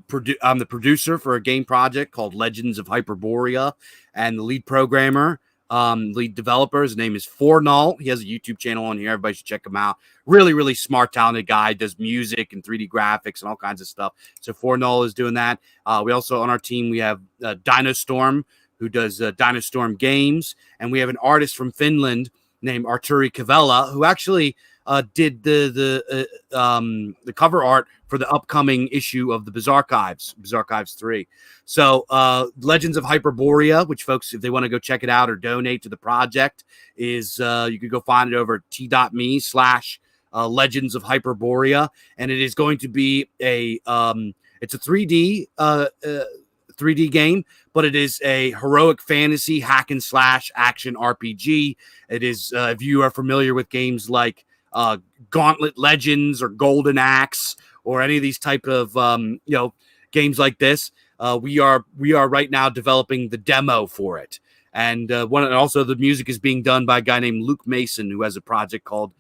the producer for a game project called Legends of Hyperborea, and the lead programmer, lead developer, his name is Fornull. He has a YouTube channel on here. Everybody should check him out. Really, really smart, talented guy. Does music and 3D graphics and all kinds of stuff. So Fornull is doing that. We also, on our team, we have Dinostorm, who does Dinostorm games, and we have an artist from Finland named Arturi Kavela, who actually did the cover art for the upcoming issue of the Bizarre Archives 3. So Legends of Hyperborea, which folks, if they want to go check it out or donate to the project, is you can go find it over at t.me/Legends of Hyperborea, and it is going to be it's a 3D game, but it is a heroic fantasy hack and slash action RPG. It is, if you are familiar with games like Gauntlet Legends or Golden Axe or any of these type of games like this, we are right now developing the demo for it. And also the music is being done by a guy named Luke Mason, who has a project called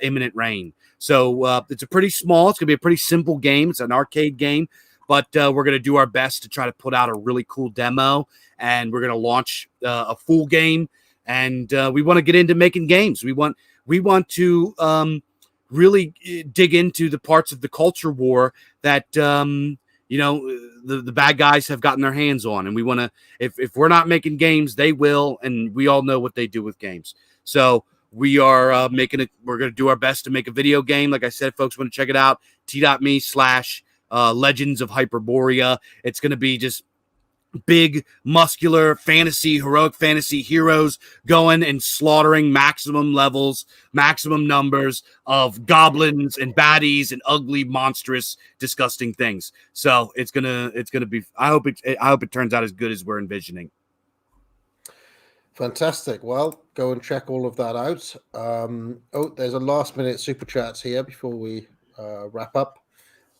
Imminent Rain. So it's it's going to be a pretty simple game. It's an arcade game, but we're going to do our best to try to put out a really cool demo, and we're going to launch a full game. And we want to get into making games. We want to really dig into the parts of the culture war that the bad guys have gotten their hands on, and we want to. If we're not making games, they will, and we all know what they do with games. So we are We're going to do our best to make a video game. Like I said, folks want to check it out. t.me/Legends of Hyperborea. It's going to be just big, muscular, heroic fantasy heroes going and slaughtering maximum levels, maximum numbers of goblins and baddies and ugly, monstrous, disgusting things. So it's gonna be. I hope it turns out as good as we're envisioning. Fantastic. Well, go and check all of that out. There's a last minute super chats here before we wrap up.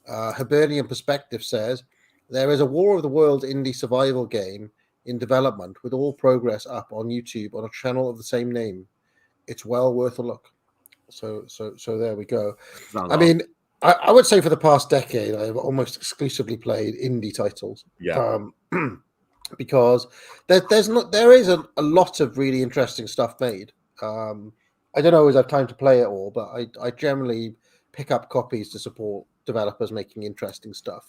Hibernian Perspective says, there is a War of the World indie survival game in development with all progress up on YouTube on a channel of the same name. It's well worth a look. So there we go. I mean, I would say for the past decade, I've almost exclusively played indie titles. Yeah. Because there is a lot of really interesting stuff made. I don't always have time to play it all, but I generally pick up copies to support developers making interesting stuff.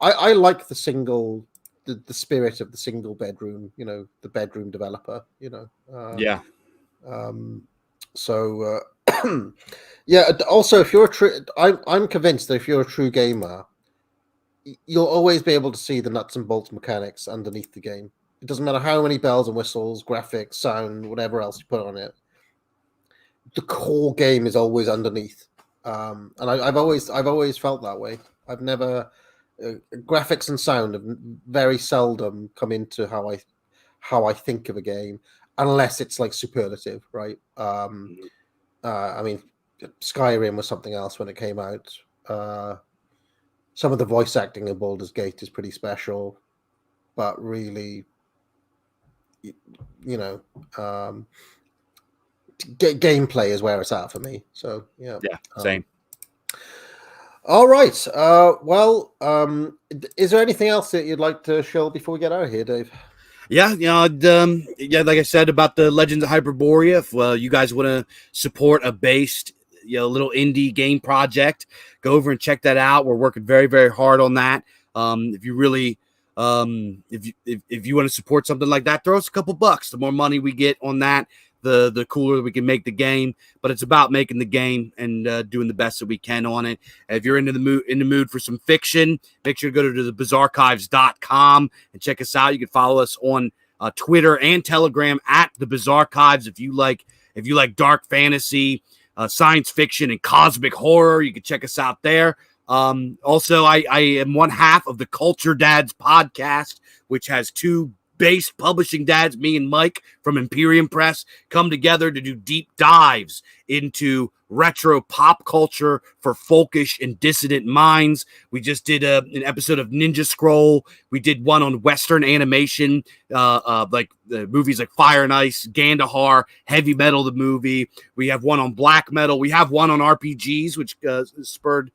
I like the spirit of the single bedroom, the bedroom developer, Yeah. Yeah. Also, if you're I'm convinced that if you're a true gamer, you'll always be able to see the nuts and bolts mechanics underneath the game. It doesn't matter how many bells and whistles, graphics, sound, whatever else you put on it. The core game is always underneath. And I've always felt that way. I've never graphics and sound have very seldom come into how I think of a game, unless it's like superlative, right? I mean, Skyrim was something else when it came out. Some of the voice acting in Baldur's Gate is pretty special, but really, gameplay is where it's at for me. So yeah, same. All right. Is there anything else that you'd like to show before we get out of here, Dave? Yeah, like I said about the Legends of Hyperborea, if you guys want to support a based, little indie game project, go over and check that out. We're working very, very hard on that. If you really, if you want to support something like that, throw us a couple bucks. The more money we get on that, the cooler we can make the game. But it's about making the game and doing the best that we can on it. If you're in the mood for some fiction, make sure to go to thebizarchives.com and check us out. You can follow us on Twitter and Telegram at the Bizarre Archives. If you like dark fantasy, science fiction, and cosmic horror, you can check us out there. Also, I am one half of the Culture Dads podcast, which has two based publishing dads, me and Mike from Imperium Press, come together to do deep dives into retro pop culture for folkish and dissident minds. We just did an episode of Ninja Scroll. We did one on Western animation, like the movies like Fire and Ice, Gandahar, Heavy Metal, the movie. We have one on black metal. We have one on RPGs, which spurred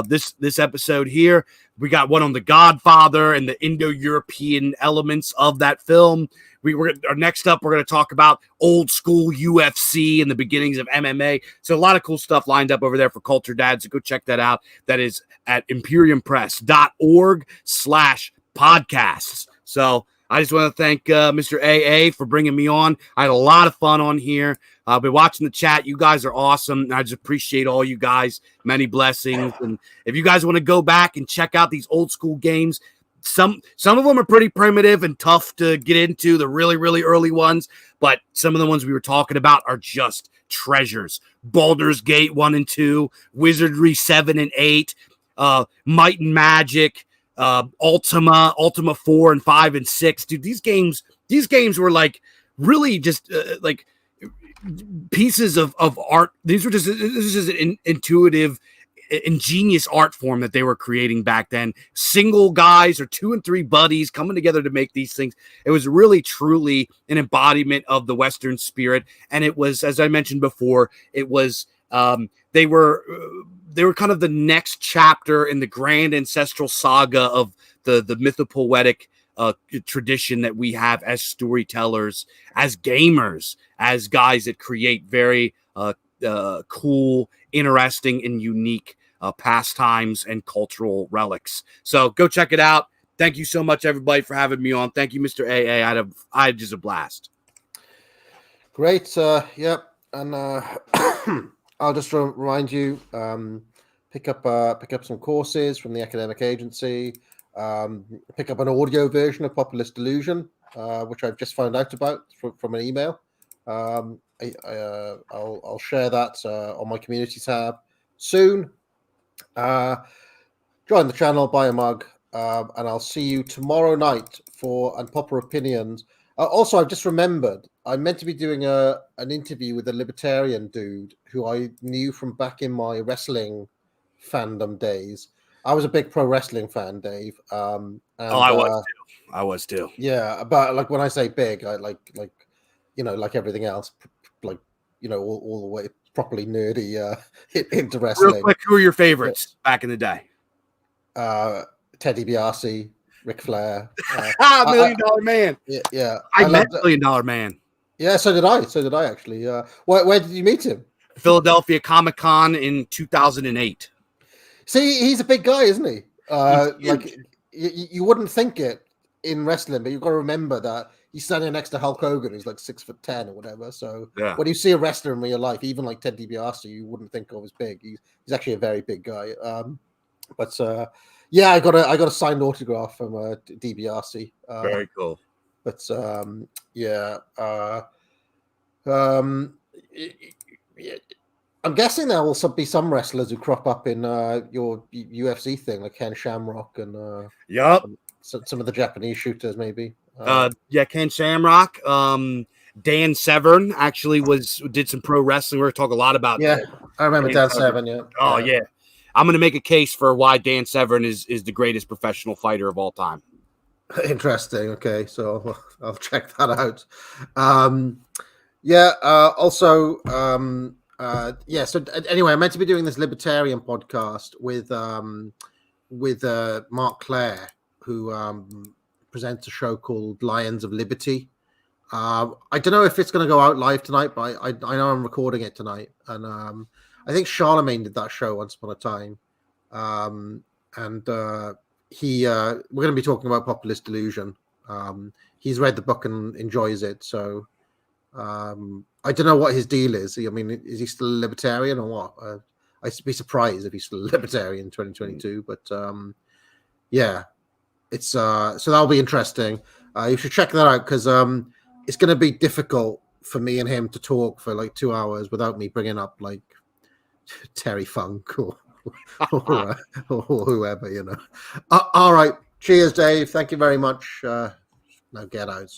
this episode here. We got one on The Godfather and the Indo-European elements of that film. Next up, we're going to talk about old school UFC and the beginnings of MMA. So a lot of cool stuff lined up over there for Culture Dads. So go check that out. That is at imperiumpress.org/podcasts. So I just want to thank Mr. AA for bringing me on. I had a lot of fun on here. I've been watching the chat. You guys are awesome. I just appreciate all you guys. Many blessings. And if you guys want to go back and check out these old school games, some of them are pretty primitive and tough to get into, the really, really early ones. But some of the ones we were talking about are just treasures. Baldur's Gate 1 and 2, Wizardry 7 and 8, Might and Magic, Ultima 4 and 5 and 6. Dude, these games were like really just like pieces of art. This was just an intuitive, ingenious art form that they were creating back then. Single guys or 2 and 3 buddies coming together to make these things. It was really truly an embodiment of the Western spirit. And it was, as I mentioned before, it was they were kind of the next chapter in the grand ancestral saga of the mythopoetic tradition that we have as storytellers, as gamers, as guys that create very cool, interesting, and unique pastimes and cultural relics. So go check it out. Thank you so much, everybody, for having me on. Thank you, Mr. AA. I had just a blast. Great. Yep. And I'll just remind you, pick up some courses from the academic agency. Pick up an audio version of Populist Delusion, which I've just found out about from an email. I'll share that on my community tab soon. Join the channel, buy a mug, and I'll see you tomorrow night for Unpopular Opinions. Also, I've just remembered I'm meant to be doing an interview with a libertarian dude who I knew from back in my wrestling fandom days. I was a big pro wrestling fan, Dave. I was too. Yeah, but like when I say big, I like like everything else, like all the way properly nerdy into wrestling. Real quick, who are your favorites back in the day? Teddy DiBiase, Ric Flair. $1 Million Man. Yeah. I met $1 Million Man. Yeah, so did I actually. Where did you meet him? Philadelphia Comic-Con in 2008. See, he's a big guy, isn't he? Like you wouldn't think it in wrestling, but you've got to remember that he's standing next to Hulk Hogan, who's like 6'10" or whatever. So when you see a wrestler in real life, even like Ted DiBiase, you wouldn't think of as big. He's actually a very big guy. But I got a signed autograph from DiBiase. Very cool. But I'm guessing there will be some wrestlers who crop up in your UFC thing, like Ken Shamrock and some of the Japanese shooters, maybe. Ken Shamrock. Dan Severn actually did some pro wrestling. We're going to talk a lot about. Yeah, I remember Dan Severn. Yeah. Oh yeah. I'm going to make a case for why Dan Severn is the greatest professional fighter of all time. Interesting. Okay, so I'll check that out. So anyway, I'm meant to be doing this libertarian podcast with Mark Clare, who presents a show called Lions of Liberty. I don't know if it's going to go out live tonight, but I know I'm recording it tonight, and I think Charlemagne did that show once upon a time, and we're going to be talking about Populist Delusion. He's read the book and enjoys it, so. I don't know what his deal is. I mean, is he still a libertarian or what? I'd be surprised if he's still a libertarian in 2022. But it's so that'll be interesting. You should check that out because it's going to be difficult for me and him to talk for like 2 hours without me bringing up like Terry Funk or whoever, you know. All right. Cheers, Dave. Thank you very much. Now get out.